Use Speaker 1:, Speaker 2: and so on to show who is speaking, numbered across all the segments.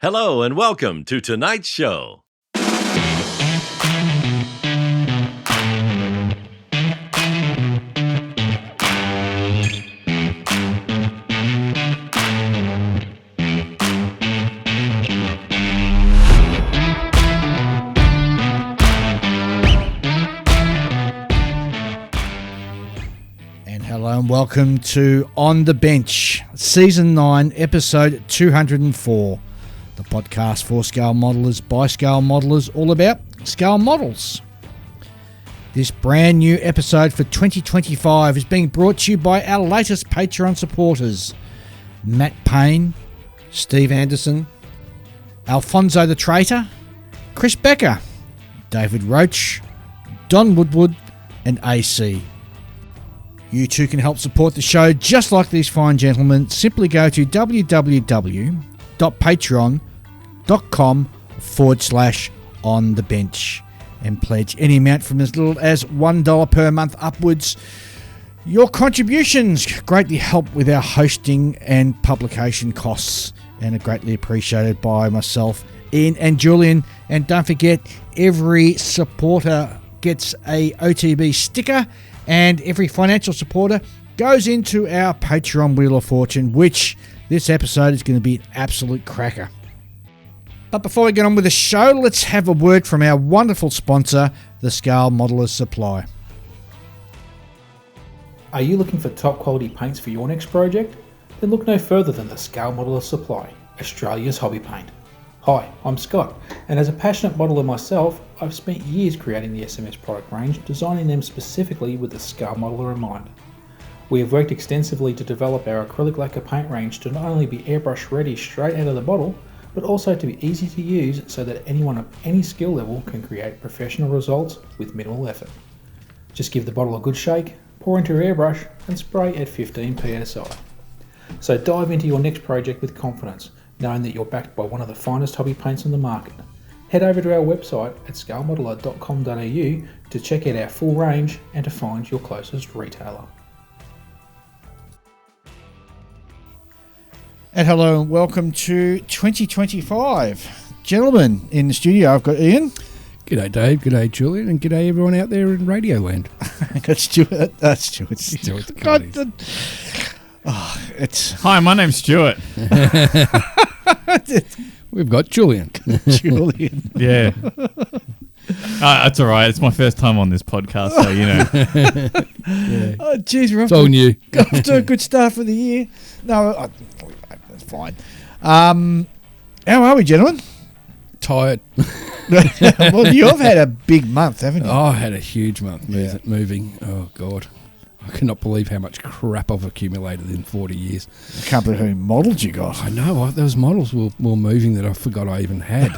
Speaker 1: Hello and welcome to tonight's show.
Speaker 2: Hello and welcome to On the Bench, Season 9, Episode 204, the podcast for scale modelers by scale modelers, all about scale models. This brand new episode for 2025 is being brought to you by our latest Patreon supporters, Matt Payne, Steve Anderson, Alfonso the Traitor, Chris Becker, David Roach, Don Woodward, and AC. You too can help support the show just like these fine gentlemen. Simply go to www.patreon.com/onthebench and pledge any amount from as little as $1 per month upwards. Your contributions greatly help with our hosting and publication costs and are greatly appreciated by myself, Ian and Julian. And don't forget, every supporter gets a OTB sticker, and every financial supporter goes into our Patreon Wheel of Fortune, which this episode is going to be an absolute cracker. But before we get on with the show, let's have a word from our wonderful sponsor, the Scale Modelers Supply.
Speaker 3: Are you looking for top quality paints for your next project? Then look no further than the Scale Modelers Supply, Australia's hobby paint. Hi, I'm Scott, and as a passionate modeler myself, I've spent years creating the SMS product range, designing them specifically with the scale modeler in mind. We have worked extensively to develop our acrylic lacquer paint range to not only be airbrush ready straight out of the bottle, but also to be easy to use so that anyone of any skill level can create professional results with minimal effort. Just give the bottle a good shake, pour into your airbrush, and spray at 15 psi. So dive into your next project with confidence, knowing that you're backed by one of the finest hobby paints on the market. Head over to our website at scalemodeler.com.au to check out our full range and to find your closest retailer.
Speaker 2: And hello and welcome to 2025. Gentlemen, in the studio I've got Ian.
Speaker 4: G'day Dave, g'day Julian, and g'day everyone out there in Radio Land.
Speaker 2: Got Stewart.
Speaker 4: Stewart.
Speaker 5: Hi, my name's Stewart.
Speaker 4: We've got Julian.
Speaker 2: Julian.
Speaker 5: Yeah. That's all right. It's my first time on this podcast, so you know.
Speaker 4: Yeah.
Speaker 2: Oh, jeez, we're
Speaker 4: It's all new.
Speaker 2: off to a good start for the year. No, that's fine. How are we, gentlemen?
Speaker 4: Tired.
Speaker 2: Well, you've had a big month, haven't you?
Speaker 4: Oh, I had a huge month moving. Oh, God. I cannot believe how much crap I've accumulated in 40 years.
Speaker 2: I can't believe how many models you got.
Speaker 4: I know. Those models were moving that I forgot I even had.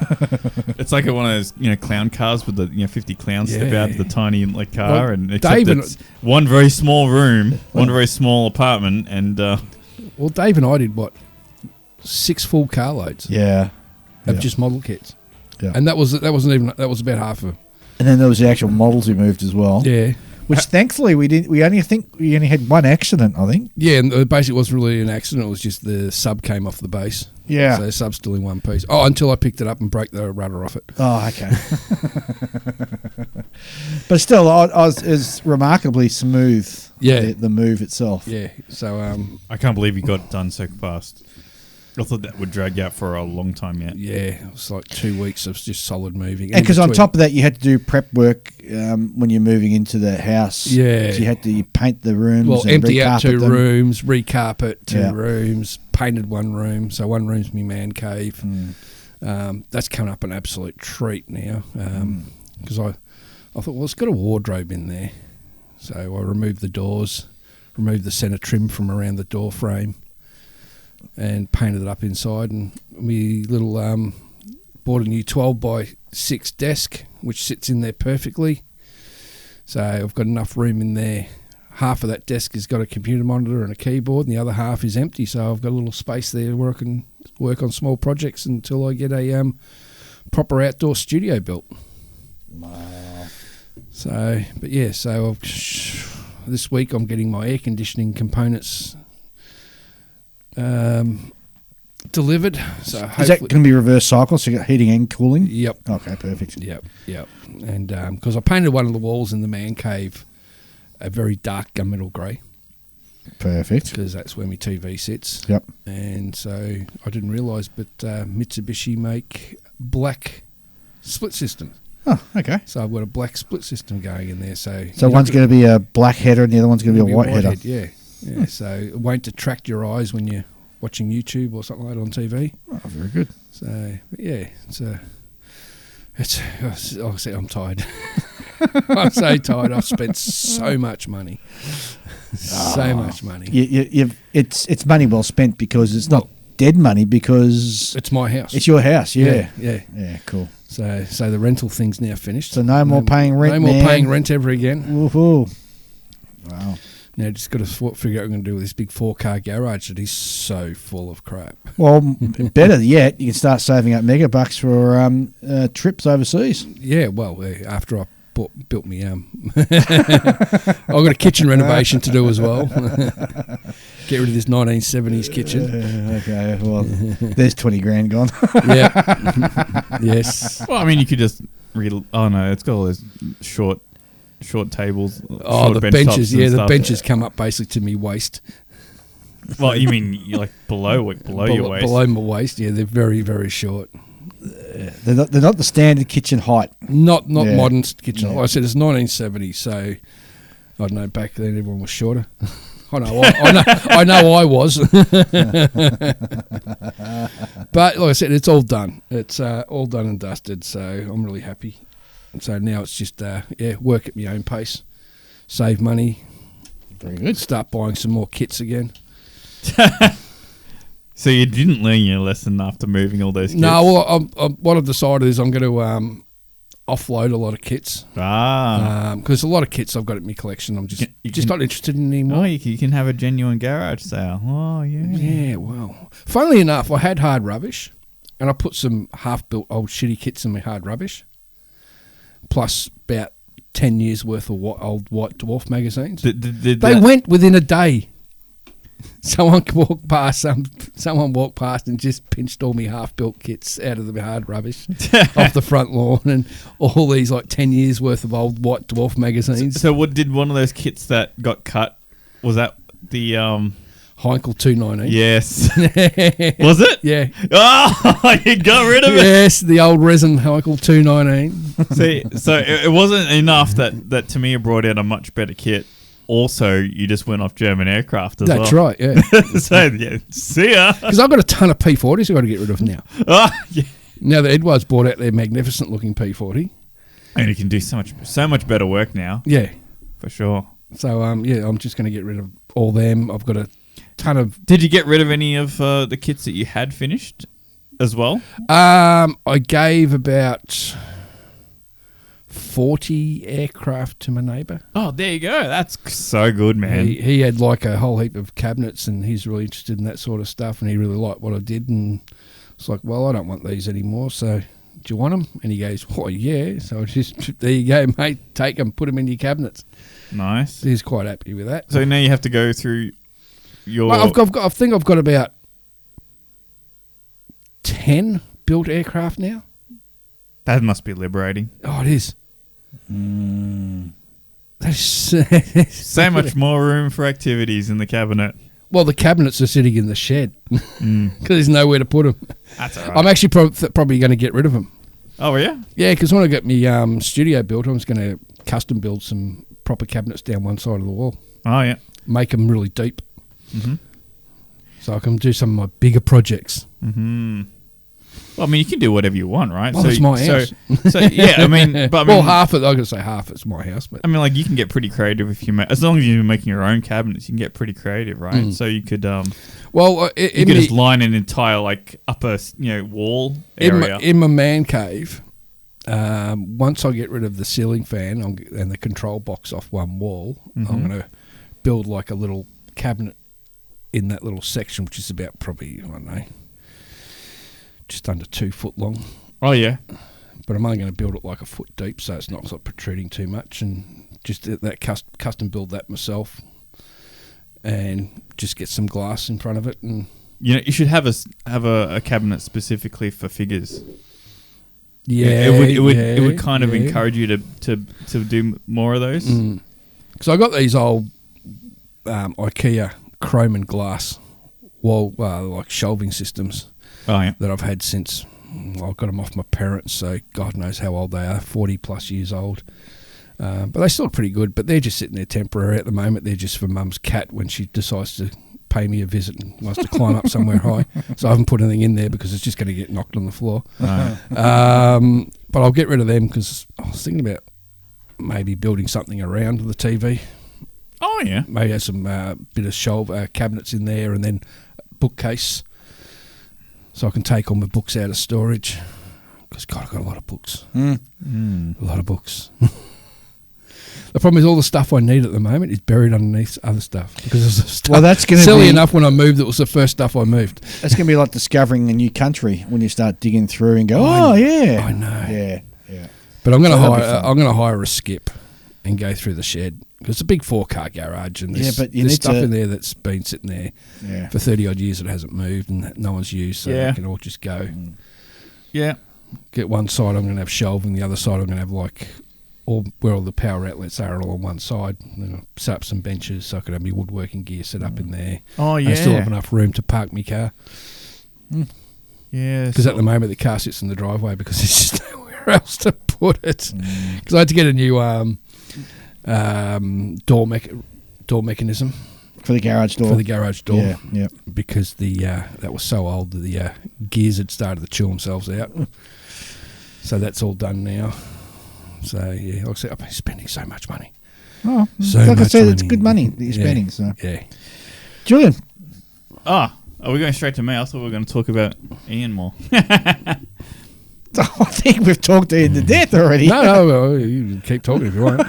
Speaker 5: It's like one of those, clown cars with the 50 clowns step out of the tiny car,
Speaker 4: Well,
Speaker 5: and except it's one very small room, one very small apartment, and
Speaker 4: well, Dave and I did 6 full carloads of just model kits, and that was about half of them.
Speaker 2: And then there was the actual models we moved as well.
Speaker 4: Yeah.
Speaker 2: Which thankfully we didn't. We only had one accident, I think.
Speaker 4: Yeah, and it basically wasn't really an accident. It was just the sub came off the base.
Speaker 2: Yeah.
Speaker 4: So the sub's still in one piece. Oh, until I picked it up and broke the rudder off it.
Speaker 2: Oh, okay. But still, it was remarkably smooth.
Speaker 4: Yeah.
Speaker 2: The move itself.
Speaker 4: Yeah. So
Speaker 5: I can't believe you got it done so fast. I thought that would drag out for a long time yet.
Speaker 4: yeah, it was like 2 weeks of just solid moving.
Speaker 2: And because on top of that, you had to do prep work when you're moving into the house.
Speaker 4: Yeah.
Speaker 2: So you had to paint the rooms.
Speaker 4: Well,
Speaker 2: and
Speaker 4: empty out 2
Speaker 2: them.
Speaker 4: rooms, recarpet 2 rooms, painted 1 room. So 1 room's my man cave. That's coming up an absolute treat now. Because I thought, well, it's got a wardrobe in there. So I removed the doors, removed the centre trim from around the door frame, and painted it up inside, and we little bought a new 12x6 desk which sits in there perfectly, so I've got enough room in there. Half of that desk has got a computer monitor and a keyboard, and the other half is empty, so I've got a little space there where I can work on small projects until I get a proper outdoor studio built.
Speaker 2: Wow.
Speaker 4: So this week I'm getting my air conditioning components Delivered. So
Speaker 2: Is that
Speaker 4: hopefully,
Speaker 2: going to be reverse cycle? So you got heating and cooling?
Speaker 4: Yep.
Speaker 2: Okay, perfect.
Speaker 4: Yep. And because I painted one of the walls in the man cave a very dark gunmetal grey,
Speaker 2: Perfect.
Speaker 4: because that's where my TV sits.
Speaker 2: Yep.
Speaker 4: And so I didn't realise, but Mitsubishi make black split systems.
Speaker 2: Oh, okay.
Speaker 4: So I've got a black split system going in there. So
Speaker 2: One's going to be a black header and the other one's going to be a white header.
Speaker 4: Yeah. So it won't detract your eyes when you're watching YouTube or something like that on TV.
Speaker 2: Oh, very good.
Speaker 4: So yeah, like I said, I'm tired. I'm so tired. I've spent so much money, so much money.
Speaker 2: It's money well spent because it's not dead money because
Speaker 4: it's my house.
Speaker 2: It's your house. Yeah.
Speaker 4: Yeah.
Speaker 2: Cool.
Speaker 4: So the rental thing's now finished.
Speaker 2: So no more paying rent.
Speaker 4: No more paying rent ever again.
Speaker 2: Woohoo! Wow.
Speaker 4: Now just got to figure out what I'm going to do with this big 4-car garage that is so full of crap.
Speaker 2: Well, better yet, you can start saving up megabucks for trips overseas.
Speaker 4: Yeah, well, after I built me, I've got a kitchen renovation to do as well. Get rid of this 1970s kitchen.
Speaker 2: Okay, well, there's 20 grand gone.
Speaker 4: Yeah. Yes.
Speaker 5: Well, I mean, you could just oh no, it's got all those short tables.
Speaker 4: Oh,
Speaker 5: short
Speaker 4: the
Speaker 5: bench
Speaker 4: benches.
Speaker 5: tops and
Speaker 4: Yeah, the
Speaker 5: stuff.
Speaker 4: benches come up basically to me waist.
Speaker 5: Well, you mean you like below your waist?
Speaker 4: Below my waist. Yeah, they're very, very short.
Speaker 2: They're not the standard kitchen height.
Speaker 4: Not modern kitchen.
Speaker 2: Yeah.
Speaker 4: Like I said, it's 1970, so I don't know. Back then, everyone was shorter. I know I was. But like I said, it's all done. It's all done and dusted. So I'm really happy. So now it's just work at my own pace, save money.
Speaker 2: Very good.
Speaker 4: Start buying some more kits again.
Speaker 5: So you didn't learn your lesson after moving all those kits?
Speaker 4: No, well, what I've decided is I'm going to offload a lot of kits. Because a lot of kits I've got in my collection I'm just not interested in anymore.
Speaker 5: Oh, you can have a genuine garage sale. Oh, yeah.
Speaker 4: Yeah, well. Funnily enough, I had hard rubbish, and I put some half-built old shitty kits in my hard rubbish, plus about 10 years worth of old White Dwarf magazines. They went within a day. Someone walked past and just pinched all my half-built kits out of the hard rubbish off the front lawn, and all these like 10 years worth of old White Dwarf magazines.
Speaker 5: So what did one of those kits that got cut, was that the
Speaker 4: Heinkel 219?
Speaker 5: Yes. Was it?
Speaker 4: Yeah.
Speaker 5: Oh, you got rid of it.
Speaker 4: Yes, the old resin Heinkel 219.
Speaker 5: See, so it wasn't enough that Tamiya brought out a much better kit. Also, you just went off German aircraft as well.
Speaker 4: That's right, yeah.
Speaker 5: So, yeah, see ya.
Speaker 4: Because I've got a ton of P40s I've got to get rid of now.
Speaker 5: Oh, yeah.
Speaker 4: Now that Edwards bought out their magnificent-looking P40.
Speaker 5: And you can do so much better work now.
Speaker 4: Yeah.
Speaker 5: For sure.
Speaker 4: So, I'm just going to get rid of all them. I've got a ton of...
Speaker 5: Did you get rid of any of the kits that you had finished as well?
Speaker 4: I gave about 40 aircraft to my neighbour.
Speaker 5: Oh, there you go. That's so good, man.
Speaker 4: He had like a whole heap of cabinets, and he's really interested in that sort of stuff, and he really liked what I did, and it's like, well, I don't want these anymore, so do you want them? And he goes, oh, yeah. So I just, there you go, mate, take them, put them in your cabinets.
Speaker 5: Nice.
Speaker 4: He's quite happy with that.
Speaker 5: So now you have to go through your...
Speaker 4: Well, I think I've got about 10 built aircraft now.
Speaker 5: That must be liberating.
Speaker 4: Oh, it is. That's
Speaker 5: so much more room for activities in the cabinet.
Speaker 4: Well, the cabinets are sitting in the shed because there's nowhere to put them.
Speaker 5: That's all right.
Speaker 4: I'm actually probably going to get rid of them.
Speaker 5: Oh, yeah?
Speaker 4: Yeah, because when I get my studio built, I was going to custom build some proper cabinets down one side of the wall.
Speaker 5: Oh, yeah.
Speaker 4: Make them really deep.
Speaker 5: Mm-hmm.
Speaker 4: So I can do some of my bigger projects.
Speaker 5: Mm-hmm. Well, I mean, you can do whatever you want, right?
Speaker 4: Well, it's my house.
Speaker 5: So yeah, I mean...
Speaker 4: well, half it, I'm going to say half it's my house. But
Speaker 5: I mean, like, you can get pretty creative if you as long as you're making your own cabinets, you can get pretty creative, right? So you could...
Speaker 4: well,
Speaker 5: you could just line an entire, like, upper, wall area.
Speaker 4: In my man cave, once I get rid of the ceiling fan and the control box off one wall, I'm going to build, like, a little cabinet in that little section, which is about probably, I don't know, just under 2 foot long.
Speaker 5: Oh, yeah.
Speaker 4: But I'm only going to build it like a foot deep, so it's not sort of protruding too much, and just that custom build that myself, and just get some glass in front of it, and
Speaker 5: You know, you should have a cabinet specifically for figures.
Speaker 4: Yeah,
Speaker 5: it would kind of encourage you to do more of those.
Speaker 4: Because I got these old IKEA chrome and glass wall like shelving systems.
Speaker 5: Oh yeah,
Speaker 4: that I've had since I got them off my parents. So God knows how old they are, 40 plus years old. But they still look pretty good. But they're just sitting there temporary at the moment. They're just for Mum's cat when she decides to pay me a visit and wants to climb up somewhere high. So I haven't put anything in there because it's just going to get knocked on the floor.
Speaker 5: right.
Speaker 4: But I'll get rid of them because I was thinking about maybe building something around the TV.
Speaker 5: Oh yeah,
Speaker 4: Maybe have some bit of shelf cabinets in there and then a bookcase so I can take all my books out of storage. Because God, I've got a lot of books. A lot of books. The problem is all the stuff I need at the moment is buried underneath other stuff because there's stuff.
Speaker 2: Well, that's going to
Speaker 4: silly
Speaker 2: be
Speaker 4: enough. When I moved, it was the first stuff I moved.
Speaker 2: That's going to be like discovering a new country when you start digging through and go, oh yeah,
Speaker 4: I know.
Speaker 2: Yeah.
Speaker 4: But I'm going
Speaker 2: So
Speaker 4: to
Speaker 2: that'd be
Speaker 4: hire.
Speaker 2: fun.
Speaker 4: I'm going to hire a skip and go through the shed because it's a big 4-car garage and there's,
Speaker 2: but you
Speaker 4: there's
Speaker 2: need
Speaker 4: stuff
Speaker 2: to-
Speaker 4: in there that's been sitting there for 30 odd years that hasn't moved and that no one's used, so they can all just go.
Speaker 5: yeah.
Speaker 4: Get one side, I'm going to have shelving. The other side, I'm going to have like where all the power outlets are all on one side. And I'll set up some benches so I could have my woodworking gear set up in there.
Speaker 5: Oh
Speaker 4: I
Speaker 5: yeah.
Speaker 4: still have enough room to park my car.
Speaker 5: Yeah.
Speaker 4: Because at the moment the car sits in the driveway because there's just nowhere else to put it. Because I had to get a new door mechanism
Speaker 2: For the garage door.
Speaker 4: for the garage door.
Speaker 2: Yeah.
Speaker 4: Because the that was so old that the gears had started to chew themselves out. So that's all done now. So yeah, like I said, I've been spending so much money.
Speaker 2: Oh,
Speaker 4: So
Speaker 2: like I
Speaker 4: much
Speaker 2: said, it's
Speaker 4: money.
Speaker 2: good money that you're
Speaker 4: Yeah.
Speaker 2: spending. So,
Speaker 4: Yeah.
Speaker 2: Julian,
Speaker 5: Are we going straight to me? I thought we were going to talk about Ian more.
Speaker 2: I think we've talked Ian to death already.
Speaker 4: No, well, you can keep talking if you want.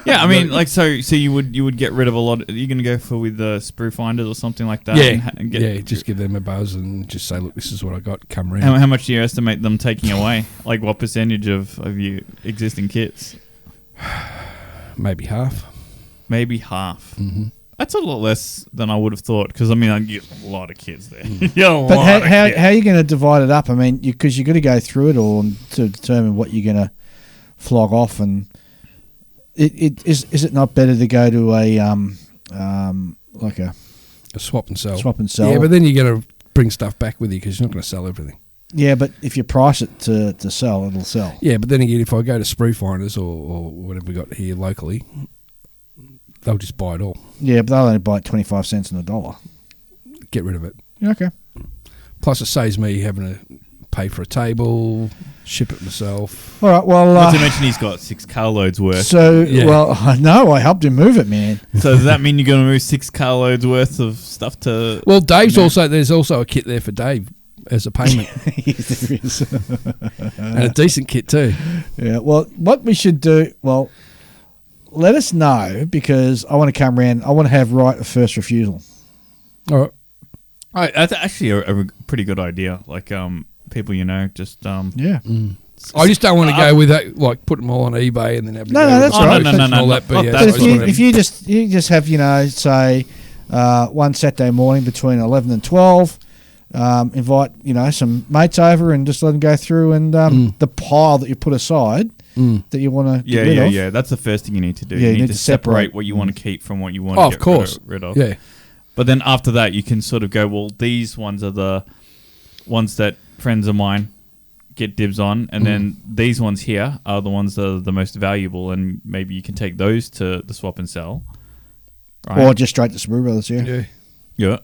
Speaker 5: Yeah, I mean, like, so you would get rid of a lot. You're going to go for with the sprue finders or something like that. and
Speaker 4: Yeah, just give them a buzz and just say, look, this is what I got. Come around.
Speaker 5: How much do you estimate them taking away? Like, what percentage of your existing kits?
Speaker 4: Maybe half.
Speaker 5: Maybe half.
Speaker 4: Mm-hmm.
Speaker 5: That's a lot less than I would have thought. Because I mean, I get a lot of kids there. Yeah, a
Speaker 2: But
Speaker 5: lot
Speaker 2: how
Speaker 5: of kids.
Speaker 2: are you going to divide it up? I mean, because you've got to go through it all to determine what you're going to flog off. And is it not better to go to a like a
Speaker 4: swap and sell.
Speaker 2: swap and sell?
Speaker 4: Yeah, but then you're going to bring stuff back with you because you're not going to sell everything.
Speaker 2: Yeah, but if you price it to sell, it'll sell.
Speaker 4: Yeah, but then again, if I go to sprue finders or whatever we got here locally, they'll just buy it all.
Speaker 2: Yeah, but they'll only buy it 25 cents on the dollar.
Speaker 4: Get rid of it.
Speaker 2: Okay.
Speaker 4: Plus, it saves me having to pay for a table, ship it myself.
Speaker 2: All right. Well,
Speaker 5: Not to mention he's got 6 carloads worth.
Speaker 2: so
Speaker 4: Yeah.
Speaker 2: well, I know I helped him move it, man.
Speaker 5: So does that mean you're going to move 6 carloads worth of stuff to?
Speaker 4: Well, Dave's there's also a kit there for Dave as a payment.
Speaker 2: Yes, there is.
Speaker 4: And a decent kit too.
Speaker 2: Yeah. Well, what we should do, let us know because I want to come around. I want to have right of first refusal.
Speaker 4: All right.
Speaker 5: That's actually a pretty good idea. Like people, just
Speaker 2: Yeah.
Speaker 4: I just don't want to go with that, like put them all on eBay and then have to
Speaker 2: No,
Speaker 4: go
Speaker 2: no,
Speaker 4: with
Speaker 2: that's
Speaker 4: the
Speaker 2: all right.
Speaker 4: prices and
Speaker 5: No,
Speaker 4: all
Speaker 5: not
Speaker 4: that BS.
Speaker 5: that.
Speaker 2: But
Speaker 5: That's
Speaker 2: if you just have say one Saturday morning between 11 and 12, invite some mates over and just let them go through and the pile that you put aside that you want to get rid of.
Speaker 5: Yeah. That's the first thing you need to do.
Speaker 2: Yeah,
Speaker 5: you need to separate what you want to keep from what you want to
Speaker 4: of
Speaker 5: get
Speaker 4: course.
Speaker 5: rid of.
Speaker 4: Yeah.
Speaker 5: But then after that, you can sort of go, well, these ones are the ones that friends of mine get dibs on, and then these ones here are the ones that are the most valuable, and maybe you can take those to the swap and sell. Right?
Speaker 2: Or just straight to Spur Brothers,
Speaker 4: Yeah.
Speaker 5: Yeah.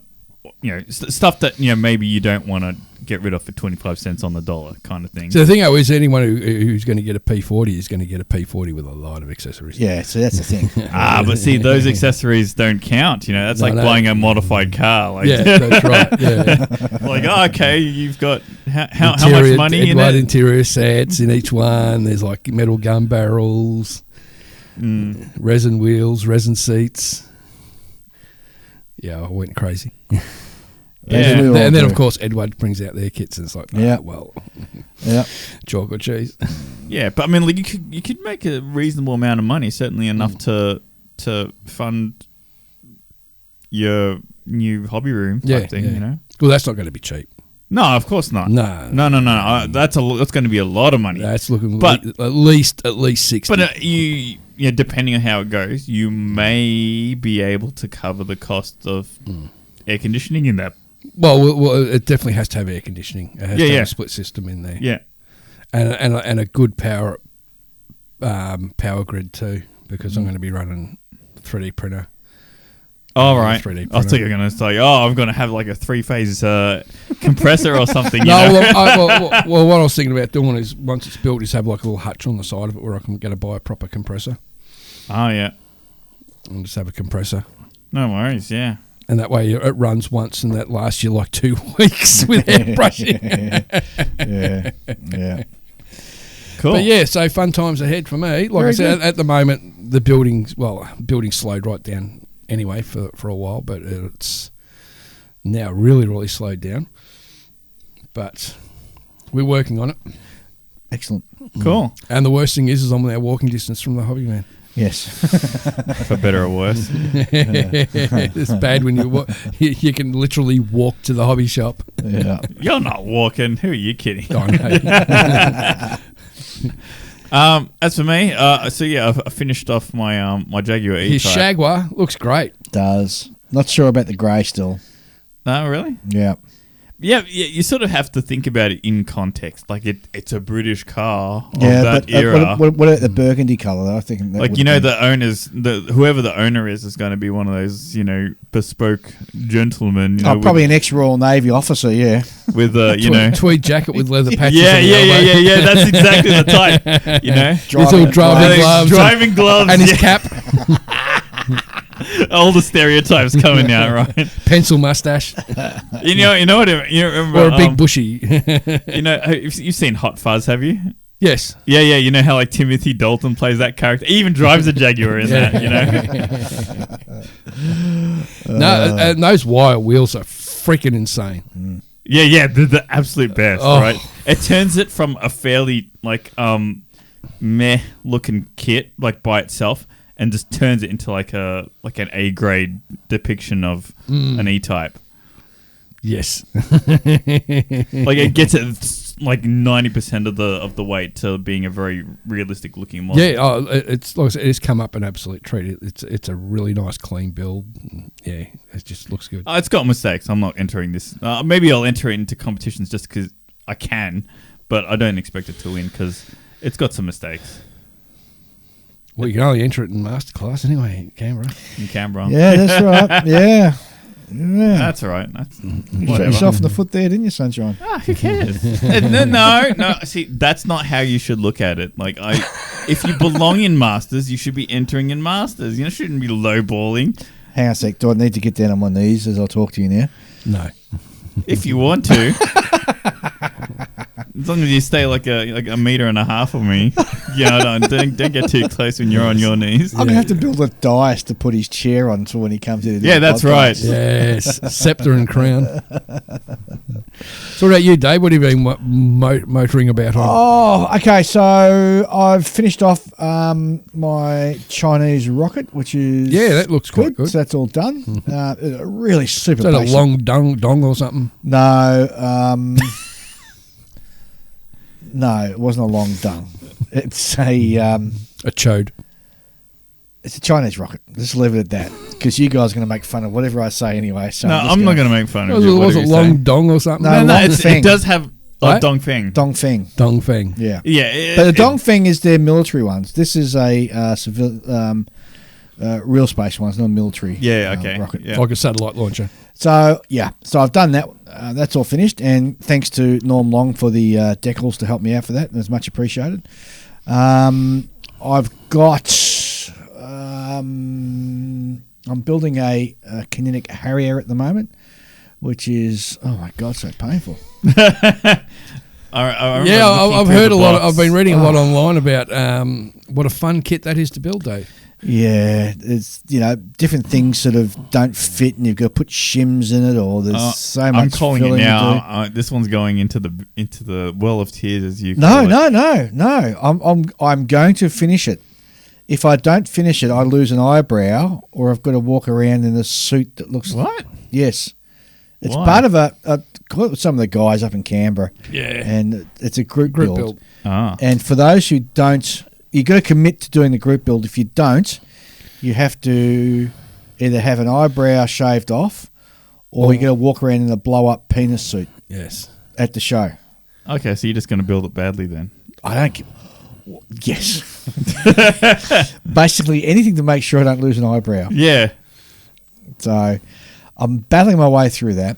Speaker 5: Stuff that, maybe you don't want to get rid of for 25 cents on the dollar kind of thing.
Speaker 4: So the thing is, anyone who's going to get a P40 is going to get a P40 with a lot of accessories.
Speaker 2: Yeah, so that's the thing.
Speaker 5: But see, those accessories don't count. That's like
Speaker 4: no.
Speaker 5: buying a modified car. Like,
Speaker 4: Yeah, that's right. Yeah.
Speaker 5: like, okay, you've got how much money in
Speaker 4: Edward
Speaker 5: it?
Speaker 4: interior sets in each one. There's like metal gun barrels, resin wheels, resin seats. Yeah, I went crazy.
Speaker 2: As we all
Speaker 4: And then,
Speaker 2: do.
Speaker 4: of course, Edward brings out their kits and it's like,
Speaker 2: Yeah.
Speaker 4: well,
Speaker 2: Yeah.
Speaker 4: chalk or cheese.
Speaker 5: Yeah, but I mean, like you could make a reasonable amount of money, certainly enough to fund your new hobby room type thing.
Speaker 4: Well, that's not going to be cheap.
Speaker 5: No, of course not.
Speaker 4: No.
Speaker 5: That's going to be a lot of money.
Speaker 4: That's looking
Speaker 5: But-
Speaker 4: at least 60.
Speaker 5: But depending on how it goes, you may be able to cover the cost of air conditioning in that.
Speaker 4: Well, it definitely has to have air conditioning. It has to have
Speaker 5: Yeah.
Speaker 4: a split system in there.
Speaker 5: Yeah.
Speaker 4: And a good power grid too, because I'm going to be running 3D printer.
Speaker 5: All right.
Speaker 4: 3D
Speaker 5: I thought you were going to say, I'm going to have like a 3-phase compressor or something. You
Speaker 4: No,
Speaker 5: know?
Speaker 4: well, what I was thinking about doing is once it's built, is have like a little hutch on the side of it where I can go to buy a proper compressor
Speaker 5: Oh, yeah.
Speaker 4: and just have a compressor.
Speaker 5: No worries, yeah.
Speaker 4: And that way it runs once and that lasts you like 2 weeks without brushing.
Speaker 2: Yeah.
Speaker 5: Cool.
Speaker 4: But yeah, so fun times ahead for me. Like
Speaker 2: Very
Speaker 4: I said,
Speaker 2: good.
Speaker 4: at the moment, the building's slowed right down anyway for a while, but it's now really, really slowed down. But we're working on it.
Speaker 2: Excellent.
Speaker 5: Cool.
Speaker 4: And the worst thing is I'm now walking distance from the hobby man.
Speaker 2: Yes.
Speaker 5: For better or worse.
Speaker 4: It's bad when you can literally walk to the hobby shop.
Speaker 2: Yeah.
Speaker 5: You're not walking. Who are you kidding?
Speaker 4: I know.
Speaker 5: As for me, I finished off my my Jaguar
Speaker 4: His
Speaker 5: E-Type.
Speaker 4: Jaguar looks great.
Speaker 2: Does. Not sure about the grey still.
Speaker 5: No, really?
Speaker 2: Yeah.
Speaker 5: Yeah, you sort of have to think about it in context. Like it's a British car of
Speaker 2: Yeah,
Speaker 5: that
Speaker 2: but
Speaker 5: era.
Speaker 2: what about the burgundy colour? I think that
Speaker 5: Like,
Speaker 2: would
Speaker 5: you know,
Speaker 2: be-
Speaker 5: the owners, whoever the owner is going to be one of those, bespoke gentlemen.
Speaker 2: probably an ex-Royal Navy officer, yeah.
Speaker 5: with
Speaker 4: Tweed jacket with leather patches.
Speaker 5: Yeah,
Speaker 4: on the
Speaker 5: yeah.
Speaker 4: elbow.
Speaker 5: That's exactly the type. You know,
Speaker 4: His little driving gloves
Speaker 5: driving gloves,
Speaker 4: and his
Speaker 5: yeah.
Speaker 4: cap,
Speaker 5: All the stereotypes coming out, right?
Speaker 4: pencil mustache,
Speaker 5: You know what? You remember?
Speaker 4: or a big bushy.
Speaker 5: You've seen Hot Fuzz, have you?
Speaker 4: Yes.
Speaker 5: Yeah. You know how like Timothy Dalton plays that character. He even drives a Jaguar in that. You know.
Speaker 4: No, and those wire wheels are freaking insane.
Speaker 5: Yeah, they're the absolute best,
Speaker 4: Oh.
Speaker 5: right? It turns it from a fairly like meh looking kit like by itself, and just turns it into like an A grade depiction of an E-Type.
Speaker 4: Yes.
Speaker 5: Like it gets it like 90% of the weight to being a very realistic looking model.
Speaker 4: Yeah, it's like I said, it's come up an absolute treat. It's a really nice, clean build. Yeah, it just looks good.
Speaker 5: It's got mistakes. I'm not entering this. Maybe I'll enter it into competitions just because I can, but I don't expect it to win because it's got some mistakes.
Speaker 4: Well, you can only enter it in masterclass anyway, Canberra.
Speaker 5: In Canberra.
Speaker 2: Yeah, that's right. Yeah.
Speaker 5: That's all right. That's
Speaker 2: You shot
Speaker 5: whatever.
Speaker 2: yourself in the foot there, didn't you, Sunshine?
Speaker 5: Who cares? No. See, that's not how you should look at it. Like, if you belong in Masters, you should be entering in Masters. You shouldn't be lowballing.
Speaker 2: Hang on a sec. Do I need to get down on my knees as I talk to you now?
Speaker 4: No.
Speaker 5: If you want to, as long as you stay like a meter and a half of me. Yeah, don't get too close when you're on your knees.
Speaker 2: I'm going to have to build a dais to put his chair on so when he comes in. to do
Speaker 5: Yeah,
Speaker 2: the
Speaker 5: that's
Speaker 2: podcast.
Speaker 5: right.
Speaker 4: Yes, scepter and crown. So what about you, Dave? What have you been motoring about on?
Speaker 2: Oh, okay. So I've finished off my Chinese rocket, which is
Speaker 4: Yeah, that looks quite good.
Speaker 2: So that's all done. Really super.
Speaker 4: Is that a
Speaker 2: basic.
Speaker 4: long dong or something?
Speaker 2: No, no, it wasn't a long dung. It's a
Speaker 4: chode.
Speaker 2: it's a Chinese rocket. Just leave it at that, because you guys are going to make fun of whatever I say anyway. So
Speaker 5: No, I'm not going to make fun of you.
Speaker 4: Was
Speaker 5: whatever
Speaker 4: it
Speaker 5: you
Speaker 4: long
Speaker 5: say.
Speaker 4: dong or something?
Speaker 2: No, long
Speaker 5: It
Speaker 2: feng.
Speaker 5: does have
Speaker 4: What?
Speaker 5: Dong Feng.
Speaker 2: Dongfeng.
Speaker 4: Dongfeng.
Speaker 2: Yeah.
Speaker 5: Yeah,
Speaker 2: But the Dongfeng is their military ones. This is a civil, real space ones, not a military.
Speaker 5: Yeah, okay.
Speaker 2: Rocket.
Speaker 5: Yeah.
Speaker 4: Like a satellite launcher.
Speaker 2: So yeah, so I've done that. That's all finished, and thanks to Norm Long for the decals to help me out for that. It's much appreciated. I've got. I'm building a Kinetic Harrier at the moment, which is my god, so painful.
Speaker 5: I remember
Speaker 4: Yeah,
Speaker 5: looking
Speaker 4: I've
Speaker 5: through
Speaker 4: heard
Speaker 5: the
Speaker 4: a lot.
Speaker 5: box.
Speaker 4: I've been reading a lot online about what a fun kit that is to build, Dave.
Speaker 2: Yeah, it's different things sort of don't fit, and you've got to put shims in it, or there's so much.
Speaker 5: I'm calling it
Speaker 2: filling to do.
Speaker 5: now. This one's going into the well of tears, as you
Speaker 2: No,
Speaker 5: call it.
Speaker 2: no. I'm going to finish it. If I don't finish it, I lose an eyebrow, or I've got to walk around in a suit that looks.
Speaker 5: What?
Speaker 2: Yes, It's
Speaker 5: Why?
Speaker 2: part of some of the guys up in Canberra.
Speaker 4: Yeah.
Speaker 2: And it's a group build.
Speaker 5: Ah.
Speaker 2: And for those who don't, you got to commit to doing the group build. If you don't, you have to either have an eyebrow shaved off, or you got to walk around in a blow-up penis suit
Speaker 4: Yes.
Speaker 2: at the show.
Speaker 5: Okay, so you're just going to build it badly then.
Speaker 2: I don't give... Yes. Basically anything to make sure I don't lose an eyebrow.
Speaker 5: Yeah.
Speaker 2: So I'm battling my way through that.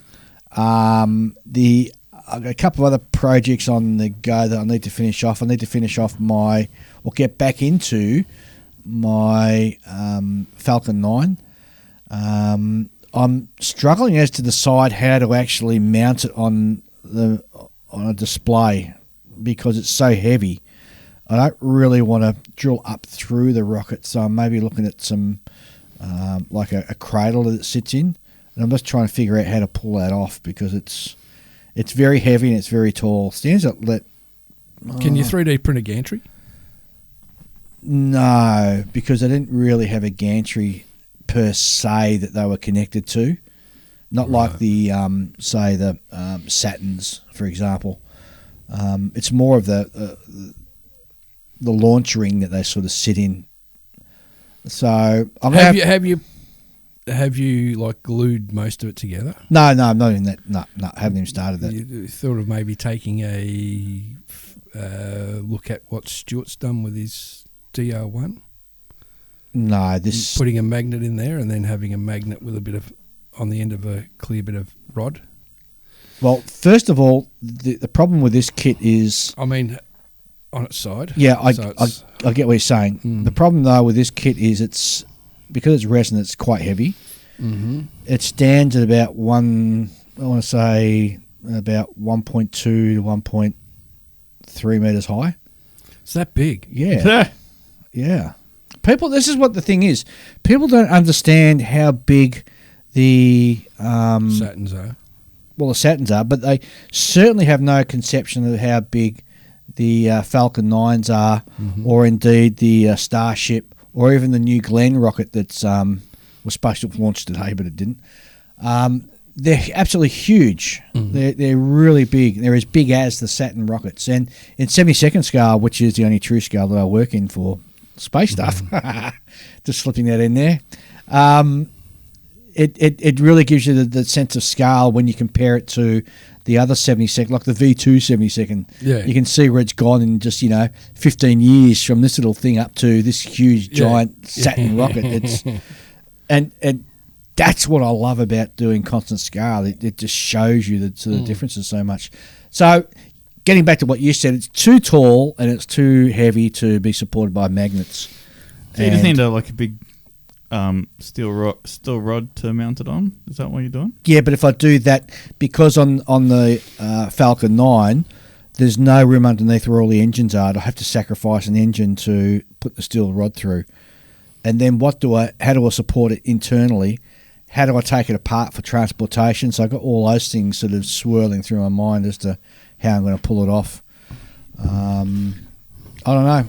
Speaker 2: I've got a couple of other projects on the go that I need to finish off. I need to finish off get back into my Falcon 9. I'm struggling as to decide how to actually mount it on a display because it's so heavy. I don't really want to drill up through the rocket, so I'm maybe looking at some like a cradle that it sits in, and I'm just trying to figure out how to pull that off because it's very heavy and it's very tall. Stands up that.
Speaker 4: Can you 3D print a gantry?
Speaker 2: No, because I didn't really have a gantry per se that they were connected to. Not like the say the Saturns, for example. It's more of the launch ring that they sort of sit in. So I'm have you like glued most of it together? No, I'm not in that. No, haven't even started that.
Speaker 4: You thought of maybe taking a look at what Stewart's done with his DR1?
Speaker 2: No,
Speaker 4: putting a magnet in there and then having a magnet with a bit of on the end of a clear bit of rod.
Speaker 2: Well, first of all, the problem with this kit is,
Speaker 4: I mean, on its side.
Speaker 2: Yeah, I get what you're saying.
Speaker 4: Mm.
Speaker 2: The problem though with this kit is because it's resin, it's quite heavy.
Speaker 4: Mm-hmm.
Speaker 2: It stands at about about 1.2 to 1.3 meters high.
Speaker 4: It's that big.
Speaker 2: Yeah. Yeah. This is what the thing is. People don't understand how big the
Speaker 4: Saturns are.
Speaker 2: Well, the Saturns are, but they certainly have no conception of how big the Falcon 9s are, or indeed the Starship, or even the New Glenn rocket that's was supposed to have launched today, but it didn't. They're absolutely huge. They're really big. They're as big as the Saturn rockets. And in 72nd scale, which is the only true scale that I work in for space stuff, just slipping that in there, it really gives you the sense of scale when you compare it to the other 72nd, like the V2 72nd.
Speaker 4: Yeah.
Speaker 2: You can see where it's gone in just 15 years from this little thing up to this huge giant Saturn rocket. It's and that's what I love about doing constant scale. It just shows you the sort of differences so much. So getting back to what you said, it's too tall and it's too heavy to be supported by magnets.
Speaker 5: So you just need a big steel rod to mount it on? Is that what you're doing?
Speaker 2: Yeah, but if I do that, because on the Falcon 9, there's no room underneath where all the engines are. I have to sacrifice an engine to put the steel rod through. And then how do I support it internally? How do I take it apart for transportation? So I've got all those things sort of swirling through my mind as to how I'm going to pull it off. I don't know.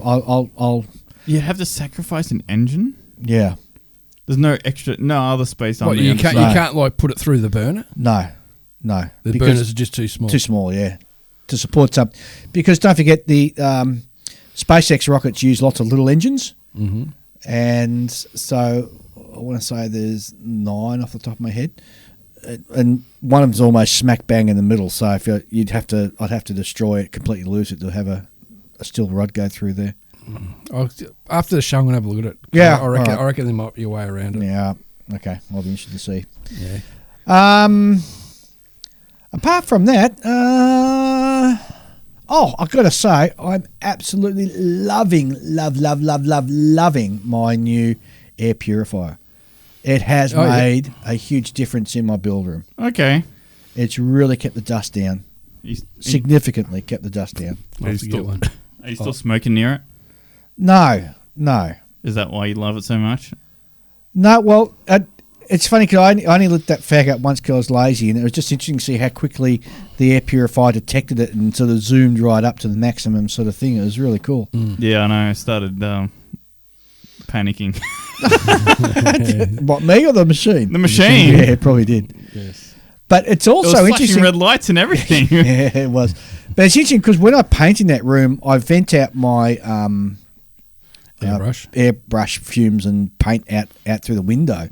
Speaker 2: I'll
Speaker 5: You have to sacrifice an engine?
Speaker 2: Yeah.
Speaker 5: There's no other space on
Speaker 4: What,
Speaker 5: the
Speaker 4: you
Speaker 5: inside?
Speaker 4: can't put it through the burner?
Speaker 2: No.
Speaker 4: The burners are just too small.
Speaker 2: Too small, yeah. To support something. Because don't forget, the SpaceX rockets use lots of little engines.
Speaker 4: Mm-hmm.
Speaker 2: And so I want to say there's 9 off the top of my head. And one of them's almost smack bang in the middle. So if I'd have to destroy it, completely lose it to have a steel rod go through there.
Speaker 4: After the show, I'm going to have a look at it.
Speaker 2: Yeah,
Speaker 4: I reckon,
Speaker 2: right.
Speaker 4: I reckon there might be a way around it.
Speaker 2: Yeah, okay. I'll be interested to see.
Speaker 4: Yeah.
Speaker 2: Apart from that, I've got to say, I'm absolutely loving my new air purifier. It has made a huge difference in my build room.
Speaker 5: Okay.
Speaker 2: It's really kept the dust down. Significantly kept the dust down.
Speaker 4: I'll have to get one.
Speaker 5: Are you still smoking near it?
Speaker 2: No.
Speaker 5: Is that why you love it so much?
Speaker 2: No, well, it's funny because I only lit that fag up once because I was lazy, and it was just interesting to see how quickly the air purifier detected it and sort of zoomed right up to the maximum sort of thing. It was really cool.
Speaker 5: Yeah, I know. I started panicking.
Speaker 2: What, me or the machine?
Speaker 5: The machine.
Speaker 2: Yeah, it probably did.
Speaker 4: Yes.
Speaker 2: But it's
Speaker 5: It
Speaker 2: also
Speaker 5: was flashing
Speaker 2: interesting.
Speaker 5: red lights and everything.
Speaker 2: Yeah, it was. But it's interesting because when I paint in that room, I vent out my airbrush fumes and paint out through the window,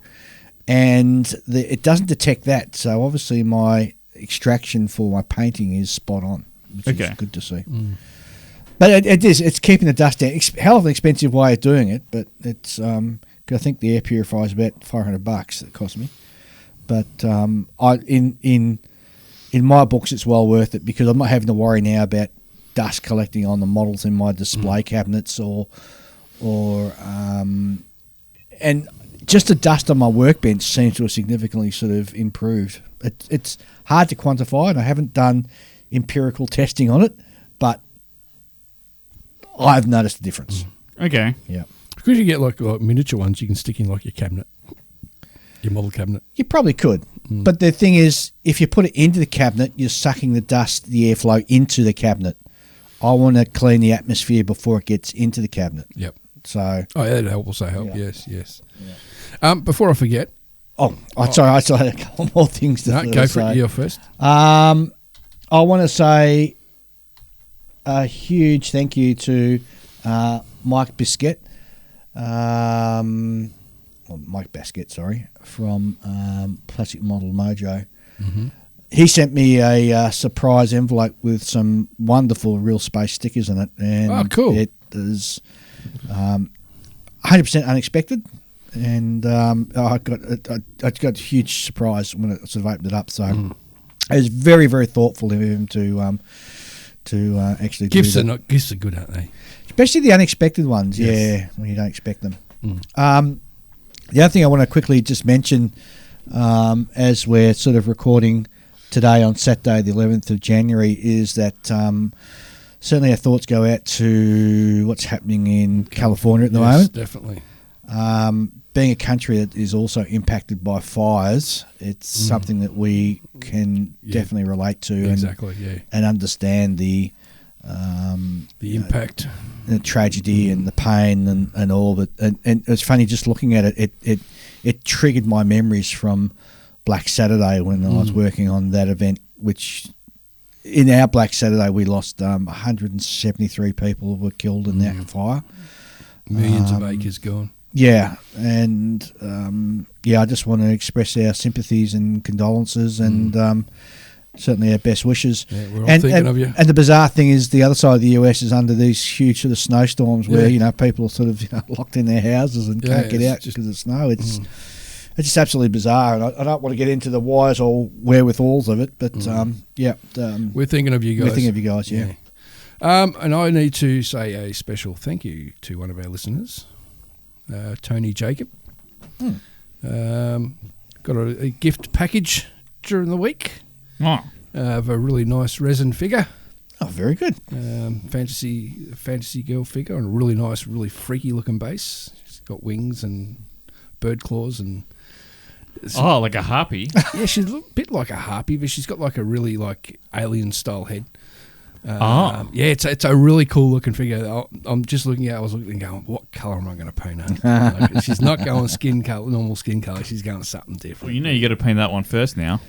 Speaker 2: and it doesn't detect that. So obviously my extraction for my painting is spot on, which is good to see. But it's keeping the dust down. Hell of an expensive way of doing it, but it's 'cause I think the air purifier is about $500 it cost me. But in my books, it's well worth it because I'm not having to worry now about dust collecting on the models in my display cabinets and just the dust on my workbench seems to have significantly sort of improved. It's hard to quantify, and I haven't done empirical testing on it, but I've noticed a difference.
Speaker 5: Okay.
Speaker 2: Yeah.
Speaker 4: Because you get like miniature ones you can stick in like your cabinet, your model cabinet.
Speaker 2: You probably could. But the thing is, if you put it into the cabinet, you're sucking the dust, the airflow into the cabinet. I want to clean the atmosphere before it gets into the cabinet.
Speaker 4: Yep.
Speaker 2: So.
Speaker 4: Oh, yeah, that'd also help.
Speaker 2: Yeah.
Speaker 4: Yes. Before I forget.
Speaker 2: Sorry, I still had a couple more things to
Speaker 4: go
Speaker 2: say.
Speaker 4: for it. You're first.
Speaker 2: I want to say a huge thank you to Mike Biscuit. Mike Basket, from Plastic Model Mojo. Mm-hmm. He sent me a surprise envelope with some wonderful real space stickers in it, and
Speaker 4: cool!
Speaker 2: It is 100% unexpected, and I got a huge surprise when it sort of opened it up. So it was very, very thoughtful of him to actually
Speaker 4: gifts
Speaker 2: do that.
Speaker 4: Gifts are good, aren't they?
Speaker 2: Especially the unexpected ones.
Speaker 4: Yes.
Speaker 2: Yeah, when you don't expect them. The other thing I want to quickly just mention, as we're sort of recording today on Saturday, the 11th of January, is that certainly our thoughts go out to what's happening in California at the moment.
Speaker 4: Definitely.
Speaker 2: Being a country that is also impacted by fires, it's something that we can definitely relate to and understand the impact, the tragedy and the pain and all of it. And it's funny just looking at it. It triggered my memories from Black Saturday when I was working on that event. Which in our Black Saturday we lost 173 people were killed in that fire.
Speaker 4: Millions of acres gone.
Speaker 2: Yeah, and I just want to express our sympathies and condolences and. Certainly our best wishes.
Speaker 4: Yeah, we're all thinking of you.
Speaker 2: And the bizarre thing is the other side of the US is under these huge sort of snowstorms where, people are sort of locked in their houses and can't get out because of snow. It's just absolutely bizarre. And I don't want to get into the whys or wherewithals of it, but
Speaker 4: we're thinking of you guys.
Speaker 2: We're thinking of you guys, yeah.
Speaker 4: And I need to say a special thank you to one of our listeners, Tony Jacob. Got a gift package during the week. Of a really nice resin figure.
Speaker 2: Oh, very good.
Speaker 4: Fantasy girl figure on a really nice, really freaky looking base. She's got wings and bird claws and.
Speaker 5: Like a harpy.
Speaker 4: Yeah, she's a bit like a harpy, but she's got like a really like alien style head. Yeah, it's a really cool looking figure. I'm just looking at it, I was looking and going, what colour am I going to paint her? She's not going normal skin colour, she's going something different.
Speaker 5: Well, you got to paint that one first now.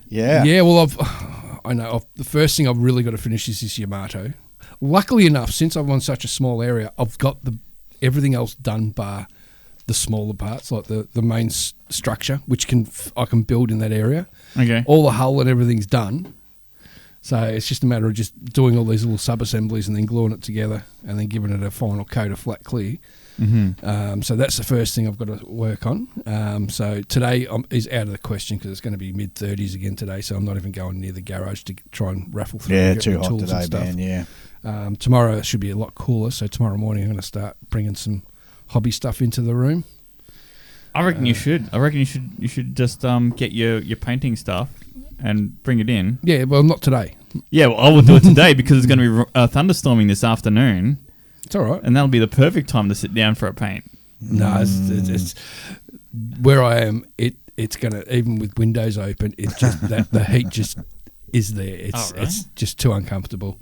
Speaker 2: Yeah.
Speaker 4: Yeah, well, the first thing I've really got to finish is this Yamato. Luckily enough, since I'm on such a small area, I've got everything else done bar the smaller parts, like the main structure, which I can build in that area.
Speaker 5: Okay.
Speaker 4: All the hull and everything's done. So it's just a matter of just doing all these little sub-assemblies and then gluing it together and then giving it a final coat of flat clear. Mm-hmm. So that's the first thing I've got to work on. So today is out of the question because it's going to be mid-30s again today, so I'm not even going near the garage to try and raffle through.
Speaker 2: Yeah, too hot today, man, yeah.
Speaker 4: Tomorrow it should be a lot cooler, so tomorrow morning I'm going to start bringing some hobby stuff into the room.
Speaker 5: I reckon you should. You should just get your painting stuff and bring it in.
Speaker 4: Yeah, well, not today.
Speaker 5: Yeah, well, I will do it today because it's going to be thunderstorming this afternoon.
Speaker 4: It's all right.
Speaker 5: And that'll be the perfect time to sit down for a paint.
Speaker 4: No, it's where I am, it's going to, even with windows open, it's just that the heat just is there. It's just too uncomfortable.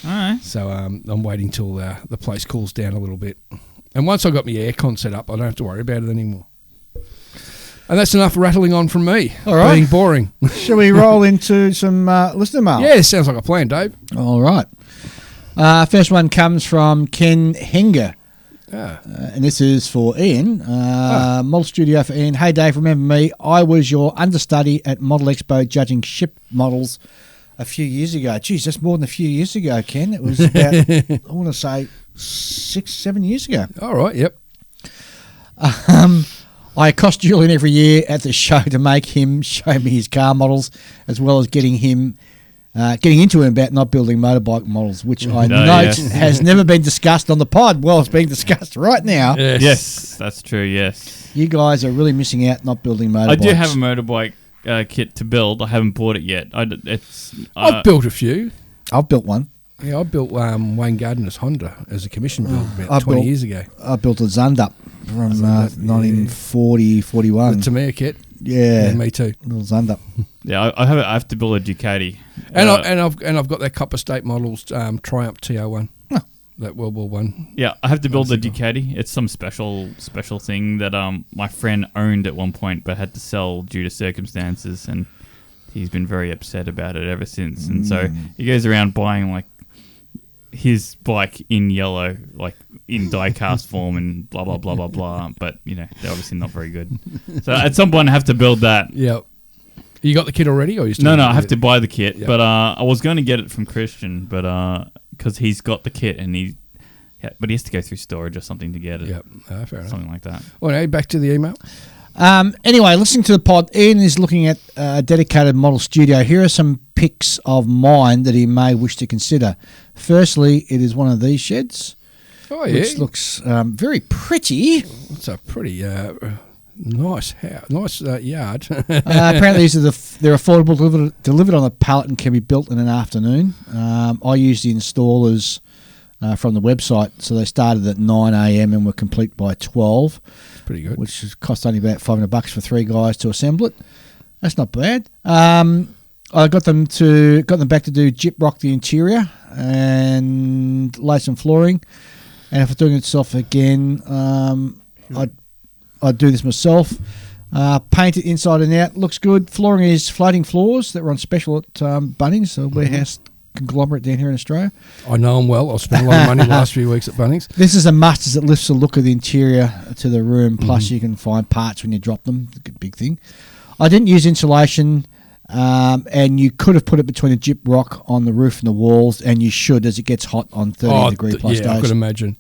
Speaker 5: All right.
Speaker 4: So I'm waiting till the place cools down a little bit. And once I've got my aircon set up, I don't have to worry about it anymore. And that's enough rattling on from me.
Speaker 2: All right.
Speaker 4: Being boring.
Speaker 2: Shall we roll into some listener mail?
Speaker 4: Yeah, sounds like a plan, Dave.
Speaker 2: All right. First one comes from Ken Henger. And this is for Ian. Model Studio for Ian. Hey, Dave, remember me? I was your understudy at Model Expo judging ship models a few years ago. Geez, that's more than a few years ago, Ken. It was about, I want to say, 6-7 years ago.
Speaker 4: All right, yep.
Speaker 2: I accost Julian every year at the show to make him show me his car models, as well as getting into him about not building motorbike models, which I note has never been discussed on the pod. Well, it's being discussed right now.
Speaker 5: Yes, that's true, yes.
Speaker 2: You guys are really missing out not building motorbikes.
Speaker 5: I do have a motorbike kit to build. I haven't bought it yet.
Speaker 4: I've built a few.
Speaker 2: I've built one.
Speaker 4: Yeah, I built Wayne Gardner's Honda as a commission build about 20 years ago.
Speaker 2: I built a Zundup from 1940, 41.
Speaker 4: The Tamiya kit.
Speaker 2: Yeah,
Speaker 4: me too.
Speaker 2: Little Zundup.
Speaker 5: Yeah, I have to build a Ducati.
Speaker 4: And I've got that Copper State Models Triumph TO1.
Speaker 2: Huh.
Speaker 4: That World War One.
Speaker 5: Yeah, I have to build the Ducati. It's some special thing that my friend owned at one point, but had to sell due to circumstances, and he's been very upset about it ever since. And so he goes around buying like his bike in yellow, like in die-cast form, and blah blah blah blah blah. But they're obviously not very good. So at some point, I have to build that.
Speaker 4: Yeah. You got the kit already, or you still?
Speaker 5: No, I have to buy the kit.
Speaker 4: Yep.
Speaker 5: But I was going to get it from Christian, but because he's got the kit and but he has to go through storage or something to get it.
Speaker 4: Yep, fair enough.
Speaker 5: Something like that.
Speaker 4: Well, now back to the email.
Speaker 2: Anyway, listening to the pod, Ian is looking at a dedicated model studio. Here are some pics of mine that he may wish to consider. Firstly, it is one of these sheds, which looks very pretty.
Speaker 4: It's a pretty nice house, nice yard.
Speaker 2: Apparently, they're affordable, delivered on a pallet, and can be built in an afternoon. I used the installers from the website, so they started at 9 a.m. and were complete by 12.
Speaker 4: Pretty good.
Speaker 2: Which cost only about $500 for 3 guys to assemble it. That's not bad. I got them back to do gyp rock the interior and lay some flooring. And if I'm doing it myself again, I'd do this myself. Paint it inside and out. Looks good. Flooring is floating floors that were on special at Bunnings, a warehouse conglomerate down here in Australia.
Speaker 4: I know them well. I've spent a lot of money the last few weeks at Bunnings.
Speaker 2: This is a must as it lifts the look of the interior to the room. Plus, you can find parts when you drop them. It's a big thing. I didn't use insulation, and you could have put it between a gyp rock on the roof and the walls, and you should as it gets hot on 30-degree plus days.
Speaker 4: Yeah, I could imagine.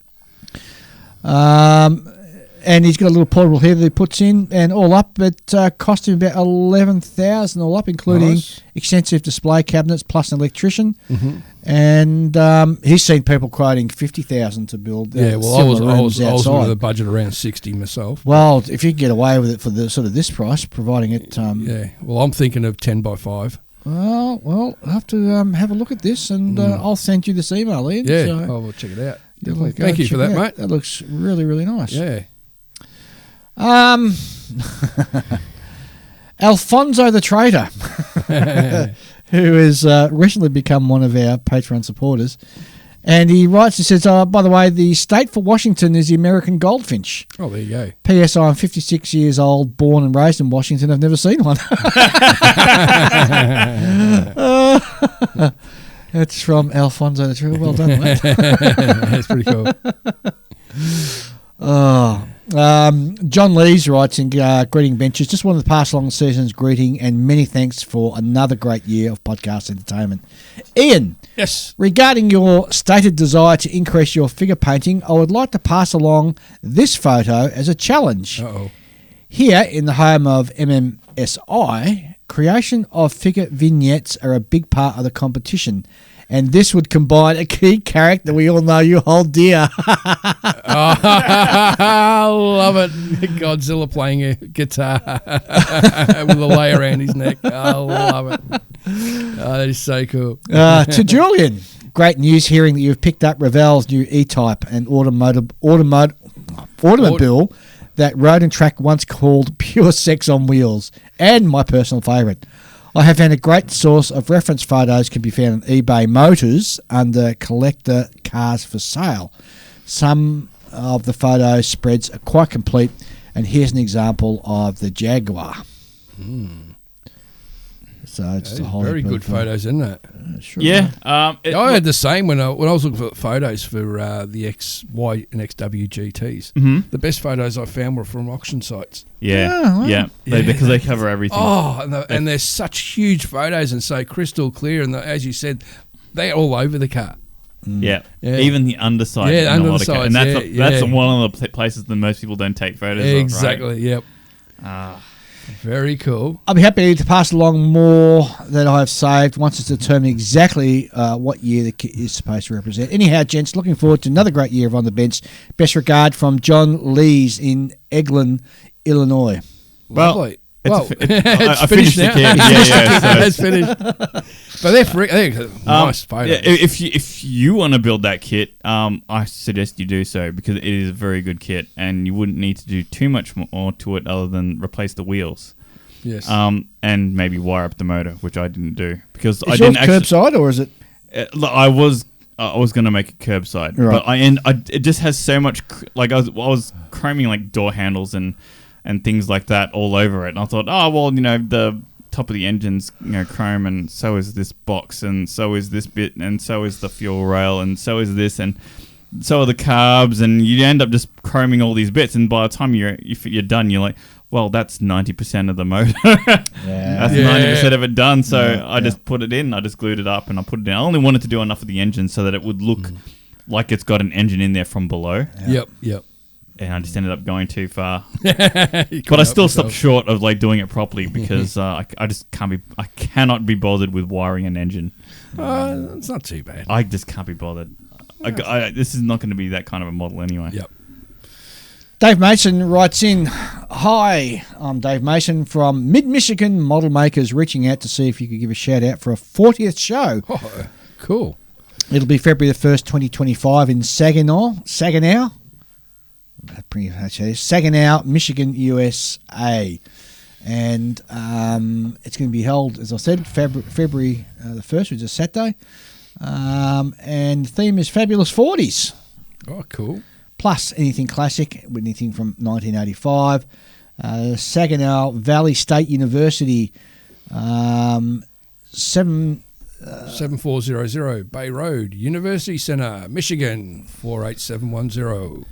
Speaker 2: And he's got a little portable heater that he puts in, and all up, it cost him about $11,000 all up, including extensive display cabinets plus an electrician. And he's seen people quoting $50,000 to build.
Speaker 4: I was with a budget around 60 myself.
Speaker 2: Well, if you can get away with it for the sort of this price, providing it.
Speaker 4: Well, I'm thinking of 10 by 5.
Speaker 2: Well, I'll have to have a look at this, and I'll send you this email, Ian.
Speaker 4: Yeah,
Speaker 2: so
Speaker 4: we'll check it out. Thank you for that, mate.
Speaker 2: That looks really, really nice.
Speaker 4: Yeah.
Speaker 2: Alfonso the Trader, who has recently become one of our Patreon supporters, and he writes, he says, by the way, the state for Washington is the American goldfinch.
Speaker 4: Oh, there you go.
Speaker 2: P.S. I'm 56 years old, born and raised in Washington. I've never seen one. That's from Alfonso the Trader. Well done, mate.
Speaker 4: That's pretty cool.
Speaker 2: John Lees writes in Greeting Benches, just wanted to pass along the season's greeting and many thanks for another great year of podcast entertainment. Ian,
Speaker 4: yes,
Speaker 2: regarding your stated desire to increase your figure painting, I would like to pass along this photo as a challenge.
Speaker 4: Uh-oh.
Speaker 2: Here in the home of MMSI, creation of figure vignettes are a big part of the competition. And this would combine a key character we all know you hold dear.
Speaker 4: I love it. Godzilla playing a guitar with a lei around his neck. I love it. Oh, that is so cool.
Speaker 2: To Julian, great news hearing that you've picked up Revell's new E-Type, an automobile that Road and Track once called pure sex on wheels, and my personal favourite. I have found a great source of reference photos can be found on eBay Motors under collector cars for sale. Some of the photo spreads are quite complete And here's an example of the Jaguar. So it's a highly
Speaker 4: very good
Speaker 2: built one.
Speaker 4: photos, isn't it?
Speaker 2: Sure.
Speaker 5: Yeah.
Speaker 4: I had the same when I was looking for photos for the XY and XW GTs.
Speaker 5: Mhm.
Speaker 4: The best photos I found were from auction sites.
Speaker 5: Yeah.
Speaker 2: Oh, wow.
Speaker 5: Yeah. Because they cover everything.
Speaker 4: Oh, and they're such huge photos and so crystal clear. And as you said, they're all over the car.
Speaker 5: Yeah.
Speaker 4: Yeah.
Speaker 5: Even the underside.
Speaker 4: Yeah,
Speaker 5: in a
Speaker 4: under
Speaker 5: lot
Speaker 4: the
Speaker 5: of ca-
Speaker 4: sides,
Speaker 5: and that's
Speaker 4: yeah.
Speaker 5: one of the places that most people don't take photos of.
Speaker 4: Exactly. Yep.
Speaker 5: Right?
Speaker 4: Very cool.
Speaker 2: I'll be happy to pass along more that I have saved once it's determined exactly what year the kit is supposed to represent. Anyhow, gents, looking forward to another great year of On the Bench. Best regard from John Lees in Eglin, Illinois.
Speaker 4: Lovely.
Speaker 5: It's
Speaker 4: It's
Speaker 5: I finished
Speaker 4: now.
Speaker 5: the kit. Yeah.
Speaker 4: It's finished. But they're nice photos.
Speaker 5: Yeah, if you want to build that kit, I suggest you do so because it is a very good kit, and you wouldn't need to do too much more to it other than replace the wheels.
Speaker 4: Yes.
Speaker 5: And maybe wire up the motor, which I didn't do because I
Speaker 2: Is
Speaker 5: didn't
Speaker 2: yours curbside or is it?
Speaker 5: I was going to make it curbside,
Speaker 2: Right.
Speaker 5: but it just has so much I was chroming like door handles and things like that all over it, and I thought, the top of the engine's chrome, and so is this box, and so is this bit, and so is the fuel rail, and so is this, and so are the carbs, and you end up just chroming all these bits, and by the time you're done, you're like, well, that's 90% of the motor. That's 90% of it done. So I just put it in, I just glued it up, and I put it in. I only wanted to do enough of the engine so that it would look like it's got an engine in there from below.
Speaker 4: Yep.
Speaker 5: And I just ended up going too far. But I still stopped short of like doing it properly because I just can't be. I cannot be bothered with wiring an engine.
Speaker 4: It's not too bad.
Speaker 5: I just can't be bothered. This is not going to be that kind of a model anyway.
Speaker 4: Yep.
Speaker 2: Dave Mason writes in, "Hi, I'm Dave Mason from Mid-Michigan Model Makers, reaching out to see if you could give a shout out for a 40th show.
Speaker 4: Oh, cool.
Speaker 2: It'll be February the 1st, 2025 in Saginaw, Michigan, USA. And it's going to be held, as I said, February the 1st, which is Saturday. And the theme is Fabulous 40s.
Speaker 4: Oh, cool.
Speaker 2: Plus anything classic, anything from 1985. Saginaw Valley State University,
Speaker 4: 7400 Bay Road, University Center, Michigan, 48710.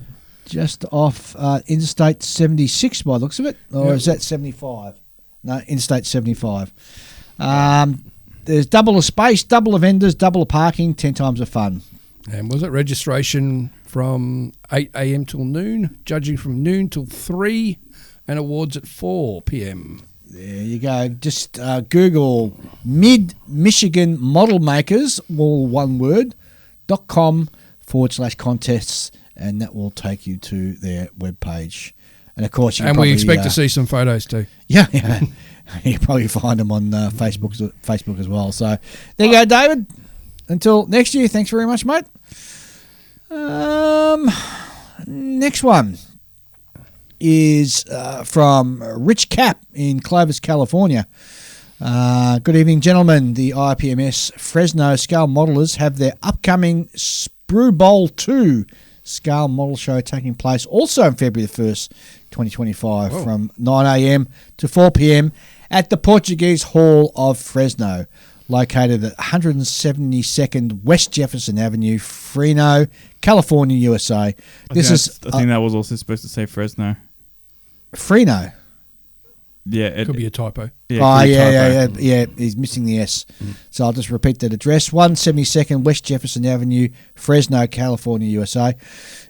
Speaker 2: just off Interstate 76 by the looks of it. Or is that 75? No, Interstate 75. There's double the space, double the vendors, double the parking, 10 times the fun.
Speaker 4: And was it registration from 8 a.m. till noon, judging from noon till 3, and awards at 4 p.m.
Speaker 2: There you go. Just Google Mid-Michigan Model Makers, all one word, .com/contests, and that will take you to their webpage. And of course,
Speaker 4: we expect to see some photos too.
Speaker 2: Yeah. You probably find them on Facebook as well. So there you go, David. Until next year, thanks very much, mate. Next one is from Rich Cap in Clovis, California. Good evening, gentlemen. The IPMS Fresno Scale Modelers have their upcoming Sprue Bowl 2 Scale Model Show taking place also on February the 1st, 2025 from 9 a.m. to 4 p.m. at the Portuguese Hall of Fresno, located at 172nd West Jefferson Avenue, Fresno, California, USA.
Speaker 5: I think that was also supposed to say Fresno.
Speaker 2: Fresno.
Speaker 5: Yeah, it
Speaker 4: Could be a typo.
Speaker 2: Yeah. He's missing the S. So I'll just repeat that address: 172nd West Jefferson Avenue, Fresno, California, USA.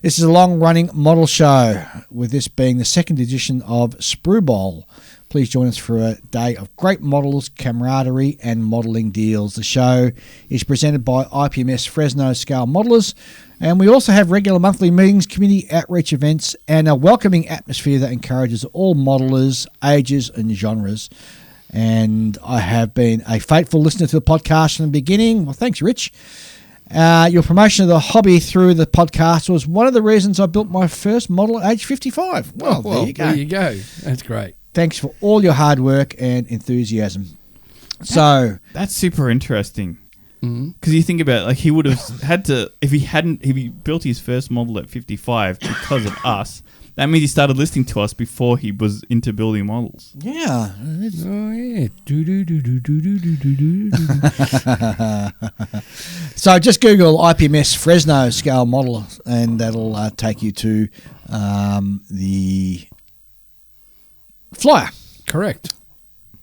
Speaker 2: This is a long-running model show, with this being the second edition of Sprue Bowl. Please join us for a day of great models, camaraderie, and modelling deals. The show is presented by IPMS Fresno Scale Modelers, and we also have regular monthly meetings, community outreach events, and a welcoming atmosphere that encourages all modelers, ages, and genres. And I have been a faithful listener to the podcast from the beginning. Well, thanks, Rich. Your promotion of the hobby through the podcast was one of the reasons I built my first model at age 55. Well, there you go.
Speaker 4: There you go. That's great.
Speaker 2: Thanks for all your hard work and enthusiasm.
Speaker 5: That's super interesting. Because you think about it, like he would have had to, if he built his first model at 55 because of us, That means he started listening to us before he was into building models.
Speaker 2: Yeah.
Speaker 4: Oh yeah. Do.
Speaker 2: So just Google IPMS Fresno scale model, and that'll take you to the flyer.
Speaker 4: Correct.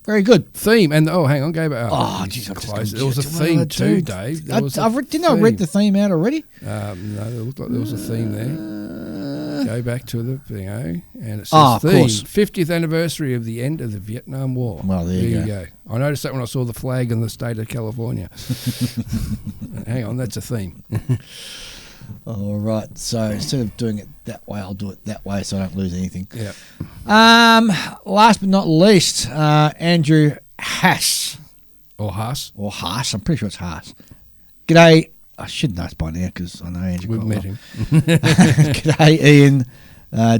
Speaker 2: Very good.
Speaker 4: Theme and hang on, go back.
Speaker 2: Oh, geez, I've just
Speaker 4: close.
Speaker 2: got
Speaker 4: There was a
Speaker 2: to
Speaker 4: theme
Speaker 2: what I
Speaker 4: too,
Speaker 2: do.
Speaker 4: Dave.
Speaker 2: Didn't I read the theme out already?
Speaker 4: No, it looked like there was a theme there. Go back to the thing, and it says
Speaker 2: of
Speaker 4: theme,
Speaker 2: course.
Speaker 4: 50th anniversary of the end of the Vietnam War.
Speaker 2: Well, there you
Speaker 4: go. I noticed that when I saw the flag in the state of California. Hang on, that's a theme.
Speaker 2: All right. So instead of doing it that way, I'll do it that way so I don't lose anything.
Speaker 4: Yeah.
Speaker 2: Last but not least, Andrew Haas.
Speaker 4: Or Haas.
Speaker 2: Or Haas. I'm pretty sure it's Haas. G'day. I should know it by now because I know Andrew.
Speaker 4: We've
Speaker 2: quite
Speaker 4: met
Speaker 2: well.
Speaker 4: him.
Speaker 2: G'day, Ian,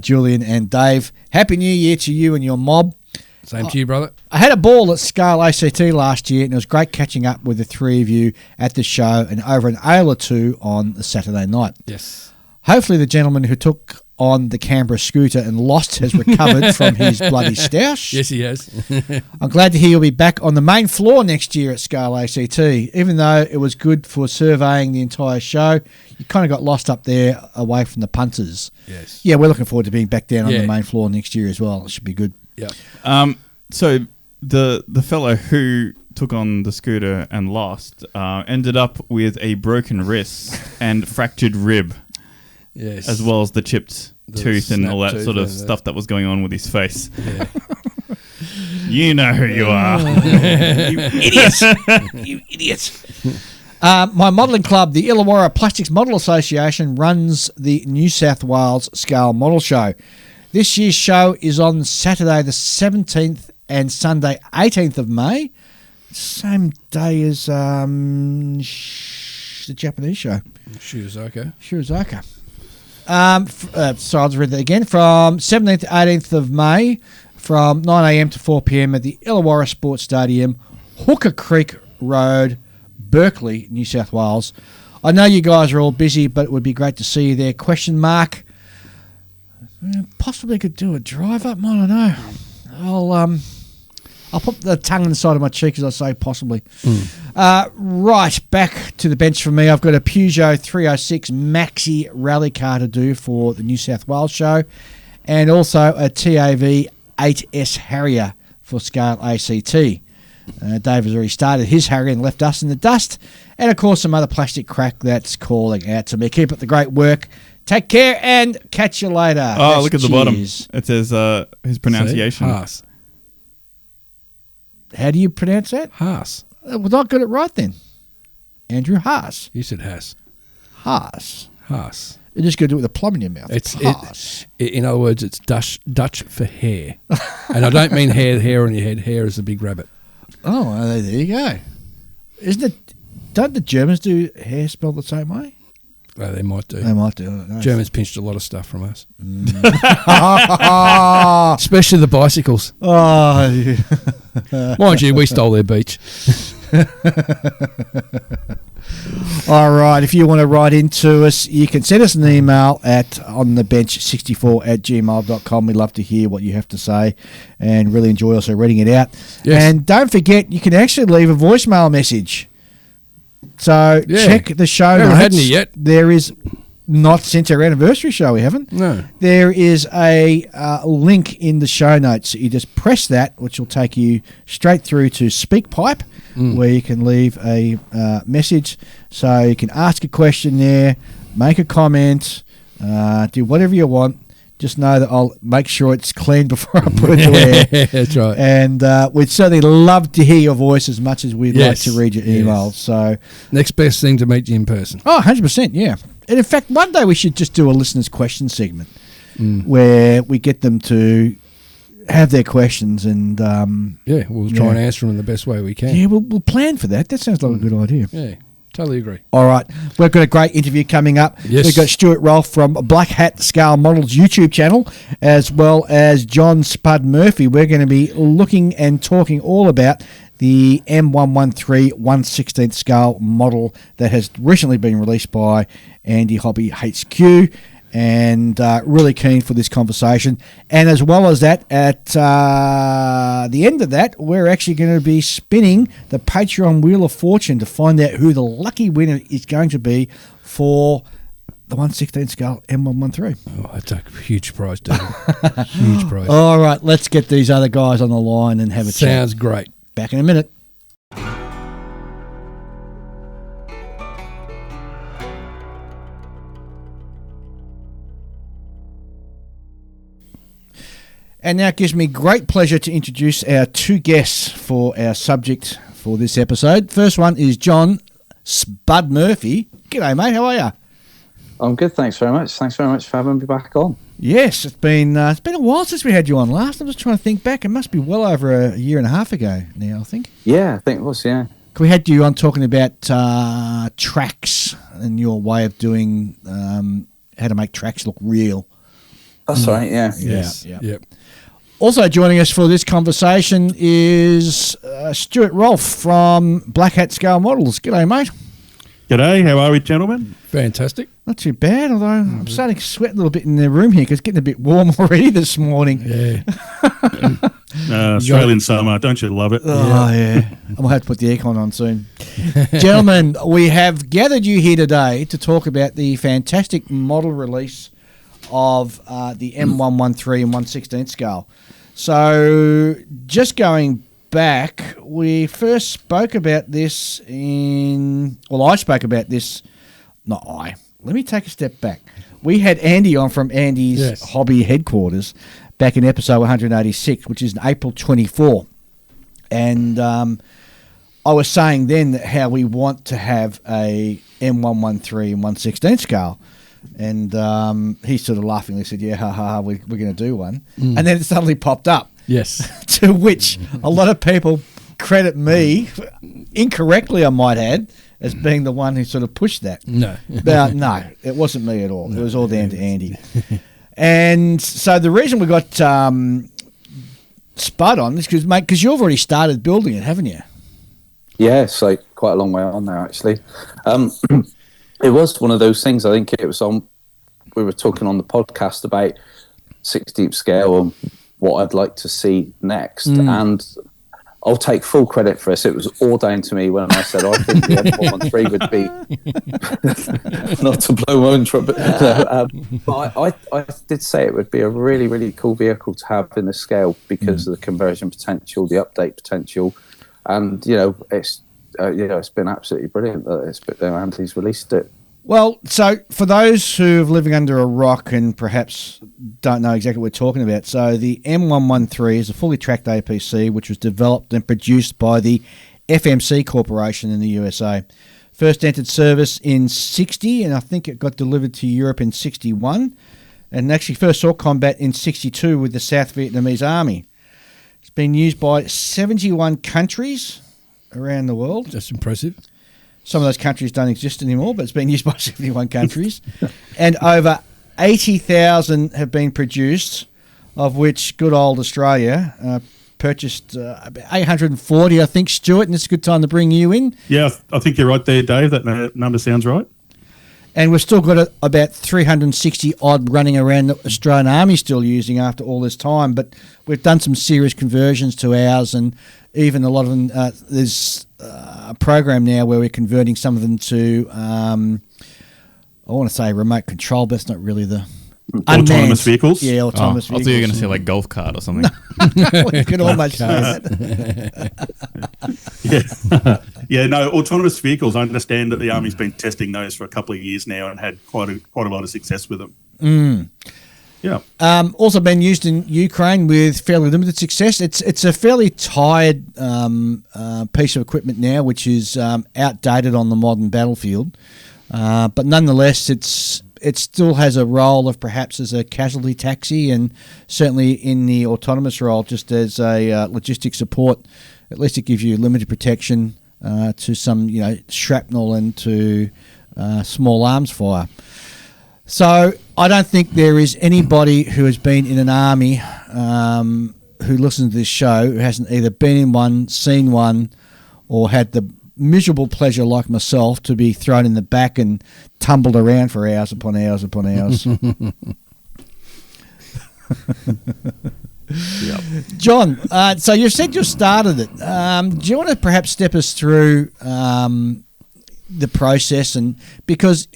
Speaker 2: Julian, and Dave. Happy New Year to you and your mob.
Speaker 4: Same to you, brother.
Speaker 2: I had a ball at Scale ACT last year, and it was great catching up with the three of you at the show and over an ale or two on the Saturday night.
Speaker 4: Yes.
Speaker 2: Hopefully the gentleman who took on the Canberra scooter and lost has recovered from his bloody stoush.
Speaker 4: Yes, he has.
Speaker 2: I'm glad to hear you'll be back on the main floor next year at Scale ACT. Even though it was good for surveying the entire show, you kind of got lost up there away from the punters.
Speaker 4: Yes.
Speaker 2: Yeah, we're looking forward to being back down on
Speaker 4: Yeah.
Speaker 2: the main floor next year as well. It should be good.
Speaker 4: Yeah.
Speaker 5: So the fellow who took on the scooter and lost ended up with a broken wrist and fractured rib,
Speaker 4: Yes.
Speaker 5: as well as the chipped
Speaker 4: The
Speaker 5: tooth and all that
Speaker 4: snap
Speaker 5: sort of
Speaker 4: tooth and
Speaker 5: stuff that was going on with his face.
Speaker 4: Yeah.
Speaker 5: You know who you are.
Speaker 2: You idiots! You idiots! My modelling club, the Illawarra Plastics Model Association, runs the New South Wales Scale Model Show. This year's show is on Saturday the 17th and Sunday 18th of May. Same day as the Japanese show.
Speaker 4: Shizuoka.
Speaker 2: Shizuoka. So I'll just read that again. From 17th to 18th of May, from 9 a.m. to 4 p.m. at the Illawarra Sports Stadium, Hooker Creek Road, Berkeley, New South Wales. I know you guys are all busy, but it would be great to see you there. Question mark. Possibly could do a drive up. I don't know. I'll put the tongue inside of my cheek as I say possibly. Right, back to the bench for me. I've got a Peugeot 306 Maxi rally car to do for the New South Wales show, and also a TAV 8S Harrier for Scale ACT. Dave has already started his Harrier and left us in the dust, and of course some other plastic crack that's calling out to me. Keep up the great work. Take care and catch you later.
Speaker 5: Oh,
Speaker 2: That's
Speaker 5: look at the bottom.
Speaker 2: cheers.
Speaker 5: It says his pronunciation.
Speaker 4: Haas.
Speaker 2: How do you pronounce that?
Speaker 4: Haas.
Speaker 2: Well, I got it right then. Andrew Haas.
Speaker 4: You said Haas.
Speaker 2: Haas.
Speaker 4: Haas.
Speaker 2: You're just going to do it with a plum in your mouth.
Speaker 4: It's
Speaker 2: Haas.
Speaker 4: in other words, it's Dutch for hair, and I don't mean hair on your head. Hair is a big rabbit.
Speaker 2: Oh, well, there you go. Isn't it? Don't the Germans do hair spelled the same way?
Speaker 4: Well, they might do.
Speaker 2: They might do. I don't know.
Speaker 4: Germans pinched a lot of stuff from us,
Speaker 2: oh,
Speaker 4: especially the bicycles.
Speaker 2: yeah.
Speaker 4: Mind you, we stole their beach.
Speaker 2: All right. If you want to write into us, you can send us an email at onthebench64@gmail.com. We'd love to hear what you have to say and really enjoy also reading it out.
Speaker 4: Yes.
Speaker 2: And don't forget, you can actually leave a voicemail message. So
Speaker 4: Yeah.
Speaker 2: check the show
Speaker 4: We haven't
Speaker 2: notes.
Speaker 4: had any yet.
Speaker 2: There is, not since our anniversary show, we haven't.
Speaker 4: No.
Speaker 2: There is a link in the show notes. You just press that, which will take you straight through to SpeakPipe, where you can leave a message. So you can ask a question there, make a comment, do whatever you want. Just know that I'll make sure it's clean before I put it to air.
Speaker 4: That's right.
Speaker 2: And we'd certainly love to hear your voice as much as we'd
Speaker 4: Yes.
Speaker 2: like to read your emails. So,
Speaker 4: Next best thing to meet you in person.
Speaker 2: 100%, yeah. And in fact, one day we should just do a listener's question segment where we get them to have their questions and...
Speaker 4: Yeah, we'll try and answer them in the best way we can.
Speaker 2: yeah, we'll plan for that. That sounds like a good idea.
Speaker 4: Yeah, totally agree.
Speaker 2: All right. We've got a great interview coming up.
Speaker 4: Yes.
Speaker 2: We've got Stewart Rolfe from Black Hat Scale Models YouTube channel, as well as John Spud Murphy. We're going to be looking and talking all about the M113 1/16th scale model that has recently been released by Andy Hobby HQ. and really keen for this conversation. And as well as that, at the end of that, we're actually going to be spinning the Patreon Wheel of Fortune to find out who the lucky winner is going to be for the 1/16 scale M113.
Speaker 4: Oh, that's a huge prize, dude. Huge prize.
Speaker 2: All right, let's get these other guys on the line and have a chat.
Speaker 4: Sounds great.
Speaker 2: Back in a minute. And now it gives me great pleasure to introduce our two guests for our subject for this episode. First one is John Spud Murphy. G'day, mate. How are you?
Speaker 6: I'm good, thanks very much. Thanks very much for having me back on.
Speaker 2: Yes, it's been a while since we had you on last. I'm just trying to think back. It must be well over a year and a half ago now, I think.
Speaker 6: Yeah, I think it was, yeah.
Speaker 2: We had you on talking about tracks and your way of doing how to make tracks look real.
Speaker 6: That's right, yeah.
Speaker 4: Yes.
Speaker 2: Yeah.
Speaker 4: Yep.
Speaker 2: Also joining us for this conversation is Stewart Rolfe from Black Hat Scale Models. G'day, mate.
Speaker 7: G'day, how are we, gentlemen?
Speaker 4: Fantastic.
Speaker 2: Not too bad, although I'm starting to sweat a little bit in the room here because it's getting a bit warm already this morning.
Speaker 4: Yeah.
Speaker 7: Australian summer, don't you love it?
Speaker 2: Oh, yeah. I'm going to have to put the aircon on soon. Gentlemen, we have gathered you here today to talk about the fantastic model release of the M113 and 1/16 scale. So, just going back, we first spoke about this I spoke about this, let me take a step back. We had Andy on from Andy's Hobby Headquarters back in episode 186, which is in April 24. And I was saying then that how we want to have a M113 and 1/16 scale. And he sort of laughingly said, yeah, we're going to do one. And then it suddenly popped up.
Speaker 4: Yes.
Speaker 2: To which a lot of people credit me, incorrectly I might add, as being the one who sort of pushed that.
Speaker 4: No.
Speaker 2: No, it wasn't me at all. No, it was all down to Andy. And so the reason we got Spud on is because you've already started building it, haven't you?
Speaker 6: Yeah, it's like quite a long way on there, actually. It was one of those things, I think it was on, we were talking on the podcast about 16th scale and what I'd like to see next. And I'll take full credit for this. It was all down to me when I said, I think the M113 would be, not to blow my own trumpet, but I did say it would be a really, really cool vehicle to have in the scale because of the conversion potential, the update potential. And, it's been absolutely brilliant that Andy's released it.
Speaker 2: Well, so for those who are living under a rock and perhaps don't know exactly what we're talking about, so the M113 is a fully tracked APC which was developed and produced by the FMC Corporation in the USA. First entered service in 60, and I think it got delivered to Europe in 61, and actually first saw combat in 62 with the South Vietnamese Army. It's been used by 71 countries around the world.
Speaker 4: That's impressive.
Speaker 2: Some of those countries don't exist anymore, but it's been used by 71 countries. And over 80,000 have been produced, of which good old Australia purchased 840, I think, Stuart, and it's a good time to bring you in.
Speaker 7: Yeah, I think you're right there, Dave. That number sounds right.
Speaker 2: And we've still got about 360 odd running around the Australian Army still using after all this time. But we've done some serious conversions to ours, and even a lot of them, there's a program now where we're converting some of them to, I want to say remote control, but it's not really the
Speaker 7: autonomous vehicles.
Speaker 2: Yeah, autonomous
Speaker 5: vehicles. I thought you were going to say like golf cart or something.
Speaker 2: You could almost say that.
Speaker 7: Yeah, no, autonomous vehicles. I understand that the Army's been testing those for a couple of years now and had quite a lot of success with them. Yeah.
Speaker 2: Also been used in Ukraine with fairly limited success. It's a fairly tired piece of equipment now, which is outdated on the modern battlefield. But nonetheless, it still has a role of perhaps as a casualty taxi, and certainly in the autonomous role, just as a logistic support. At least it gives you limited protection to some shrapnel and to small arms fire. So I don't think there is anybody who has been in an army who listens to this show who hasn't either been in one, seen one, or had the miserable pleasure like myself to be thrown in the back and tumbled around for hours upon hours upon hours.
Speaker 1: Yep.
Speaker 2: John, so you said you started it. Do you want to perhaps step us through the process? And because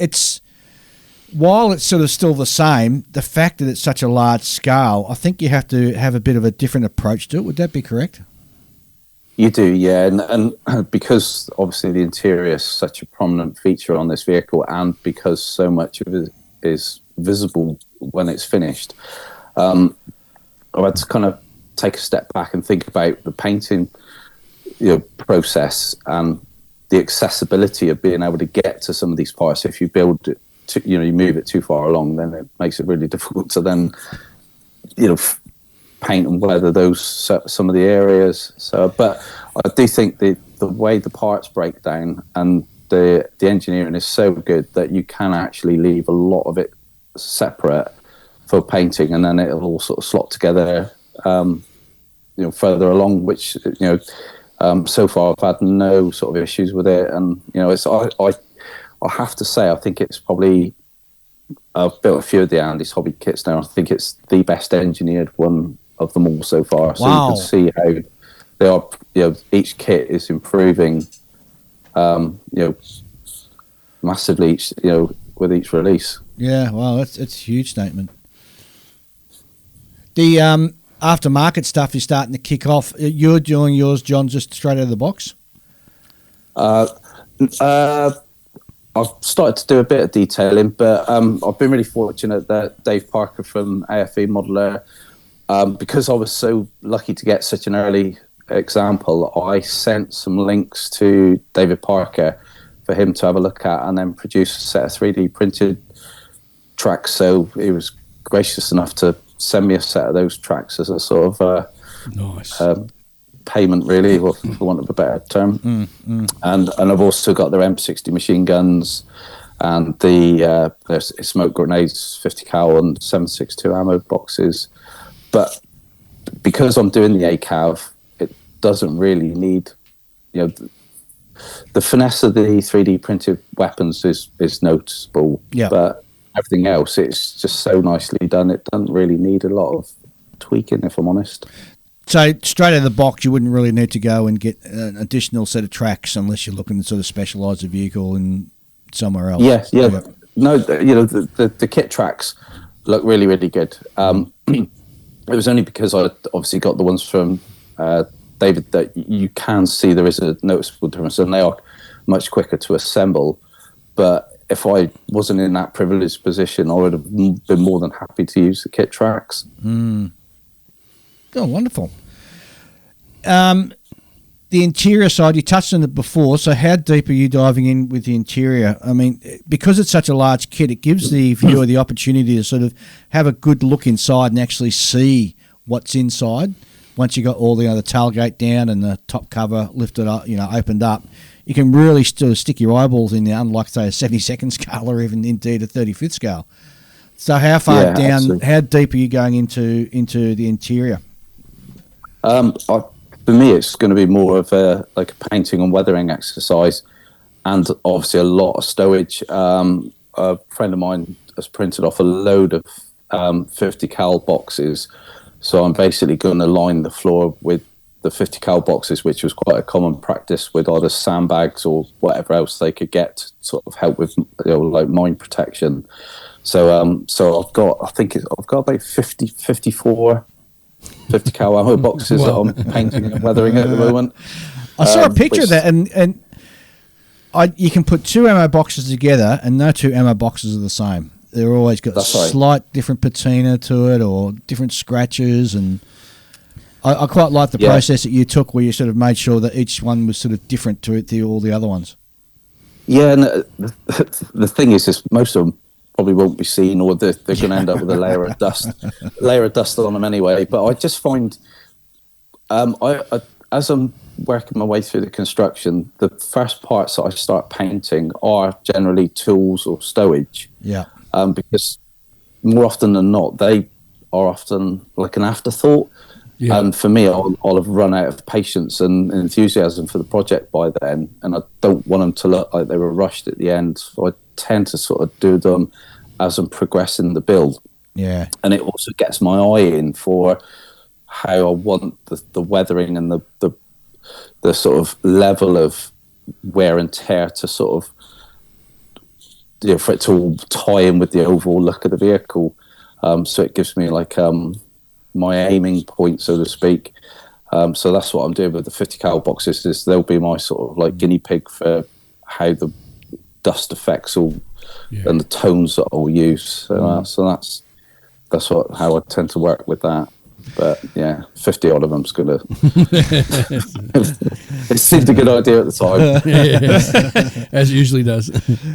Speaker 2: while it's sort of still the same, the fact that it's such a large scale, I think you have to have a bit of a different approach to it. Would that be correct?
Speaker 6: You do, yeah, and because obviously the interior is such a prominent feature on this vehicle, and because so much of it is visible when it's finished, I had to kind of take a step back and think about the painting, process and the accessibility of being able to get to some of these parts. If you build it, you move it too far along, then it makes it really difficult to then, paint and weather some of the areas. So, but I do think the way the parts break down and the engineering is so good that you can actually leave a lot of it separate for painting, and then it'll all sort of slot together, further along. Which so far I've had no sort of issues with it, and I have to say I think it's probably, I've built a few of the Andy's hobby kits now. I think it's the best engineered one of them all so far. So
Speaker 2: wow.
Speaker 6: You can see how they are. Each kit is improving, massively. With each release.
Speaker 2: Yeah, wow, that's a huge statement. The aftermarket stuff is starting to kick off. You're doing yours, John, just straight out of the box?
Speaker 6: I've started to do a bit of detailing, but I've been really fortunate that Dave Parker from AFE Modeler, because I was so lucky to get such an early example, I sent some links to David Parker for him to have a look at and then produce a set of 3D printed tracks. So he was gracious enough to send me a set of those tracks as a sort of
Speaker 4: nice
Speaker 6: payment, really, for want of a better term. And I've also got their M60 machine guns and the smoke grenades, 50 cal and 7.62 ammo boxes. But because I'm doing the ACAV, it doesn't really need, the finesse of the 3D printed weapons is noticeable.
Speaker 2: Yeah.
Speaker 6: But everything else, it's just so nicely done. It doesn't really need a lot of tweaking, if I'm honest.
Speaker 2: So straight out of the box, you wouldn't really need to go and get an additional set of tracks unless you're looking to sort of specialise the vehicle in somewhere else.
Speaker 6: Yeah. No, the kit tracks look really, really good. It was only because I obviously got the ones from David that you can see there is a noticeable difference, and they are much quicker to assemble. But if I wasn't in that privileged position, I would have been more than happy to use the kit tracks.
Speaker 2: Oh, wonderful. The interior side, you touched on it before, so how deep are you diving in with the interior? I mean, because it's such a large kit, it gives the viewer the opportunity to sort of have a good look inside and actually see what's inside. Once you got all the other tailgate down and the top cover lifted up, opened up, you can really still stick your eyeballs in there, unlike, say, a 72nd scale or even indeed a 35th scale. So how far down,
Speaker 6: absolutely.
Speaker 2: How deep are you going into the interior?
Speaker 6: For me, it's going to be more of a painting and weathering exercise, and obviously a lot of stowage. A friend of mine has printed off a load of 50 cal boxes, so I'm basically going to line the floor with the 50 cal boxes, which was quite a common practice with either sandbags or whatever else they could get to sort of help with mine protection. So I've got about 54 50 cal ammo boxes that I'm painting and weathering at the moment.
Speaker 2: I saw a picture of that, and you can put two ammo boxes together, and no two ammo boxes are the same. They're always got slight different patina to it or different scratches, and I quite like the process that you took where you sort of made sure that each one was sort of different to all the other ones.
Speaker 6: Yeah, and the thing is most of them probably won't be seen, or they're going to end up with a layer of dust on them anyway. But I just find, as I'm working my way through the construction, the first parts that I start painting are generally tools or stowage.
Speaker 2: Yeah.
Speaker 6: Because more often than not, they are often like an afterthought.
Speaker 4: Yeah.
Speaker 6: And for me, I'll have run out of patience and enthusiasm for the project by then, and I don't want them to look like they were rushed at the end. So I tend to sort of do them as I'm progressing the build.
Speaker 2: Yeah.
Speaker 6: And it also gets my eye in for how I want the weathering and the sort of level of wear and tear to sort of, you know, for it to all tie in with the overall look of the vehicle. So it gives me like my aiming point, so to speak. So that's what I'm doing with the 50 cal boxes. Is they'll be my sort of like guinea pig for how the dust effects all and the tones that I'll use. So that's how I tend to work with that. But yeah, 50 odd of them's gonna. It seemed a good idea at the time.
Speaker 4: Yes, as it usually does.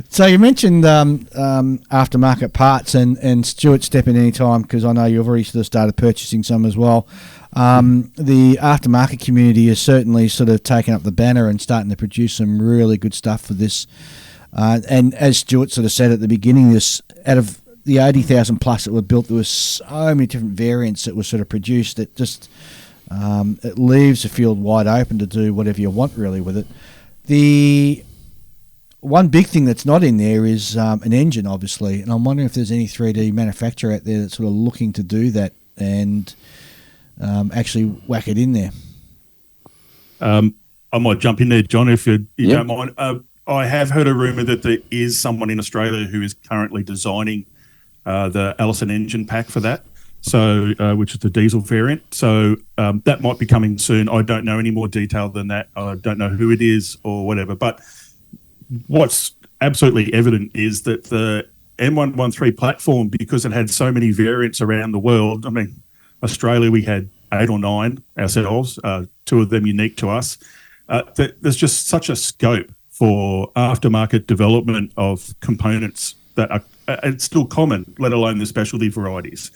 Speaker 2: So you mentioned aftermarket parts, and Stuart, step in any time, because I know you've already sort of started purchasing some as well. The aftermarket community has certainly sort of taken up the banner and starting to produce some really good stuff for this. And as Stuart sort of said at the beginning, this out of the 80,000 plus that were built, there was so many different variants that were sort of produced that just it leaves the field wide open to do whatever you want really with it. The one big thing that's not in there is an engine, obviously, and I'm wondering if there's any 3D manufacturer out there that's sort of looking to do that and actually whack it in there.
Speaker 7: I might jump in there, John, if you don't mind. I have heard a rumour that there is someone in Australia who is currently designing the Allison engine pack for that, so which is the diesel variant. So that might be coming soon. I don't know any more detail than that. I don't know who it is or whatever. But what's absolutely evident is that the M113 platform, because it had so many variants around the world, I mean, Australia, we had 8 or 9 ourselves, 2 of them unique to us. There's just such a scope for aftermarket development of components that are it's still common, let alone the specialty varieties.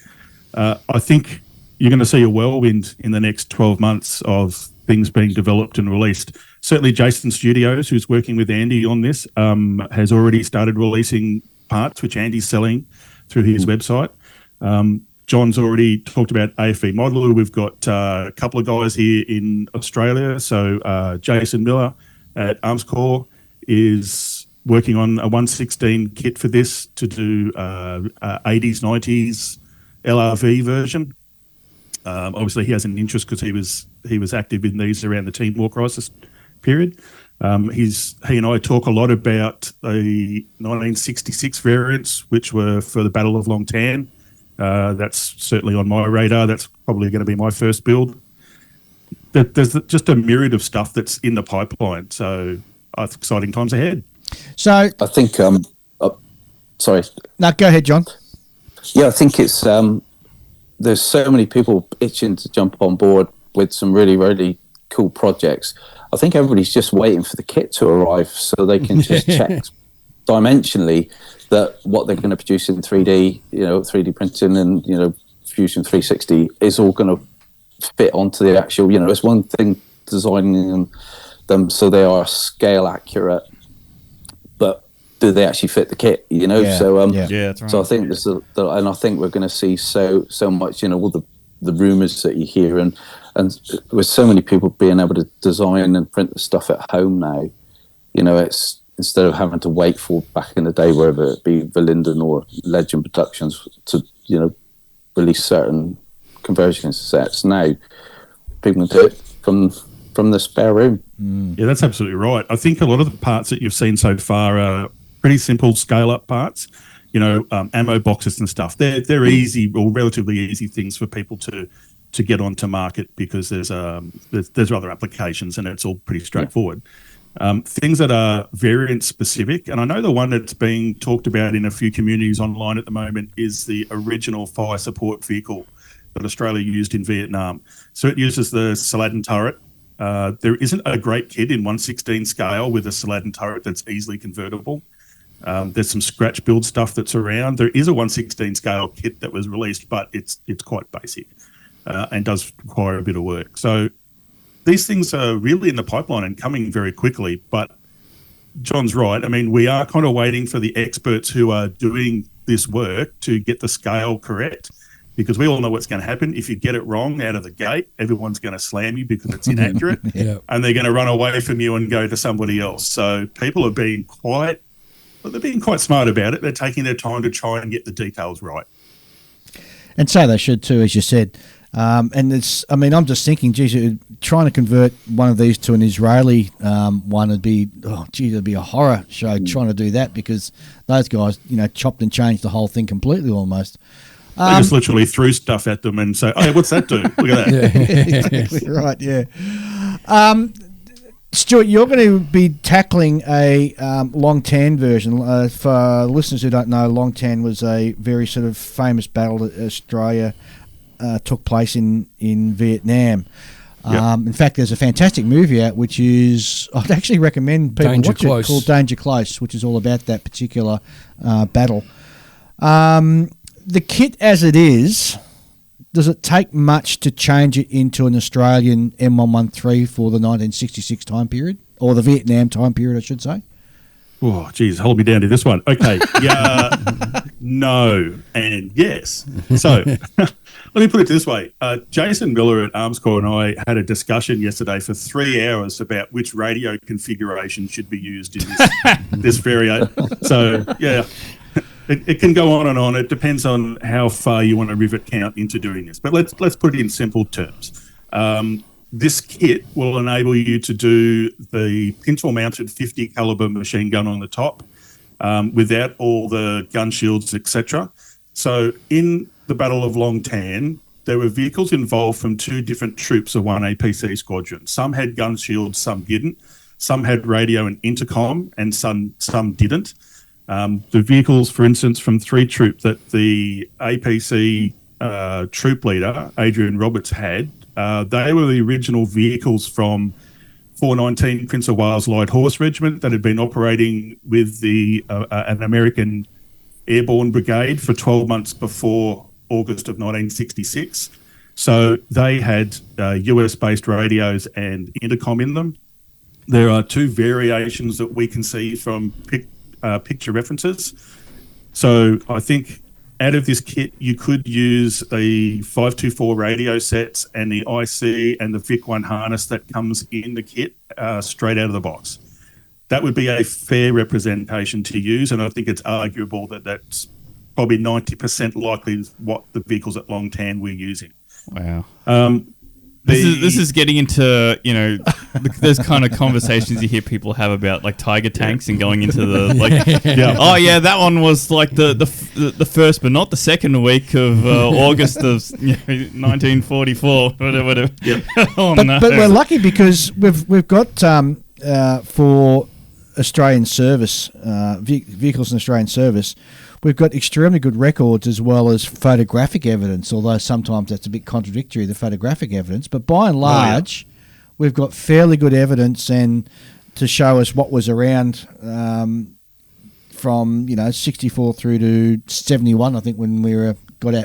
Speaker 7: I think you're going to see a whirlwind in the next 12 months of things being developed and released. Certainly Jason Studios, who's working with Andy on this, has already started releasing parts, which Andy's selling through his website. John's already talked about AFV Modeler. We've got a couple of guys here in Australia. So Jason Miller at Arms Corps is working on a 116 kit for this to do 80s, 90s LRV version. Obviously, he has an interest because he was active in these around the Timor crisis period. He and I talk a lot about the 1966 variants, which were for the Battle of Long Tan. That's certainly on my radar. That's probably going to be my first build. There's just a myriad of stuff that's in the pipeline. So exciting times ahead.
Speaker 2: So
Speaker 6: I think, sorry.
Speaker 2: No, go ahead, John.
Speaker 6: Yeah, I think it's there's so many people itching to jump on board with some really, really cool projects. I think everybody's just waiting for the kit to arrive so they can just check dimensionally that what they're going to produce in 3D, 3D printing and, Fusion 360 is all going to fit onto the actual, it's one thing designing them so they are scale accurate, but do they actually fit the kit?
Speaker 2: Yeah.
Speaker 6: So
Speaker 5: that's right.
Speaker 6: So I think and I think we're going to see so much, all the rumors that you hear, and with so many people being able to design and print the stuff at home now, it's instead of having to wait for back in the day, whether it be Verlinden or Legend Productions to release certain conversion sets. Now people can do it from the spare room.
Speaker 7: Yeah, that's absolutely right. I think a lot of the parts that you've seen so far are pretty simple scale-up parts. Ammo boxes and stuff. They're easy or relatively easy things for people to get onto market because there's other applications and it's all pretty straightforward. Things that are variant specific, and I know the one that's being talked about in a few communities online at the moment is the original fire support vehicle that Australia used in Vietnam. So it uses the Saladin turret. There isn't a great kit in 116 scale with a Saladin turret that's easily convertible. There's some scratch build stuff that's around. There is a 116 scale kit that was released, but it's quite basic and does require a bit of work. So these things are really in the pipeline and coming very quickly. But John's right. I mean, we are kind of waiting for the experts who are doing this work to get the scale correct. because we all know what's going to happen. If you get it wrong out of the gate, everyone's going to slam you because it's inaccurate, and they're going to run away from you and go to somebody else. So people are being quite smart about it. They're taking their time to try and get the details right.
Speaker 2: And so they should too, as you said. And it's, I mean, I'm just thinking, geez, trying to convert one of these to an Israeli one would be, it'd be a horror show trying to do that, because those guys, chopped and changed the whole thing completely almost.
Speaker 7: They just literally threw stuff at them and say, "Oh, what's that do? Look at that."
Speaker 2: Exactly right, yeah. Stewart, you're going to be tackling a Long Tan version. For listeners who don't know, Long Tan was a very sort of famous battle that Australia took place in Vietnam. In fact, there's a fantastic movie out, which is, I'd actually recommend people watch it, called Danger Close, which is all about that particular battle. The kit as it is, does it take much to change it into an Australian M113 for the 1966 time period, or the Vietnam time period, I should say?
Speaker 7: Oh, geez, hold me down to this one. Okay, no, and yes. So let me put it this way. Jason Miller at Arms Corps and I had a discussion yesterday for 3 hours about which radio configuration should be used in this variant. So, yeah. It can go on and on. It depends on how far you want to rivet count into doing this. But let's put it in simple terms. This kit will enable you to do the pintle-mounted 50 caliber machine gun on the top without all the gun shields, etc. So in the Battle of Long Tan, there were vehicles involved from 2 different troops of 1 APC squadron. Some had gun shields, some didn't. Some had radio and intercom, and some didn't. The vehicles, for instance, from 3 Troop that the APC troop leader, Adrian Roberts, had, they were the original vehicles from 419 Prince of Wales Light Horse Regiment that had been operating with an American airborne brigade for 12 months before August of 1966. So they had US-based radios and intercom in them. There are 2 variations that we can see from picture references. So I think out of this kit, you could use the 524 radio sets and the IC and the VIC-1 harness that comes in the kit straight out of the box. That would be a fair representation to use, and I think it's arguable that that's probably 90% likely what the vehicles at Long Tan we're using.
Speaker 5: Wow. This is getting into, those kind of conversations you hear people have about like Tiger tanks and going into the that one was like the first but not the second week of August of 1944, whatever. Yep.
Speaker 2: But we're lucky because we've got for Australian service vehicles in Australian service, we've got extremely good records as well as photographic evidence, although sometimes that's a bit contradictory, the photographic evidence. But by and large, we've got fairly good evidence and to show us what was around from 64 through to 71, I think, when we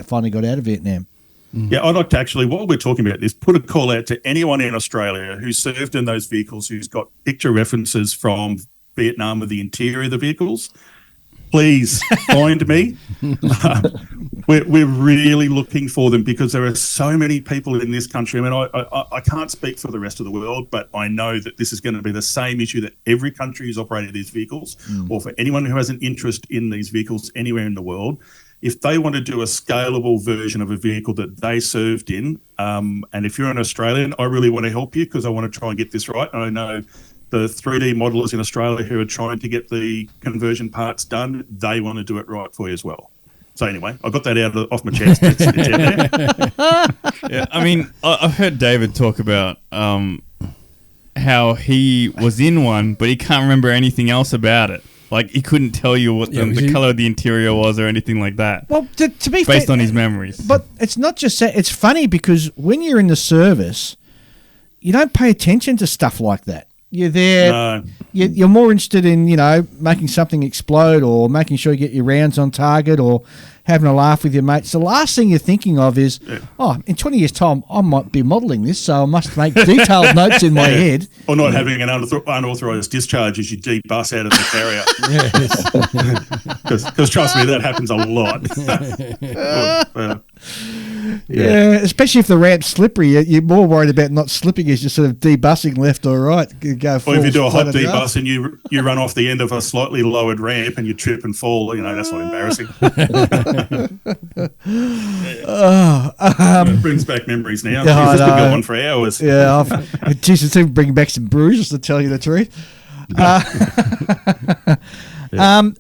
Speaker 2: finally got out of Vietnam.
Speaker 7: Yeah, I'd like to actually, while we're talking about this, put a call out to anyone in Australia who served in those vehicles who's got picture references from Vietnam of the interior of the vehicles. Please find me. We're really looking for them because there are so many people in this country. I mean, I can't speak for the rest of the world, but I know that this is going to be the same issue that every country who's operated these vehicles, or for anyone who has an interest in these vehicles anywhere in the world, if they want to do a scalable version of a vehicle that they served in, and if you're an Australian, I really want to help you because I want to try and get this right. I know the 3D modelers in Australia who are trying to get the conversion parts done, they want to do it right for you as well. So anyway, I got that off my chest. It's out there.
Speaker 5: Yeah, I mean, I've heard David talk about how he was in one, but he can't remember anything else about it. Like, he couldn't tell you what the colour of the interior was or anything like that.
Speaker 2: Well, to be
Speaker 5: based
Speaker 2: fair,
Speaker 5: on his memories.
Speaker 2: But it's not just that. It's funny because when you're in the service, you don't pay attention to stuff like that. You're there. You're more interested in making something explode or making sure you get your rounds on target or having a laugh with your mates. The last thing you're thinking of is, in 20 years' time, I might be modelling this, so I must make detailed notes in my head.
Speaker 7: Or not having an unauthorised discharge as you de-bus out of the carrier. Because trust me, that happens a lot.
Speaker 2: Yeah, especially if the ramp's slippery, you're more worried about not slipping as you're sort of debussing left or right. Go
Speaker 7: Or if you do a hot
Speaker 2: flat
Speaker 7: debus and you run off the end of a slightly lowered ramp and you trip and fall, that's not embarrassing. It brings back memories now.
Speaker 2: Yeah,
Speaker 7: This could go on for hours.
Speaker 2: Yeah, Jesus, even bringing back some bruises to tell you the truth.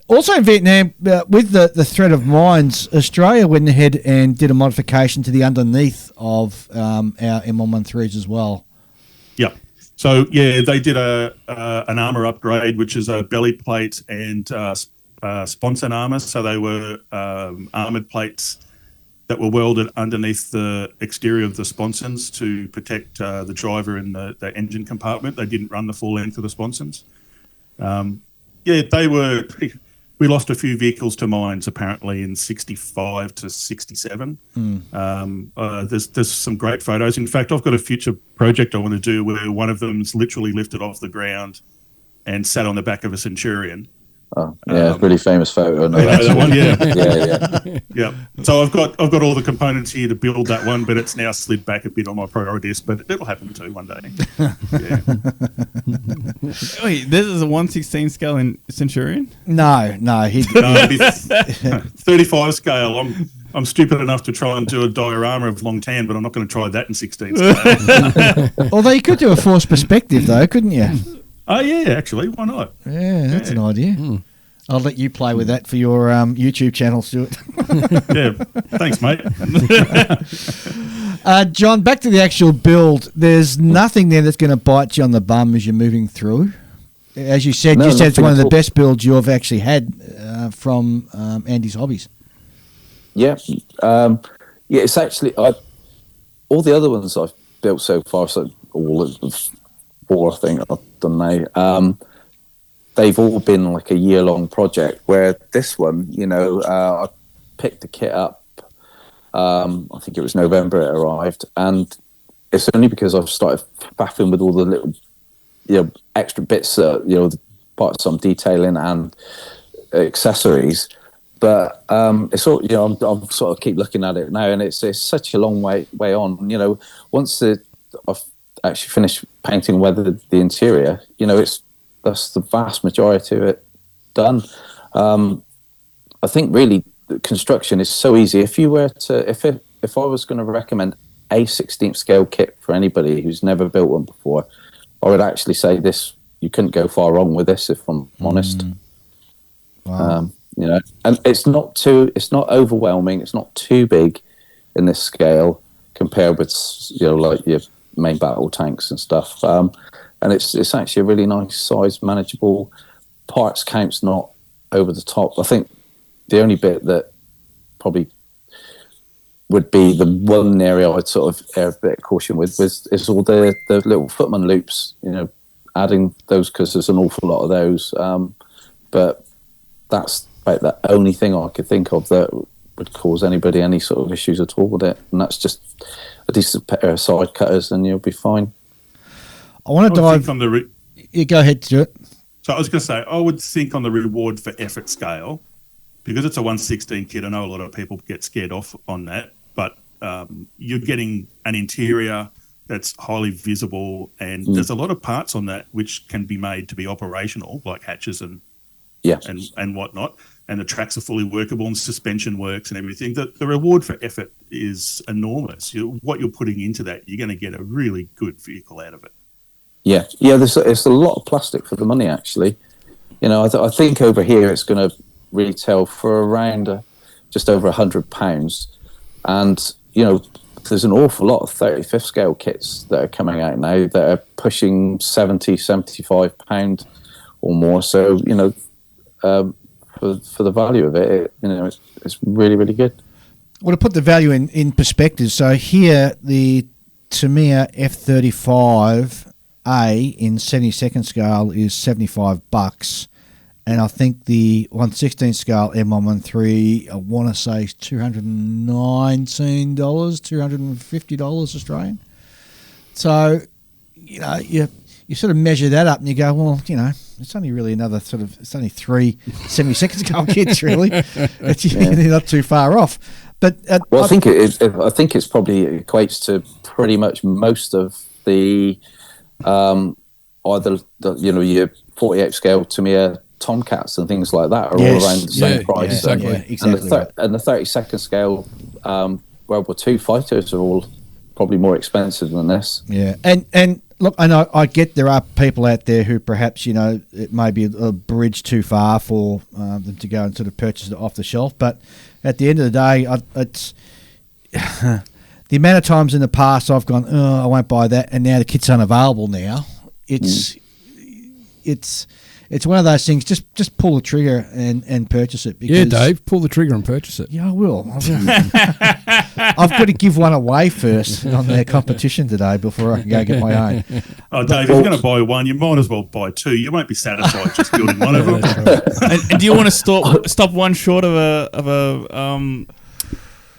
Speaker 2: Also in Vietnam, with the threat of mines, Australia went ahead and did a modification to the underneath of our M113s as well.
Speaker 7: Yeah. So, they did an armour upgrade, which is a belly plate and sponson armour. So they were armoured plates that were welded underneath the exterior of the sponsons to protect the driver in the engine compartment. They didn't run the full length of the sponsons. They were. We lost a few vehicles to mines apparently in 65 to 67. There's some great photos. In fact, I've got a future project I want to do where one of them's literally lifted off the ground and sat on the back of a Centurion.
Speaker 6: Oh, yeah, really famous photo. No,
Speaker 7: that one,
Speaker 6: yeah.
Speaker 7: So I've got all the components here to build that one, but it's now slid back a bit on my priorities. But it'll happen too one day. Yeah.
Speaker 5: Wait, this is a 1/16 scale in Centurion?
Speaker 2: No,
Speaker 7: it'd be 35 scale. I'm stupid enough to try and do a diorama of long tan, but I'm not going to try that in 16 scale.
Speaker 2: Although you could do a forced perspective though, couldn't you?
Speaker 7: Oh, yeah, actually. Why not?
Speaker 2: Yeah, that's an idea. I'll let you play with that for your YouTube channel, Stuart.
Speaker 7: Yeah, thanks, mate.
Speaker 2: John, back to the actual build. There's nothing there that's going to bite you on the bum as you're moving through. As you said, it's one of the best builds you've actually had from Andy's Hobbies.
Speaker 6: Yeah. It's actually... all the other ones I've built so far, so all of the 4, I think, I've done now, they've all been like a year-long project, where this one, I picked the kit up, I think it was November it arrived, and it's only because I've started faffing with all the little, extra bits, the parts I'm detailing and accessories. But it's all, I'm sort of keep looking at it now, and it's such a long way on. Once I've actually finished painting, weathered the interior, that's the vast majority of it done. I think really the construction is so easy. If you were to, if I was going to recommend a 16th scale kit for anybody who's never built one before, I would actually say this. You couldn't go far wrong with this, if I'm honest.
Speaker 2: Wow.
Speaker 6: And it's not overwhelming. It's not too big in this scale compared with like your main battle tanks and stuff. And it's actually a really nice size, manageable. Parts count's not over the top. I think the only bit that probably would be the one area I'd sort of err a bit of caution with is all the little footman loops. Adding those, because there's an awful lot of those. But that's about the only thing I could think of that would cause anybody any sort of issues at all with it. And that's just a decent pair of side cutters, and you'll be fine.
Speaker 2: I want to dive. You go ahead, Stuart.
Speaker 7: So I was going to say, I would think on the reward for effort scale, because it's a 1/16 kit. I know a lot of people get scared off on that, but you're getting an interior that's highly visible, and there's a lot of parts on that which can be made to be operational, like hatches and whatnot. And the tracks are fully workable, and suspension works and everything. The reward for effort is enormous. What you're putting into that, you're going to get a really good vehicle out of it.
Speaker 6: Yeah. It's a lot of plastic for the money, actually. I think over here it's going to retail for around just over £100, and there's an awful lot of 35th scale kits that are coming out now that are pushing £75 or more. So for the value of it, it's really, really good.
Speaker 2: Well, to put the value in perspective, so here the Tamiya F35A in 72nd scale is $75, and I think the 1/16 scale M113, I want to say is $219, $250 Australian. So, you sort of measure that up and you go, well, it's only really it's only 3 72nd scale kits, really. You're not too far off. But
Speaker 6: well, I think it's probably equates to pretty much most of the either your 48 scale Tamiya Tomcats and things like that are all around the same price.
Speaker 4: Exactly.
Speaker 6: And the 32nd scale World War II fighters are all probably more expensive than this.
Speaker 2: Yeah, and look, I know I get there are people out there who perhaps it may be a bridge too far for them to go and sort of purchase it off the shelf, but at the end of the day, it's the amount of times in the past I've gone, oh, I won't buy that, and now the kit's unavailable now. It's one of those things. Just pull the trigger and purchase it. Because,
Speaker 4: Dave, pull the trigger and purchase it.
Speaker 2: Yeah, I will. I've got to give one away first on their competition today before I can go get my own.
Speaker 7: Oh, Dave, if you're going to buy one, you might as well buy two. You won't be satisfied just building one of them.
Speaker 5: And do you want to stop one short of a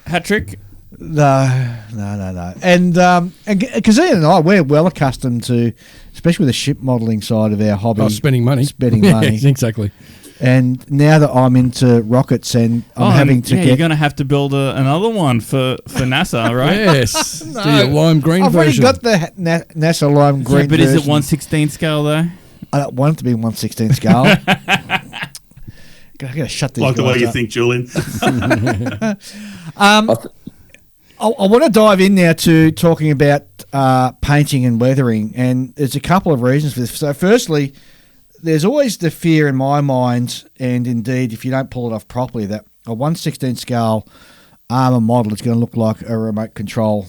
Speaker 5: hat trick?
Speaker 2: No. And because Ian and I, we're well accustomed to, especially with the ship modelling side of our hobby,
Speaker 4: spending money.
Speaker 2: Yes,
Speaker 4: exactly.
Speaker 2: And now that I'm into rockets and I'm having to
Speaker 5: you're going to have to build another one for NASA, right?
Speaker 4: Yes. Do your lime green
Speaker 2: I've
Speaker 4: version.
Speaker 2: already got the NASA lime green
Speaker 5: but
Speaker 2: version.
Speaker 5: is it 1/16 scale though?
Speaker 2: I don't want it to be 1/16 scale. I got to shut these
Speaker 7: like the way
Speaker 2: guys
Speaker 7: you
Speaker 2: up.
Speaker 7: think, Julian.
Speaker 2: I want to dive in now to talking about painting and weathering, and there's a couple of reasons for this. So firstly, there's always the fear in my mind, and indeed if you don't pull it off properly, that a 1/16 scale armour model is going to look like a remote control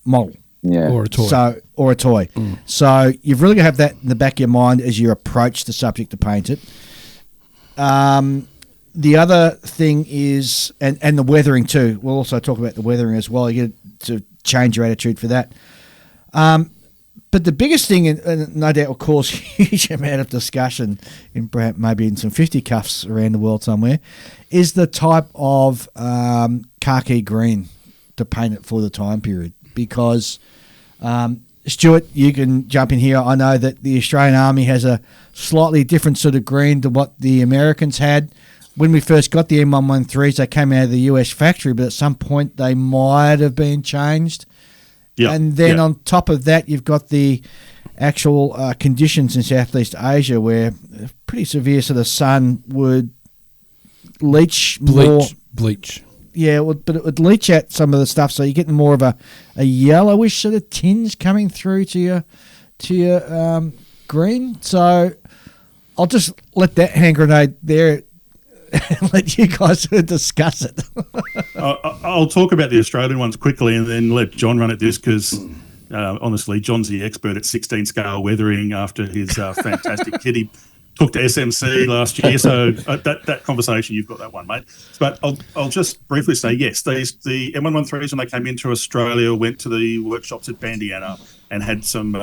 Speaker 2: model.
Speaker 6: Yeah.
Speaker 4: Or a toy.
Speaker 2: So you've really got to have that in the back of your mind as you approach the subject to paint it. The other thing is, and the weathering too. We'll also talk about the weathering as well. You get to change your attitude for that. But the biggest thing, and no doubt will cause a huge amount of discussion in perhaps maybe in some fisticuffs around the world somewhere, is the type of khaki green to paint it for the time period. Because, Stuart, you can jump in here. I know that the Australian Army has a slightly different sort of green to what the Americans had. When we first got the M113s, they came out of the US factory, but at some point they might have been changed.
Speaker 7: Yep.
Speaker 2: And then on top of that, you've got the actual conditions in Southeast Asia where pretty severe sort of sun would bleach. Yeah, but it would leach out some of the stuff, so you're getting more of a yellowish sort of tinge coming through to your green. So I'll just let that hand grenade there and let you guys discuss it.
Speaker 7: I'll talk about the Australian ones quickly and then let John run at this because, honestly, John's the expert at 16 scale weathering after his fantastic kit he took to SMC last year. So that conversation, you've got that one, mate. But I'll just briefly say, yes, the M113s, when they came into Australia, went to the workshops at Bandiana and had some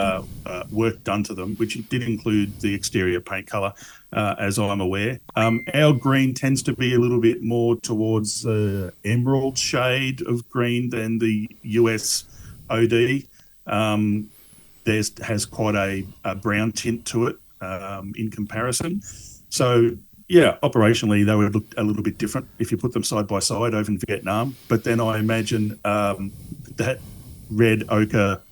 Speaker 7: work done to them, which did include the exterior paint colour, as I'm aware. Our green tends to be a little bit more towards emerald shade of green than the US OD. Has quite a brown tint to it in comparison. So, yeah, operationally, they would look a little bit different if you put them side by side over in Vietnam. But then I imagine that red ochre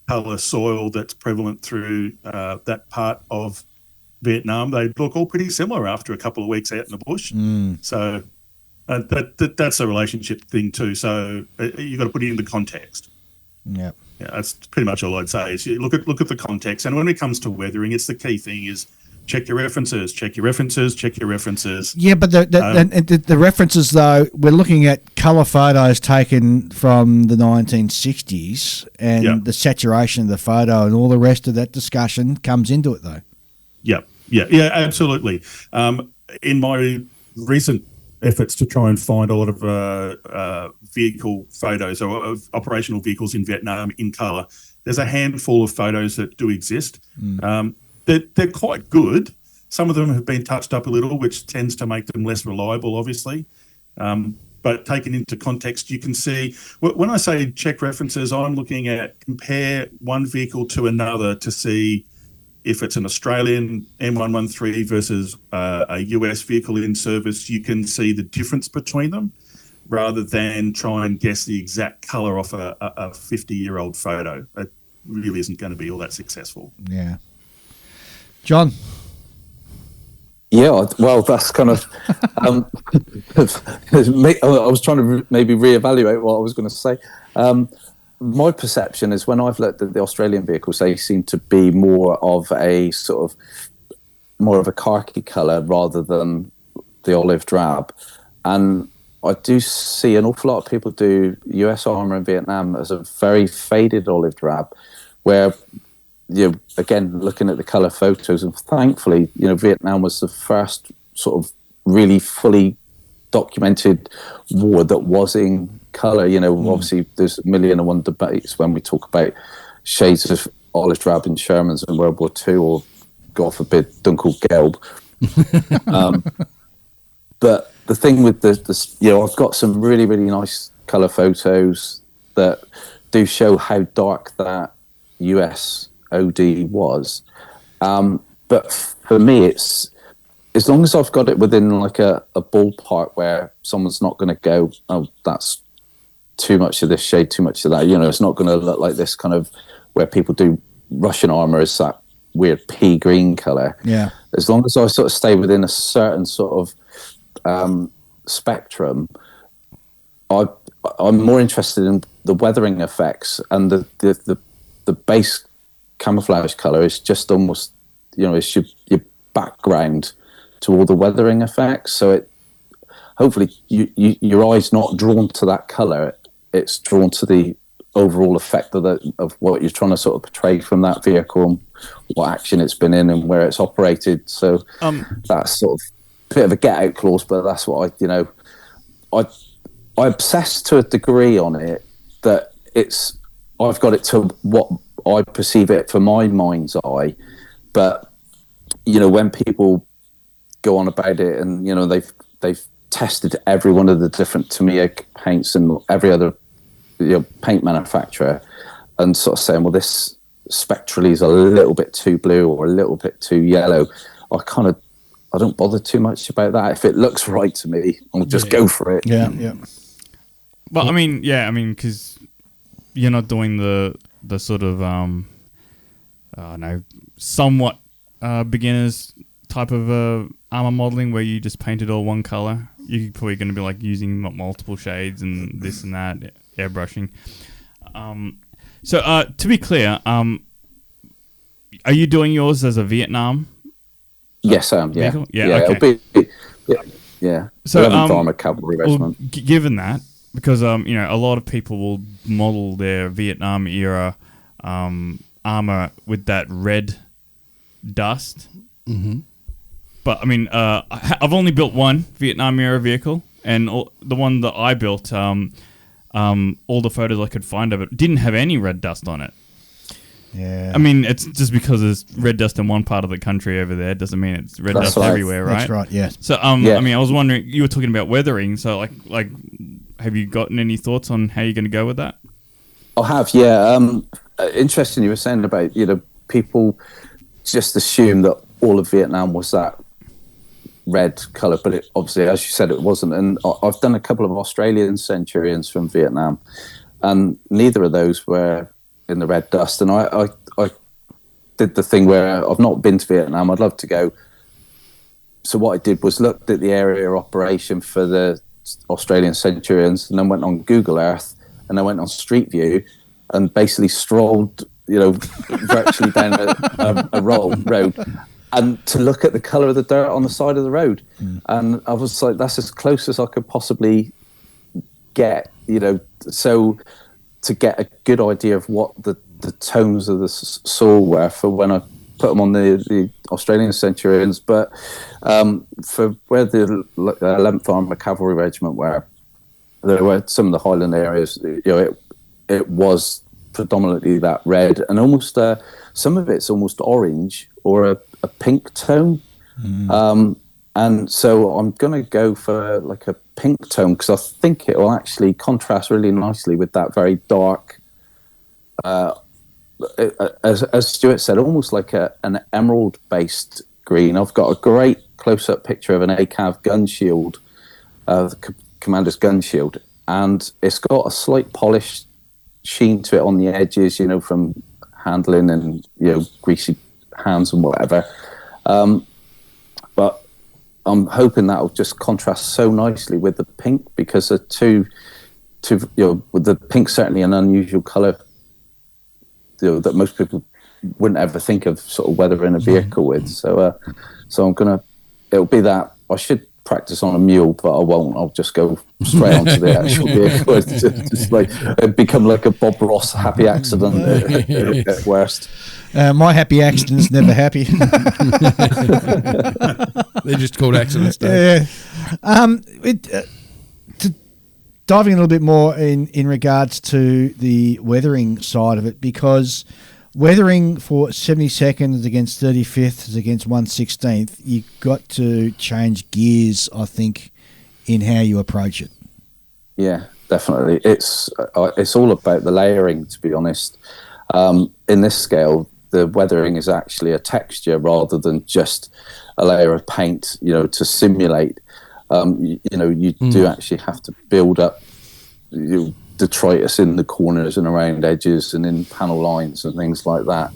Speaker 7: colour soil that's prevalent through that part of Vietnam, they look all pretty similar after a couple of weeks out in the bush. So that's a relationship thing too. So you've got to put it into context.
Speaker 2: Yeah,
Speaker 7: that's pretty much all I'd say. Is you look at the context, and when it comes to weathering, it's the key thing is check your references.
Speaker 2: Yeah, but the references though, we're looking at colour photos taken from the 1960s, and the saturation of the photo and all the rest of that discussion comes into it though.
Speaker 7: Yeah, absolutely. In my recent efforts to try and find a lot of vehicle photos or of operational vehicles in Vietnam in colour, there's a handful of photos that do exist. They're quite good. Some of them have been touched up a little, which tends to make them less reliable, obviously. But taken into context, you can see, when I say check references, I'm looking at compare one vehicle to another to see if it's an Australian M113 versus a US vehicle in service. You can see the difference between them. rather than try and guess the exact colour off a 50-year-old photo. It really isn't going to be all that successful.
Speaker 2: Yeah. John?
Speaker 6: Yeah, well, that's kind of. I was trying to maybe reevaluate what I was going to say. My perception is when I've looked at the Australian vehicles, they seem to be more of a khaki colour rather than the olive drab. And I do see an awful lot of people do US armour in Vietnam as a very faded olive drab, where, again, looking at the colour photos, and thankfully, Vietnam was the first sort of really fully documented war that was in colour. Obviously there's 1,000,001 debates when we talk about shades of olive drab in Shermans in World War II, or, God forbid, Dunkel Gelb. But the thing with I've got some really, really nice colour photos that do show how dark that US OD was. But for me, it's as long as I've got it within like a ballpark where someone's not going to go, oh, that's too much of this shade, too much of that. It's not going to look like this kind of where people do Russian armour is that weird pea green colour.
Speaker 2: Yeah.
Speaker 6: As long as I sort of stay within a certain sort of spectrum, I'm more interested in the weathering effects, and the base camouflage color is just almost, it's your background to all the weathering effects. So it hopefully your eye's not drawn to that color; it's drawn to the overall effect of what you're trying to sort of portray from that vehicle, and what action it's been in, and where it's operated. So that's sort of a bit of a get out clause, but that's what I obsess to a degree on it, that I've got it to what I perceive it for my mind's eye. But when people go on about it, and they've tested every one of the different Tamiya paints and every other paint manufacturer, and sort of saying, well, this spectrally is a little bit too blue or a little bit too yellow, I don't bother too much about that. If it looks right to me, I'll just go for it.
Speaker 2: Yeah.
Speaker 5: But because you're not doing the sort of somewhat beginners type of armor modeling where you just painted all one color. You're probably going to be like using multiple shades and this and that, airbrushing. So to be clear, are you doing yours as a Vietnam?
Speaker 6: Yes, I am. Yeah,
Speaker 5: vehicle?
Speaker 6: yeah.
Speaker 5: Okay.
Speaker 6: It'll be, yeah.
Speaker 5: So,
Speaker 6: 11th Armour Cavalry Regiment.
Speaker 5: Given that, because a lot of people will model their Vietnam era armor with that red dust.
Speaker 4: Mm-hmm.
Speaker 5: But I've only built one Vietnam era vehicle, and the one that I built, all the photos I could find of it didn't have any red dust on it.
Speaker 2: Yeah.
Speaker 5: It's just because there's red dust in one part of the country over there doesn't mean it's red dust everywhere, right?
Speaker 2: That's right. Yes.
Speaker 5: So I was wondering, you were talking about weathering, so like have you gotten any thoughts on how you're going to go with that?
Speaker 6: I have, yeah. Interesting you were saying about, people just assume that all of Vietnam was that red colour, but it obviously, as you said, it wasn't. And I've done a couple of Australian Centurions from Vietnam, and neither of those were in the red dust. And I did the thing where I've not been to Vietnam, I'd love to go. So what I did was looked at the area of operation for the Australian Centurions, and then went on Google Earth, and I went on Street View, and basically strolled, virtually down a road, and to look at the colour of the dirt on the side of the road. And I was like, that's as close as I could possibly get, so to get a good idea of what the tones of the soil were for when I put them on the Australian Centurions. But for where the 11th Armour Cavalry Regiment were, there were some of the Highland areas, it was predominantly that red, and almost some of it's almost orange or a pink tone. And so I'm going to go for like a pink tone, because I think it will actually contrast really nicely with that very dark, as Stewart said, almost like an emerald-based green. I've got a great close-up picture of an ACAV gun shield, Commander's gun shield, and it's got a slight polish sheen to it on the edges, you know, from handling and, you know, greasy hands and whatever. But I'm hoping that'll just contrast so nicely with the pink, because the two, you know, with the pink's certainly an unusual colour, you know, that most people wouldn't ever think of sort of weathering a vehicle with. So it'll be that. I should practice on a mule, but I won't. I'll just go straight onto the actual vehicle. It's just like become like a Bob Ross happy accident at worst.
Speaker 2: My happy accidents never happy.
Speaker 4: They're just called accidents.
Speaker 2: Yeah. Diving a little bit more in regards to the weathering side of it, because weathering for 72nd against 35th is against 1/16th, you've got to change gears, I think, in how you approach it.
Speaker 6: Yeah, definitely. It's all about the layering, to be honest. In this scale, the weathering is actually a texture rather than just a layer of paint, you know, to simulate. You do actually have to build up detritus in the corners and around edges and in panel lines and things like that.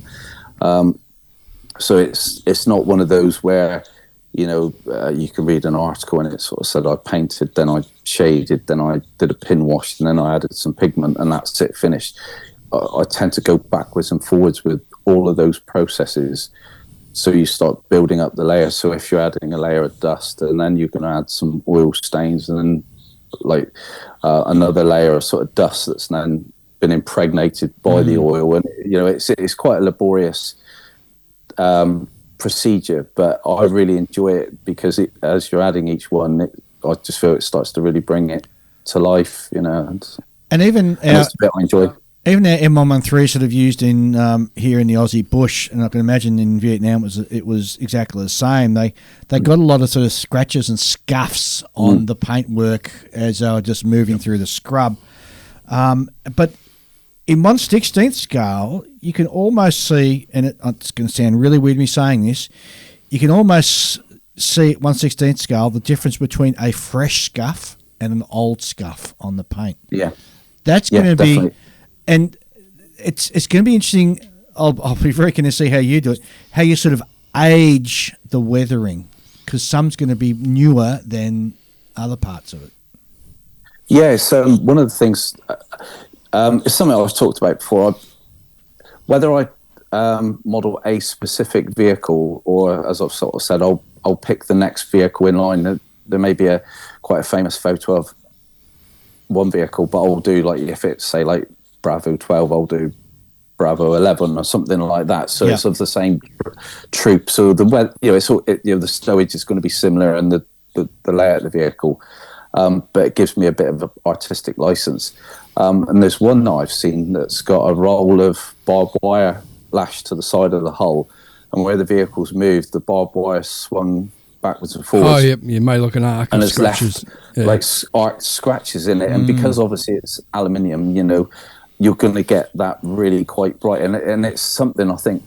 Speaker 6: So it's not one of those where, you know, you can read an article and it sort of said I painted, then I shaded, then I did a pin wash, and then I added some pigment, and that's it, finished. I tend to go backwards and forwards with all of those processes. So you start building up the layers. So if you're adding a layer of dust, and then you're going to add some oil stains, and then like another layer of sort of dust that's then been impregnated by the oil, and you know it's quite a laborious procedure, but I really enjoy it because as you're adding each one, I just feel it starts to really bring it to life, you know.
Speaker 2: And even
Speaker 6: that's the bit I enjoy.
Speaker 2: Even our M113 sort of used in here in the Aussie bush, and I can imagine in Vietnam it was exactly the same. They got a lot of sort of scratches and scuffs on the paintwork as they were just moving through the scrub. But in 1/16th scale, you can almost see, and it's going to sound really weird me saying this, you can almost see at 1/16th scale the difference between a fresh scuff and an old scuff on the paint.
Speaker 6: Yeah,
Speaker 2: that's going to
Speaker 6: definitely.
Speaker 2: be. And it's going to be interesting. I'll be very keen to see how you do it, how you sort of age the weathering, because some's going to be newer than other parts of it.
Speaker 6: Yeah, so one of the things, it's something I've talked about before. Whether I model a specific vehicle, or as I've sort of said, I'll pick the next vehicle in line. There may be quite a famous photo of one vehicle, but I'll do, like, if it's say like Bravo 12, I'll do Bravo 11 or something like that. So it's of the same troop. So the the stowage is going to be similar, and the layout of the vehicle, but it gives me a bit of an artistic license. And there's one that I've seen that's got a roll of barbed wire lashed to the side of the hull, and where the vehicle's moved, the barbed wire swung backwards and forwards.
Speaker 4: Oh, yep, you may look an arc
Speaker 6: and
Speaker 4: of
Speaker 6: it's
Speaker 4: scratches.
Speaker 6: left like arc scratches in it, and because obviously it's aluminium, you know, you're going to get that really quite bright, and it's something I think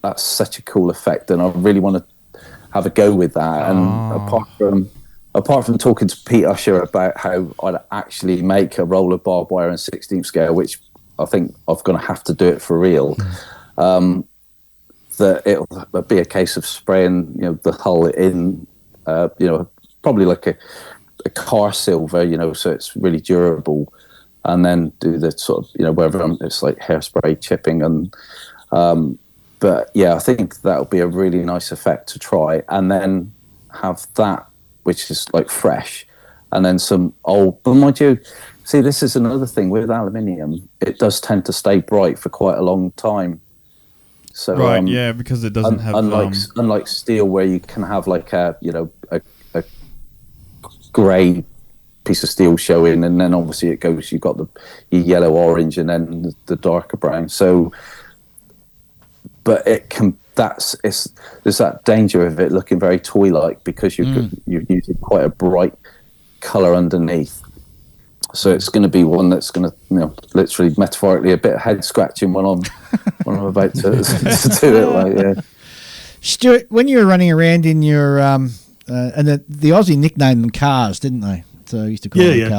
Speaker 6: that's such a cool effect, and I really want to have a go with that. And apart from talking to Pete Usher about how I'd actually make a roll of barbed wire in 16th scale, which I think I'm going to have to do it for real, that it'll be a case of spraying, you know, the hull in, you know, probably like a car silver, you know, so it's really durable, and then do the sort of, you know, whether it's like hairspray chipping, and but yeah, I think that'll be a really nice effect to try, and then have that, which is like fresh, and then some old. But mind you, see, this is another thing with aluminium; it does tend to stay bright for quite a long time. So
Speaker 5: right, yeah, because it doesn't have
Speaker 6: unlike steel, where you can have like a grey piece of steel showing, and then obviously it goes, you've got your yellow, orange, and then the darker brown. So, but it can. There's that danger of it looking very toy-like, because you're using quite a bright colour underneath. So it's going to be one that's going to, you know, literally metaphorically a bit of head scratching when I'm about to do it. Like, yeah.
Speaker 2: Stewart, when you were running around in your and the Aussie nicknamed them cars, didn't they? what I used to call it a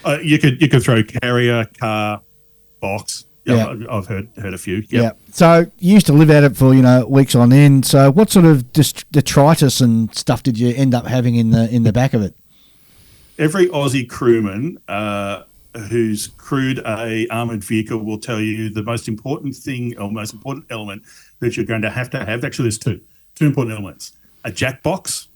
Speaker 2: car.
Speaker 7: You could throw carrier, car, box. Yeah, I've heard a few. Yep.
Speaker 2: Yeah. So you used to live at it for weeks on end. So what sort of detritus and stuff did you end up having in the back of it?
Speaker 7: Every Aussie crewman who's crewed a armoured vehicle will tell you the most important thing or most important element that you're going to have. Actually, there's two important elements: a jack box.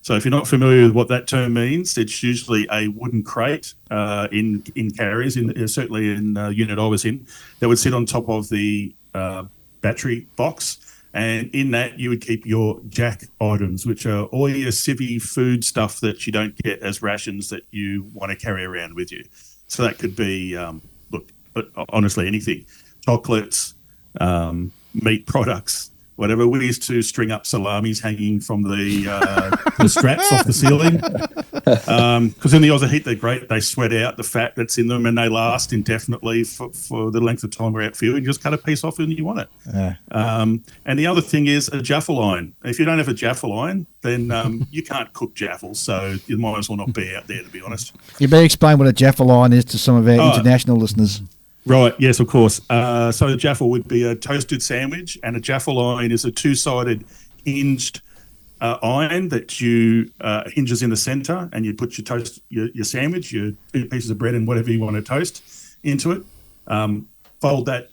Speaker 7: So if you're not familiar with what that term means, it's usually a wooden crate in carriers, certainly in the unit I was in, that would sit on top of the battery box. And in that, you would keep your jack items, which are all your civvy food stuff that you don't get as rations that you want to carry around with you. So that could be, honestly, anything. Chocolates, meat products, whatever. We used to string up salamis hanging from the straps off the ceiling. Because in the Aussie heat, they're great. They sweat out the fat that's in them and they last indefinitely for the length of time we're out fielding. You just cut a piece off and you want it.
Speaker 2: Yeah.
Speaker 7: And the other thing is a jaffle line. If you don't have a jaffle line, then you can't cook jaffle. So you might as well not be out there, to be honest.
Speaker 2: You better explain what a jaffle line is to some of our international listeners.
Speaker 7: Right, yes, of course. So a jaffle would be a toasted sandwich, and a jaffle line is a two-sided hinged iron that you hinges in the centre, and you put your sandwich, your 2 pieces of bread and whatever you want to toast into it. Fold that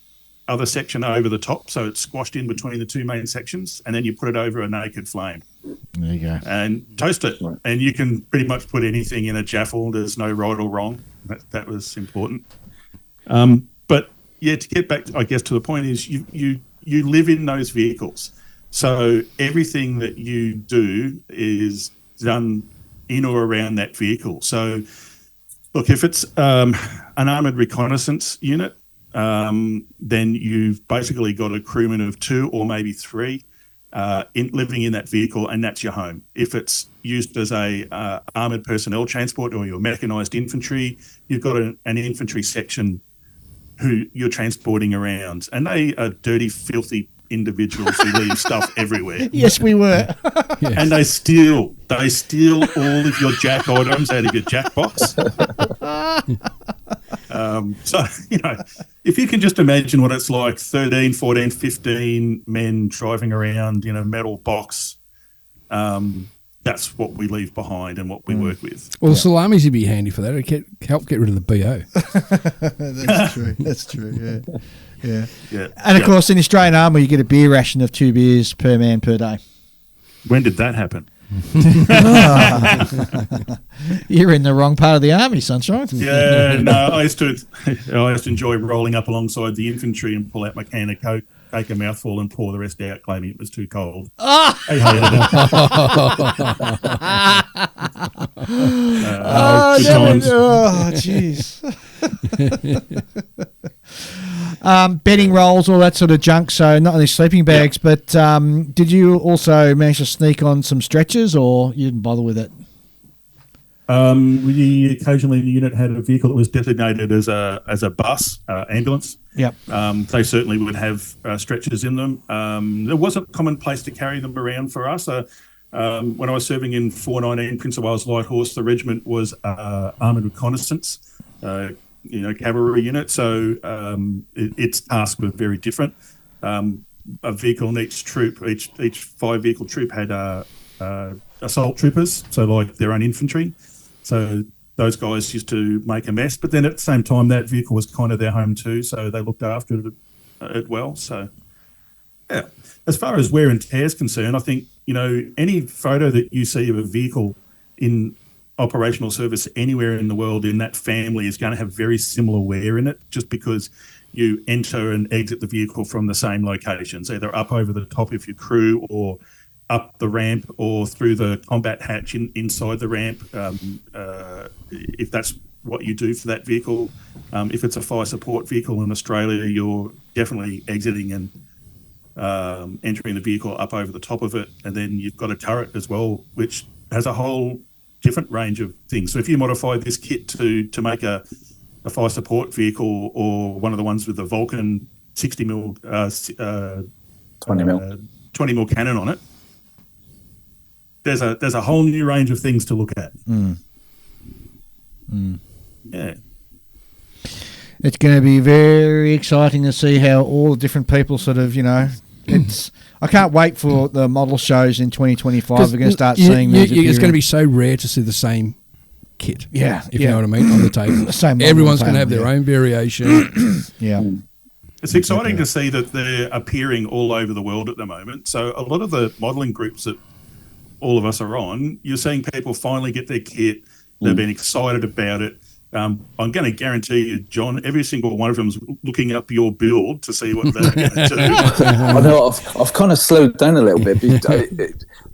Speaker 7: other section over the top so it's squashed in between the two main sections, and then you put it over a naked flame.
Speaker 2: There you go.
Speaker 7: And toast it. Right. And you can pretty much put anything in a jaffle. There's no right or wrong. That was important. But yeah, to get back, I guess, to the point is you live in those vehicles. So everything that you do is done in or around that vehicle. So look, if it's an armoured reconnaissance unit, then you've basically got a crewman of 2 or maybe 3 living in that vehicle, and that's your home. If it's used as a armoured personnel transport or your mechanised infantry, you've got an infantry section who you're transporting around, and they are dirty, filthy individuals who leave stuff everywhere.
Speaker 2: Yes, we were.
Speaker 7: Yes. And they steal all of your jack items out of your jack box. So, if you can just imagine what it's like, 13, 14, 15 men driving around in a metal box, that's what we leave behind and what we work with.
Speaker 4: Well, the salamis would be handy for that. It'd help get rid of the BO.
Speaker 2: That's true. That's true, yeah. And, of course, in the Australian Army, you get a beer ration of 2 beers per man per day.
Speaker 7: When did that happen?
Speaker 2: You're in the wrong part of the army, Sunshine.
Speaker 7: Yeah, no, I used to enjoy rolling up alongside the infantry and pull out my can of Coke, take a mouthful and pour the rest out, claiming it was too cold. I hated it.
Speaker 2: Jeez. Bedding rolls, all that sort of junk. So not only sleeping bags, but did you also manage to sneak on some stretchers, or you didn't bother with it?
Speaker 7: We occasionally, the unit had a vehicle that was designated as a bus, ambulance.
Speaker 2: Yep.
Speaker 7: They certainly would have stretchers in them. There wasn't commonplace to carry them around for us. When I was serving in 419 Prince of Wales Light Horse, the regiment was armoured reconnaissance, cavalry unit. So its tasks were very different. A vehicle in each troop, each 5-vehicle troop had assault troopers, so like their own infantry. So those guys used to make a mess, but then at the same time, that vehicle was kind of their home too, so they looked after it well. So, yeah. As far as wear and tear is concerned, I think, any photo that you see of a vehicle in operational service anywhere in the world in that family is going to have very similar wear in it, just because you enter and exit the vehicle from the same locations, either up over the top of your crew or up the ramp or through the combat hatch inside the ramp, if that's what you do for that vehicle. If it's a fire support vehicle in Australia, you're definitely exiting and entering the vehicle up over the top of it. And then you've got a turret as well, which has a whole different range of things. So if you modify this kit to make a fire support vehicle or one of the ones with the Vulcan 60 mil 20 mil cannon on it, there's a whole new range of things to look at. Yeah.
Speaker 2: It's going to be very exciting to see how all the different people sort of, it's. I can't wait for the model shows in 2025. We're going to start seeing these.
Speaker 4: It's going to be so rare to see the same kit.
Speaker 2: Yeah,
Speaker 4: if you know what I mean, on the table.
Speaker 2: Same.
Speaker 4: Everyone's going to have their own variation.
Speaker 2: Yeah.
Speaker 7: It's exciting to see that they're appearing all over the world at the moment. So a lot of the modelling groups that all of us are on, you're seeing people finally get their kit. They've been excited about it. I'm going to guarantee you, John, every single one of them is looking up your build to see what they're going to do.
Speaker 6: I know I've kind of slowed down a little bit,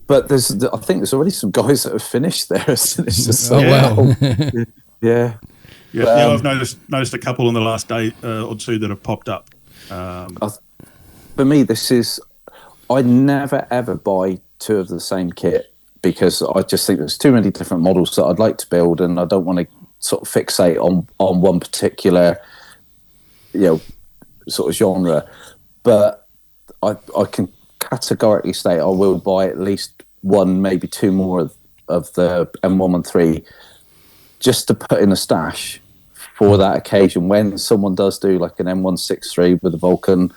Speaker 6: but I think there's already some guys that have finished there. It's just yeah.
Speaker 7: I've noticed a couple in the last day or two that have popped up.
Speaker 6: For me, I never ever buy two of the same kit because I just think there's too many different models that I'd like to build, and I don't want to sort of fixate on one particular, sort of genre. But I can categorically state I will buy at least one, maybe two more of the M113 just to put in a stash for that occasion when someone does do like an M163 with a Vulcan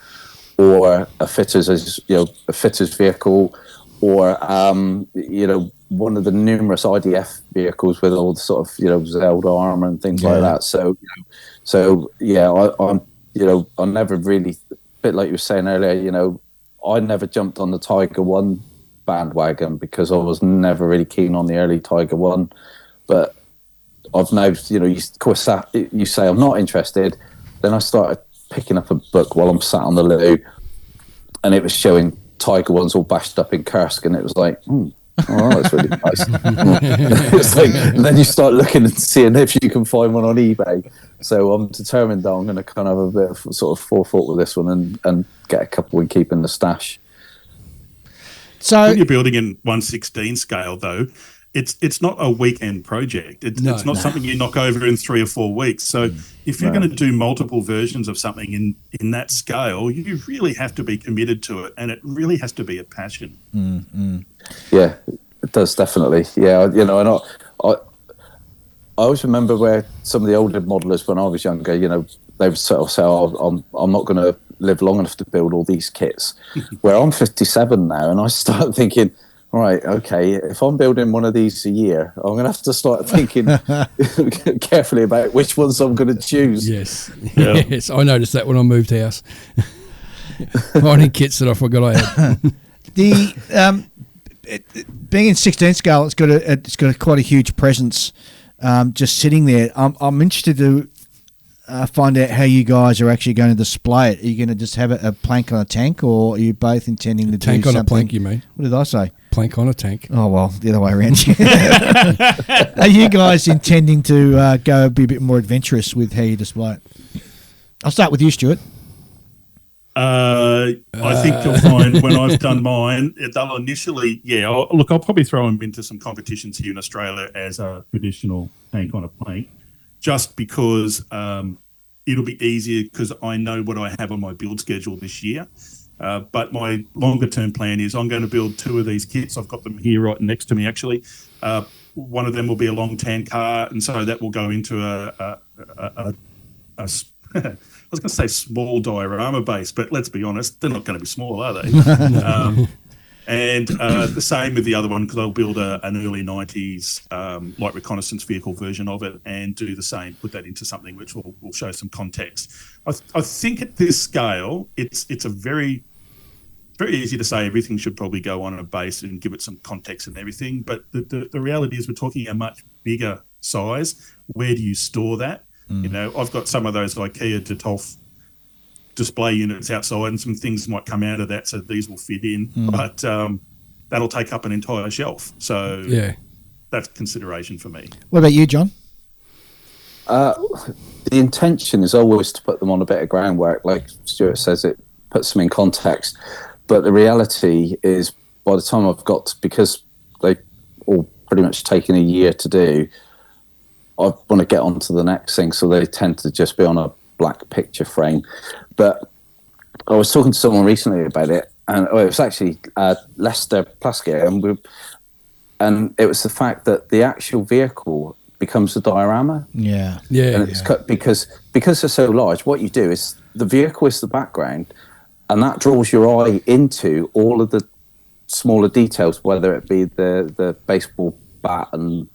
Speaker 6: or a fitter's vehicle, or one of the numerous IDF vehicles with all the sort of Zelda armor and things like that. I never really, a bit like you were saying earlier, I never jumped on the Tiger 1 bandwagon because I was never really keen on the early Tiger 1, but I've now, you say I'm not interested, then I started picking up a book while I'm sat on the loo, and it was showing Tiger 1s all bashed up in Kursk, and it was like, that's really nice. It's like, and then you start looking and seeing if you can find one on eBay. So I'm determined that I'm going to kind of have a bit of sort of forethought with this one and get a couple and keep in the stash.
Speaker 2: So
Speaker 7: when you're building in 1/16 scale, though, it's not a weekend project. It's not something you knock over in 3 or 4 weeks. So if you're going to do multiple versions of something in that scale, you really have to be committed to it, and it really has to be a passion.
Speaker 6: Yeah, it does, definitely. Yeah, and I always remember where some of the older modelers when I was younger, they would sort of say, I'm not going to live long enough to build all these kits. Where I'm 57 now, and I start thinking, right, okay, if I'm building one of these a year, I'm going to have to start thinking carefully about which ones I'm going to choose.
Speaker 4: Yes. Yes, I noticed that when I moved house. Finding kits that I forgot I had.
Speaker 2: Being in 16 scale, it's got quite a huge presence just sitting there. I'm interested to find out how you guys are actually going to display it. Are you going to just have a plank on a tank, or are you both intending to
Speaker 4: tank
Speaker 2: do something?
Speaker 4: On a plank, you mean?
Speaker 2: What did I say?
Speaker 4: Plank on a tank.
Speaker 2: Oh, well, the other way around. Are you guys intending to go be a bit more adventurous with how you display it? I'll start with you, Stuart.
Speaker 7: I think you'll find when I've done mine, they'll initially, I'll probably throw them into some competitions here in Australia as a traditional tank on a plank, just because it'll be easier because I know what I have on my build schedule this year. But my longer term plan is I'm going to build 2 of these kits. I've got them here right next to me, actually. One of them will be a long tan car, and so that will go into a I was going to say small diorama base, but let's be honest, they're not going to be small, are they? And the same with the other one, because I'll build an early 90s light reconnaissance vehicle version of it and do the same, put that into something which will show some context. I think at this scale, it's a very easy to say everything should probably go on a base and give it some context and everything, but the reality is we're talking a much bigger size. Where do you store that? I've got some of those IKEA Detolf display units outside, and some things might come out of that, so these will fit in. But that'll take up an entire shelf. So that's consideration for me.
Speaker 2: What about you, John?
Speaker 6: The intention is always to put them on a bit of groundwork, like Stuart says, it puts them in context. But the reality is, by the time because they've all pretty much taken a year to do, I want to get on to the next thing, so they tend to just be on a black picture frame. But I was talking to someone recently about it, and it was actually Lester Plaskier, and it was the fact that the actual vehicle becomes the diorama.
Speaker 2: Yeah.
Speaker 6: And it's cut because they're so large. What you do is the vehicle is the background, and that draws your eye into all of the smaller details, whether it be the baseball bat and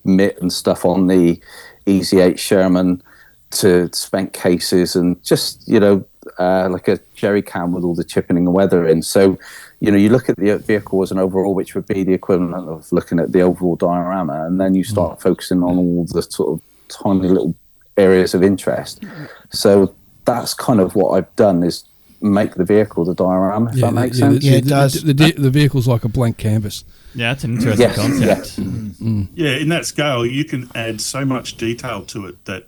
Speaker 6: mitt and stuff on the Easy 8 Sherman, to spent cases, and just like a jerry can with all the chipping and weathering. So you look at the vehicle as an overall, which would be the equivalent of looking at the overall diorama, and then you start focusing on all the sort of tiny little areas of interest. So that's kind of what I've done, is make the vehicle the diorama, if that makes sense.
Speaker 2: It does.
Speaker 4: The vehicle's like a blank canvas.
Speaker 5: Yeah, that's an interesting concept.
Speaker 7: Yeah, in that scale, you can add so much detail to it that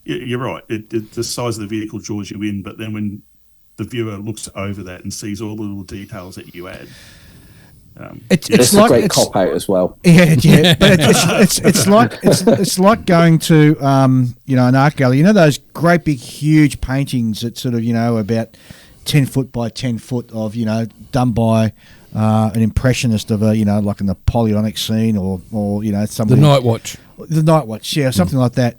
Speaker 7: you're right. The size of the vehicle draws you in, but then when the viewer looks over that and sees all the little details that you add,
Speaker 6: it's like a great cop out as well.
Speaker 2: Yeah. But it's like going to an art gallery. those great big huge paintings that sort of about 10 foot by 10 foot of done by an impressionist of a like a Napoleonic scene or something.
Speaker 4: The Night Watch.
Speaker 2: The Night Watch, yeah, something like that.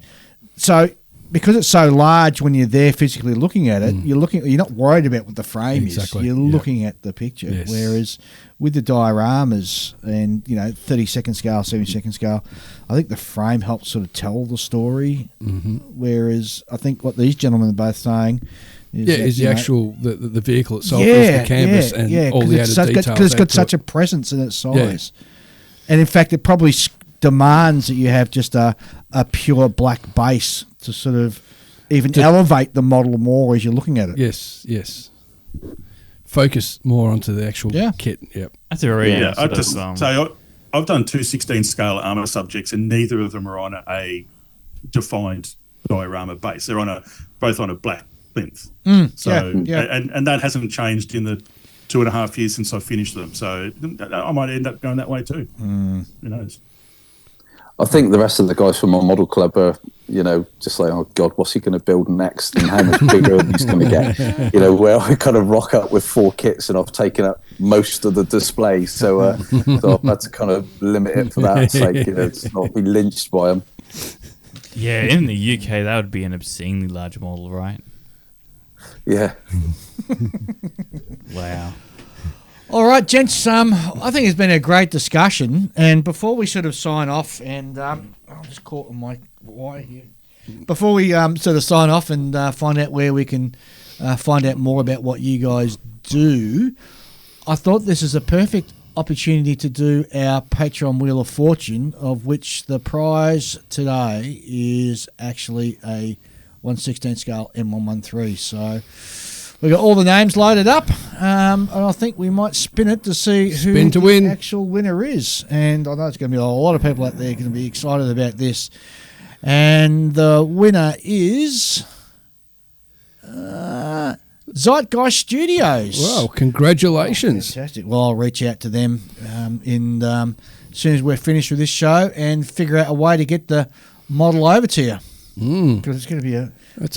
Speaker 2: So because it's so large, when you're there physically looking at it, you're not worried about what the frame is. You're looking at the picture.
Speaker 4: Yes.
Speaker 2: Whereas with the dioramas and 30-second scale, 70-second scale, I think the frame helps sort of tell the story. Whereas I think what these gentlemen are both saying is
Speaker 4: the actual the vehicle itself is the canvas and all the added details.
Speaker 2: Because it's got such a presence in its size, and in fact, it probably demands that you have just a pure black base to sort of even elevate the model more as you're looking at it.
Speaker 4: Yes. Focus more onto the actual kit. Yep.
Speaker 5: That's a very
Speaker 7: I'd just say I've done 2 16-scale armor subjects, and neither of them are on a defined diorama base. They're both on a black plinth. And that hasn't changed in the 2.5 years since I finished them. So I might end up going that way too. Who knows?
Speaker 6: I think the rest of the guys from my model club are, just like, oh God, what's he going to build next, and how much bigger he's going to get? Where I kind of rock up with 4 kits, and I've taken up most of the display, so I've had to kind of limit it for that sake, to not be lynched by them.
Speaker 5: Yeah, in the UK, that would be an obscenely large model, right?
Speaker 6: Yeah.
Speaker 5: Wow.
Speaker 2: All right, gents, I think it's been a great discussion. And before we sort of sign off, and I'm just caught on my wire here. Before we sort of sign off and find out where we can find out more about what you guys do, I thought this is a perfect opportunity to do our Patreon Wheel of Fortune, of which the prize today is actually a 1/16 scale M113. So we've got all the names loaded up, and I think we might spin it to see who the actual winner is. And I know it's going to be a lot of people out there going to be excited about this. And the winner is Zeitgeist Studios.
Speaker 4: Wow, congratulations.
Speaker 2: Fantastic. Well, I'll reach out to them as soon as we're finished with this show and figure out a way to get the model over to you. Because it's going to be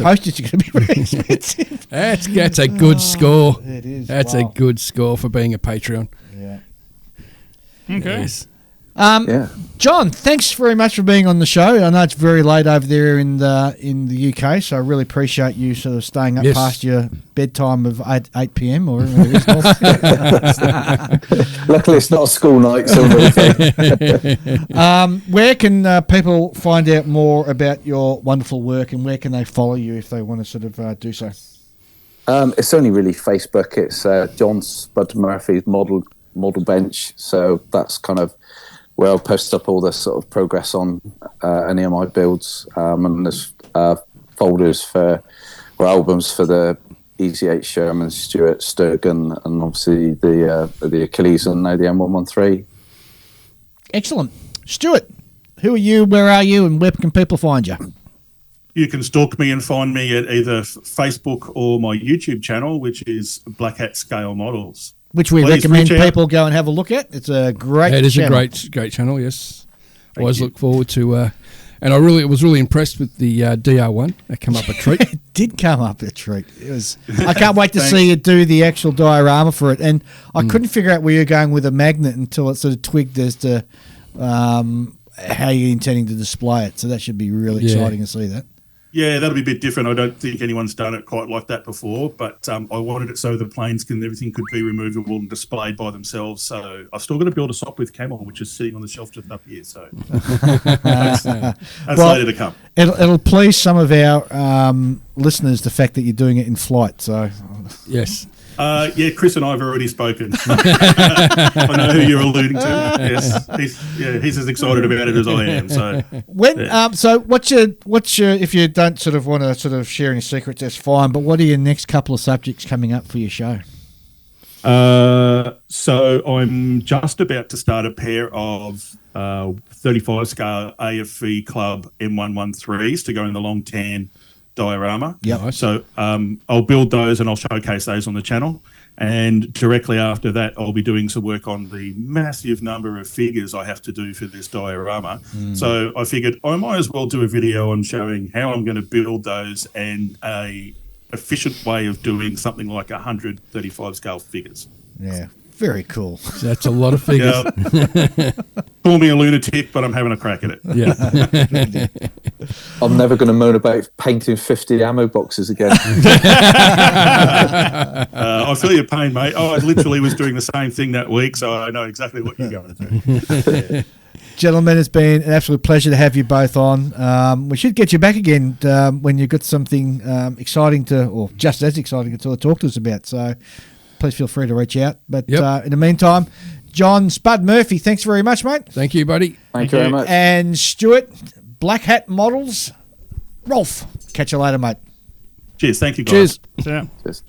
Speaker 2: postage is going to be very expensive.
Speaker 4: That's a good score.
Speaker 2: It is.
Speaker 4: That's a good score for being a Patreon.
Speaker 2: Yeah.
Speaker 5: Okay.
Speaker 4: Yes.
Speaker 2: John, thanks very much for being on the show. I know it's very late over there in the UK, so I really appreciate you sort of staying up past your bedtime of 8 p.m. or whatever it is.
Speaker 6: Luckily, it's not a school night, so
Speaker 2: where can people find out more about your wonderful work, and where can they follow you if they want to sort of do so?
Speaker 6: It's only really Facebook. It's John Spud Murphy's model bench, so that's kind of where I'll post up all the sort of progress on any of my builds, and there's folders or albums for the Easy 8 Sherman, Stewart, Sturgeon, and obviously the Achilles and now the M113.
Speaker 2: Excellent. Stuart, who are you, where are you, and where can people find you?
Speaker 7: You can stalk me and find me at either Facebook or my YouTube channel, which is Black Hat Scale Models.
Speaker 2: Which we recommend people go and have a look at. It's a great channel.
Speaker 4: It is a great channel, yes. Always look forward to... and I was really impressed with the DR1. That came up a treat.
Speaker 2: It did come up a treat. It was. I can't wait to see you do the actual diorama for it. And I couldn't figure out where you're going with a magnet until it sort of twigged as to how you're intending to display it. So that should be really exciting to see that.
Speaker 7: Yeah, that'll be a bit different. I don't think anyone's done it quite like that before, but I wanted it so the planes everything could be removable and displayed by themselves. So I've still got to build a sock with camel, which is sitting on the shelf just up here. So that's later to come.
Speaker 2: It'll please some of our listeners the fact that you're doing it in flight. So
Speaker 4: Yes.
Speaker 7: Yeah, Chris and I have already spoken. I know who you're alluding to. Yes, he's as excited about it as I am. So
Speaker 2: so what's your if you don't sort of want to sort of share any secrets, that's fine. But what are your next couple of subjects coming up for your show?
Speaker 7: So I'm just about to start a pair of 35 scale AFV Club M113s to go in the long tan diorama.
Speaker 2: Yep.
Speaker 7: So I'll build those and I'll showcase those on the channel. And directly after that, I'll be doing some work on the massive number of figures I have to do for this diorama. So I figured I might as well do a video on showing how I'm going to build those and a efficient way of doing something like 135 scale figures.
Speaker 2: Yeah, very cool.
Speaker 4: So that's a lot of figures.
Speaker 7: Yeah. Call me a lunatic, but I'm having a crack at it.
Speaker 4: Yeah.
Speaker 6: I'm never going to moan about painting 50 ammo boxes again.
Speaker 7: I feel your pain, mate. I literally was doing the same thing that week, so I know exactly what you're going through.
Speaker 2: Gentlemen, it's been an absolute pleasure to have you both on. We should get you back again when you've got something exciting or just as exciting to talk to us about. So please feel free to reach out. But in the meantime, John, Spud, Murphy, thanks very much, mate.
Speaker 4: Thank you, buddy.
Speaker 6: Thank you very much.
Speaker 2: And Stewart, Black Hat Models, Rolfe. Catch you later, mate.
Speaker 7: Cheers. Thank you, guys.
Speaker 4: Cheers.
Speaker 6: Cheers.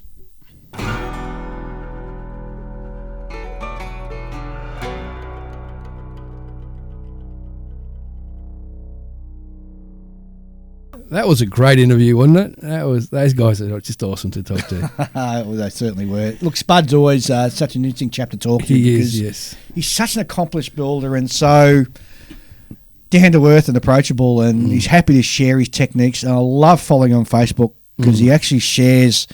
Speaker 4: That was a great interview, wasn't it? Those guys are just awesome to talk to.
Speaker 2: Well, they certainly were. Look, Spud's always such an interesting chap to talk to.
Speaker 4: He
Speaker 2: because
Speaker 4: is, yes.
Speaker 2: He's such an accomplished builder and so down to earth and approachable, and he's happy to share his techniques. And I love following him on Facebook because he actually shares,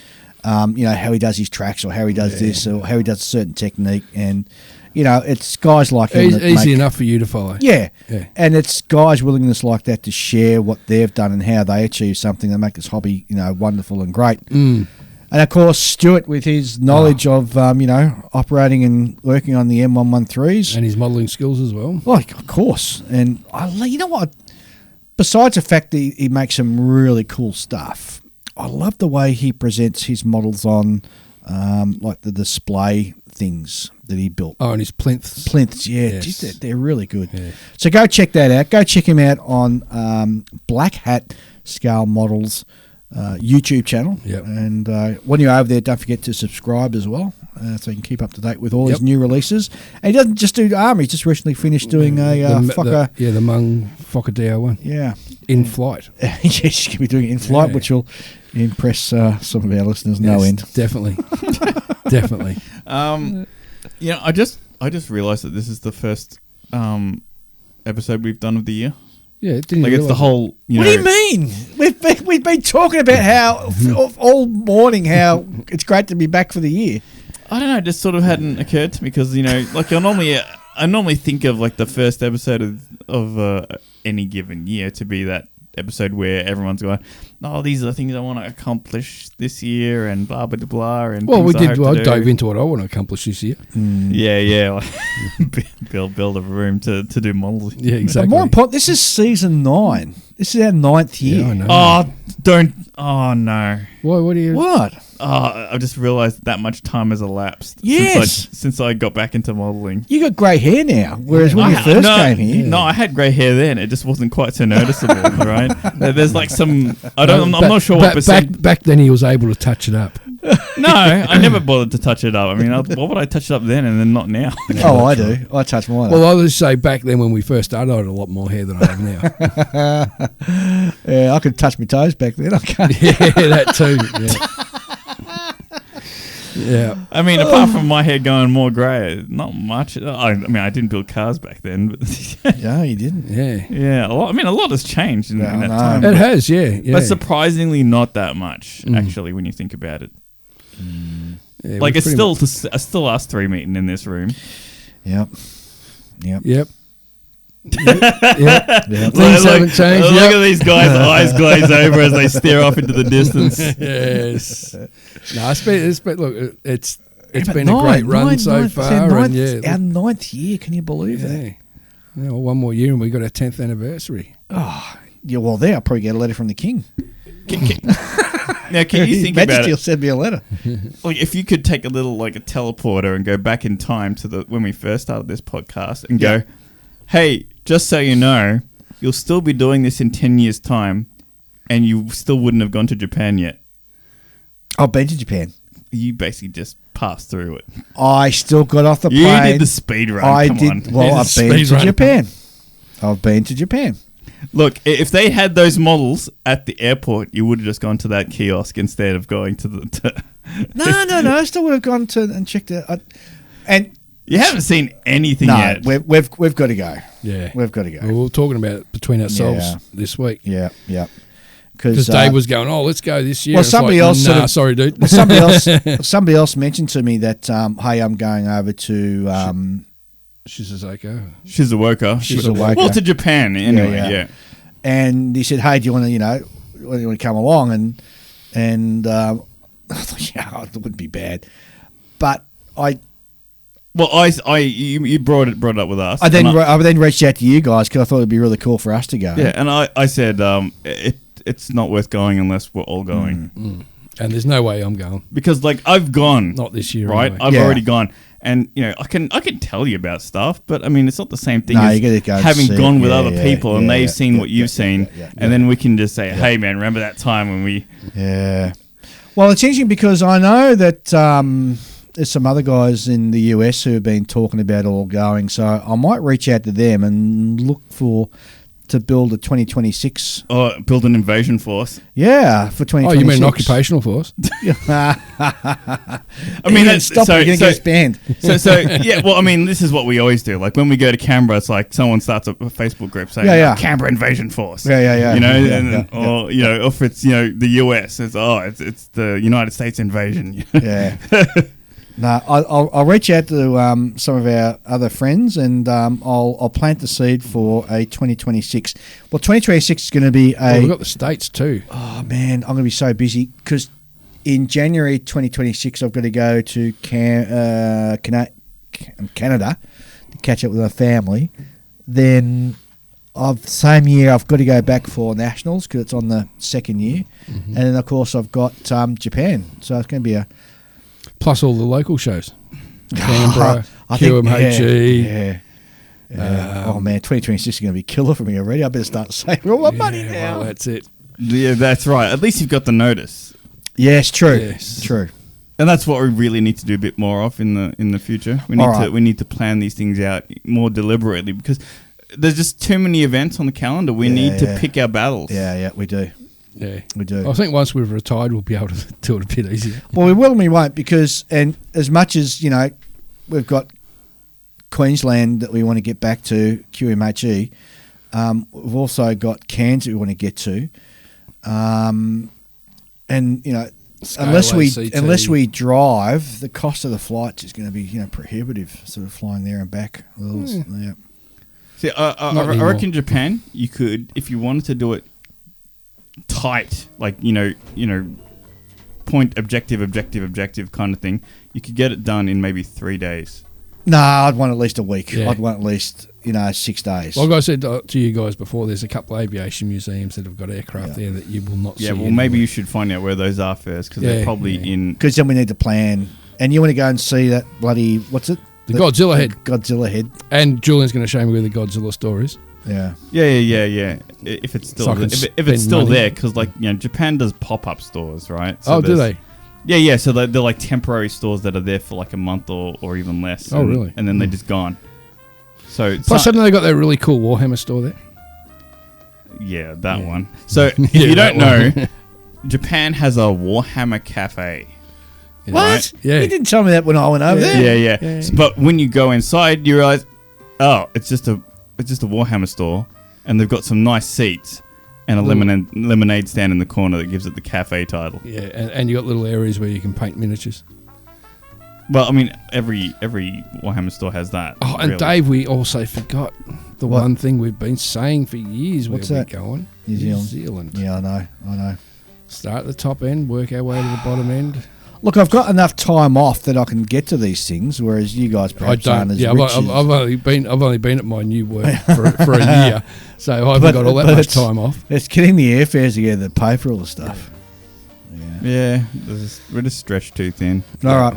Speaker 2: how he does his tracks or how he does this or how he does a certain technique. And it's guys like him.
Speaker 4: Easy enough for you to follow.
Speaker 2: Yeah. And it's guys' willingness like that to share what they've done and how they achieve something that make this hobby, wonderful and great. And of course, Stewart with his knowledge of, operating and working on the M113s.
Speaker 4: And his modelling skills as well.
Speaker 2: Well, of course. And you know what? Besides the fact that he makes some really cool stuff, I love the way he presents his models on, like the display things that he built.
Speaker 4: Oh, and his plinths.
Speaker 2: Plinths, yeah.
Speaker 4: Yes.
Speaker 2: Geez, they're really good.
Speaker 4: Yeah.
Speaker 2: So go check that out. Go check him out on Black Hat Scale Models YouTube channel.
Speaker 4: Yep.
Speaker 2: And when you're over there, don't forget to subscribe as well, so you can keep up to date with all his new releases. And he doesn't just do army. He's just recently finished doing the
Speaker 4: Mung Fokker DO1.
Speaker 2: Yeah.
Speaker 4: In flight.
Speaker 2: Yes, he's going to be doing it in flight, which will impress some of our listeners no end.
Speaker 4: Definitely. Definitely.
Speaker 5: I just realised that this is the first episode we've done of the year.
Speaker 4: Yeah, it didn't.
Speaker 5: Like it's the whole.
Speaker 2: What do you mean? We've been talking about how all morning how it's great to be back for the year.
Speaker 5: I don't know. It just sort of hadn't occurred to me because like I normally think of like the first episode of any given year to be that episode where everyone's going, "Oh, these are the things I want to accomplish this year," and blah blah blah. And
Speaker 4: we did. I dove into what I want to accomplish this year.
Speaker 5: Yeah. build a room to do models.
Speaker 4: Yeah, exactly.
Speaker 2: But more important, this is season 9. This is our 9th year.
Speaker 4: Yeah, I know.
Speaker 5: Oh no.
Speaker 4: Why? What do you?
Speaker 2: What?
Speaker 5: I just realised that much time has elapsed.
Speaker 2: Yes.
Speaker 5: Since I got back into modelling.
Speaker 2: You got grey hair now, whereas when you first came here.
Speaker 5: No, I had grey hair then. It just wasn't quite so noticeable, right? There's like some... I'm not sure what percent...
Speaker 4: Back then he was able to touch it up.
Speaker 5: No, I never bothered to touch it up. I mean, why would I touch it up then and then not now?
Speaker 2: Oh, I do. I touch mine up.
Speaker 4: Well, I would say back then when we first started, I had a lot more hair than I have now.
Speaker 2: Yeah, I could touch my toes back then. I can't.
Speaker 4: Yeah, that too. Yeah. Yeah.
Speaker 5: I mean, apart from my hair going more grey, not much. I mean, I didn't build cars back then. But
Speaker 2: Yeah, you didn't.
Speaker 4: Yeah.
Speaker 5: Yeah, a lot has changed in that time.
Speaker 4: It has, yeah.
Speaker 5: But surprisingly not that much, actually, when you think about it.
Speaker 4: Yeah,
Speaker 5: like, it's still us three meeting in this room.
Speaker 2: Yep.
Speaker 4: Yep.
Speaker 2: Yeah.
Speaker 4: Things haven't changed.
Speaker 5: Look
Speaker 4: Yep.
Speaker 5: at these guys' eyes glaze over as they stare off into the distance.
Speaker 4: Yes. No, it's
Speaker 2: But
Speaker 4: been a great run
Speaker 2: nine,
Speaker 4: so
Speaker 2: it's
Speaker 4: far.
Speaker 2: our
Speaker 4: And
Speaker 2: ninth,
Speaker 4: yeah,
Speaker 2: our 9th year. Can you believe that?
Speaker 4: yeah. Well, one more year and we got our 10th anniversary.
Speaker 2: Oh, yeah. Well, there I'll probably get a letter from the king.
Speaker 5: Now, can you
Speaker 2: His
Speaker 5: think
Speaker 2: Majesty
Speaker 5: about
Speaker 2: will
Speaker 5: it?
Speaker 2: send me a letter.
Speaker 5: Like, if you could take a little, like a teleporter and go back in time to the when we first started this podcast and go, hey, just so you know, you'll still be doing this in 10 years' time and you still wouldn't have gone to Japan yet.
Speaker 2: I've been to Japan.
Speaker 5: You basically just passed through it.
Speaker 2: I still got off the
Speaker 5: You
Speaker 2: plane.
Speaker 5: did the speed run.
Speaker 2: I
Speaker 5: Come
Speaker 2: did.
Speaker 5: on.
Speaker 2: Well,
Speaker 4: Yeah,
Speaker 2: I've been
Speaker 4: speed
Speaker 2: to
Speaker 4: run.
Speaker 2: Japan. I've been to Japan.
Speaker 5: Look, if they had those models at the airport, you would have just gone to that kiosk instead of going to the.
Speaker 2: No. I still would have gone to and checked it. And
Speaker 5: You haven't seen anything
Speaker 2: no,
Speaker 5: yet.
Speaker 2: we've got to go.
Speaker 4: Yeah.
Speaker 2: We've got to go.
Speaker 4: We were talking about it between ourselves
Speaker 2: Yeah.
Speaker 4: this week.
Speaker 2: Yeah.
Speaker 4: Because Dave was going, let's go this year.
Speaker 2: Well,
Speaker 4: It's
Speaker 2: somebody
Speaker 4: like,
Speaker 2: else
Speaker 4: nah,
Speaker 2: sort of-
Speaker 4: sorry, dude.
Speaker 2: somebody else mentioned to me that hey, I'm going over to
Speaker 4: Shizuoka.
Speaker 5: Shizuoka.
Speaker 2: Shizuoka.
Speaker 5: Well, to Japan anyway.
Speaker 2: Yeah.
Speaker 5: Yeah.
Speaker 2: and he said, hey, do you want to come along? And I thought, yeah, it wouldn't be bad, but
Speaker 5: Well, you brought it up with us.
Speaker 2: I then
Speaker 5: and
Speaker 2: reached out to you guys because I thought it'd be really cool for us to go.
Speaker 5: yeah, and I said it's not worth going unless we're all going
Speaker 4: And there's no way I'm going.
Speaker 5: because like I've gone
Speaker 4: Not this year,
Speaker 5: right.
Speaker 4: anyway.
Speaker 5: I've
Speaker 2: Yeah.
Speaker 5: already gone, and I can tell you about stuff, but I mean it's not the same thing
Speaker 2: No,
Speaker 5: as
Speaker 2: you gotta go
Speaker 5: having
Speaker 2: see it.
Speaker 5: gone with
Speaker 2: Yeah,
Speaker 5: other
Speaker 2: yeah,
Speaker 5: people and
Speaker 2: yeah,
Speaker 5: they've
Speaker 2: yeah,
Speaker 5: seen what
Speaker 2: yeah,
Speaker 5: you've
Speaker 2: yeah,
Speaker 5: seen,
Speaker 2: yeah,
Speaker 5: and then we can just say, hey man, remember that time when we.
Speaker 2: Yeah. Well, it's interesting because I know that there's some other guys in the US who have been talking about all going, so I might reach out to them and look to build a 2026.
Speaker 5: Build an invasion force.
Speaker 2: Yeah, for 2026.
Speaker 4: Oh, you mean an occupational force?
Speaker 5: I mean,
Speaker 2: Ian, stop it, you're going to get us banned.
Speaker 5: So yeah. Well, I mean, this is what we always do. Like when we go to Canberra, it's like someone starts a Facebook group saying,
Speaker 2: Yeah.
Speaker 5: Canberra Invasion Force."
Speaker 2: Yeah.
Speaker 5: You know,
Speaker 2: Yeah,
Speaker 5: and then,
Speaker 2: yeah.
Speaker 5: or if it's the US, it's the United States invasion.
Speaker 2: Yeah. No, I'll reach out to some of our other friends and I'll plant the seed for a 2026. Well, 2026 is going to be
Speaker 4: We've got the States too.
Speaker 2: Oh man, I'm going to be so busy because in January 2026 I've got to go to Canada to catch up with my family. Then same year I've got to go back for nationals because it's on the second year, and then of course I've got Japan. So it's going to be a
Speaker 4: Plus all the local shows. Canberra,
Speaker 2: I think-
Speaker 4: QMHG.
Speaker 2: Yeah. Oh man, 2026 is going to be killer for me already. I better start saving all my money now.
Speaker 4: Well, that's it.
Speaker 5: Yeah, that's right. At least you've got the notice,
Speaker 2: Yes, true.
Speaker 4: Yes.
Speaker 2: True.
Speaker 5: and that's what we really need to do a bit more of in the future. We
Speaker 2: All
Speaker 5: need
Speaker 2: right.
Speaker 5: to plan these things out more deliberately because there's just too many events on the calendar. We need to
Speaker 2: Yeah.
Speaker 5: pick our battles.
Speaker 2: Yeah, we do.
Speaker 4: Yeah.
Speaker 2: We do.
Speaker 4: I think once we've retired, we'll be able to do it a bit easier.
Speaker 2: Well, we will and we won't because, and as much as, we've got Queensland that we want to get back to, QMHE, we've also got Cairns that we want to get to. And,
Speaker 4: Scale
Speaker 2: unless
Speaker 4: ACT.
Speaker 2: we drive, the cost of the flights is going to be, prohibitive, sort of flying there and back. Yeah.
Speaker 5: See, I
Speaker 4: anymore.
Speaker 5: reckon Japan, you could, if you wanted to do it tight, like point objective kind of thing, you could get it done in maybe 3 days.
Speaker 2: No, I'd want at least a week.
Speaker 4: Yeah.
Speaker 2: I'd want at least, 6 days.
Speaker 4: Like I said to you guys before, there's a couple of aviation museums that have got aircraft there that you will not see.
Speaker 5: Yeah, well,
Speaker 4: anywhere.
Speaker 5: maybe you should find out where those are first because they're probably in.
Speaker 2: Because then we need to plan. And you want to go and see that bloody, what's it?
Speaker 4: The Godzilla head.
Speaker 2: Godzilla head.
Speaker 4: And Julian's going to show me where the Godzilla store is.
Speaker 2: Yeah.
Speaker 5: Yeah. If it's still
Speaker 4: So I can
Speaker 5: if
Speaker 4: spend
Speaker 5: it's still
Speaker 4: money.
Speaker 5: there, because Japan does pop-up stores, right?
Speaker 4: Oh, do
Speaker 5: there's-
Speaker 4: they?
Speaker 5: Yeah. So they're like temporary stores that are there for like a month or even less.
Speaker 4: Oh,
Speaker 5: and-
Speaker 4: really?
Speaker 5: And then they're just gone. So
Speaker 4: Plus, haven't they got that really cool Warhammer store there?
Speaker 5: yeah, that one. So if
Speaker 4: Yeah,
Speaker 5: you
Speaker 4: that
Speaker 5: don't know, Japan has a Warhammer cafe.
Speaker 2: What?
Speaker 4: Yeah.
Speaker 2: You didn't tell me that when I went over there.
Speaker 5: Yeah. But when you go inside, you realize, oh, it's just a Warhammer store, and they've got some nice seats and a lemonade stand in the corner that gives it the cafe title.
Speaker 4: Yeah, and you got little areas where you can paint miniatures.
Speaker 5: Well, I mean, every Warhammer store has that.
Speaker 4: Oh, and
Speaker 5: really.
Speaker 4: Dave, we also forgot the one thing we've been saying for years.
Speaker 2: What's
Speaker 4: where
Speaker 2: that?
Speaker 4: We're going.
Speaker 2: New Zealand. Yeah, I know.
Speaker 4: Start at the top end, work our way to the bottom end.
Speaker 2: Look, I've got enough time off that I can get to these things, whereas you guys perhaps aren't as
Speaker 4: Yeah,
Speaker 2: rich
Speaker 4: I've only been at my new work for a year, so I haven't
Speaker 2: But-
Speaker 4: got all that
Speaker 2: but
Speaker 4: much
Speaker 2: it's-
Speaker 4: time off.
Speaker 2: It's getting the airfares together that pay for all the stuff.
Speaker 5: Yeah, we're just stretched too thin.
Speaker 2: All right.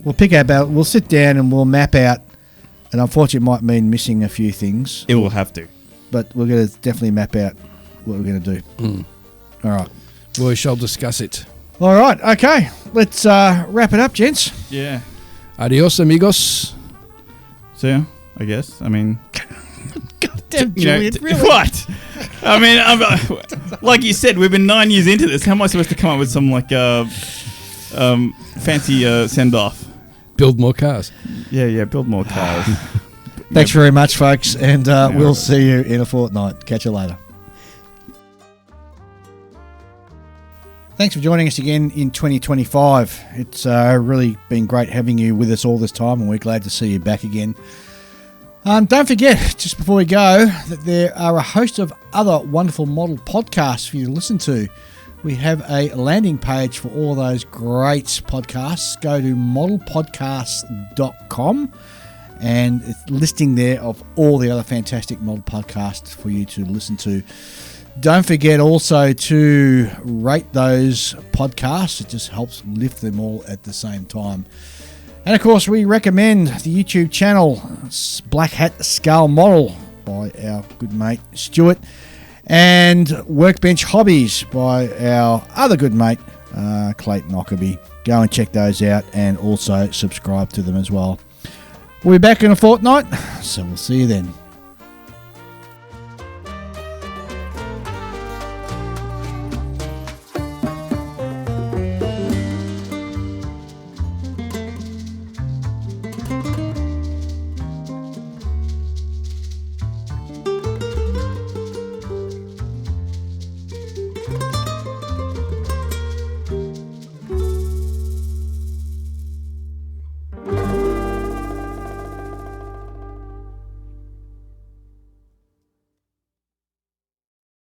Speaker 2: We'll pick out. We'll sit down and we'll map out. And unfortunately, it might mean missing a few things,
Speaker 5: It will have to.
Speaker 2: but we're going to definitely map out what we're going to do. All right.
Speaker 4: We shall discuss it.
Speaker 2: All right. Okay. Let's wrap it up, gents.
Speaker 5: Yeah.
Speaker 4: Adios, amigos.
Speaker 5: So yeah, I guess. I mean,
Speaker 2: Damn,
Speaker 5: you know, what? I mean, like you said, we've been 9 years into this. How am I supposed to come up with some like fancy send off?
Speaker 4: Build more cars.
Speaker 5: Yeah. Build more cars.
Speaker 2: Thanks very much, folks, and we'll see you in a fortnight. Catch you later. Thanks for joining us again in 2025. It's really been great having you with us all this time, and we're glad to see you back again. Don't forget, just before we go, that there are a host of other wonderful model podcasts for you to listen to. We have a landing page for all those great podcasts. Go to modelpodcasts.com, and it's listing there of all the other fantastic model podcasts for you to listen to. Don't forget also to rate those podcasts. It just helps lift them all at the same time. And of course, we recommend the YouTube channel Black Hat Scale Model by our good mate Stewart, and Workbench Hobbies by our other good mate Clayton Ockerby. Go and check those out, and also subscribe to them as well. We'll be back in a fortnight, so we'll see you then.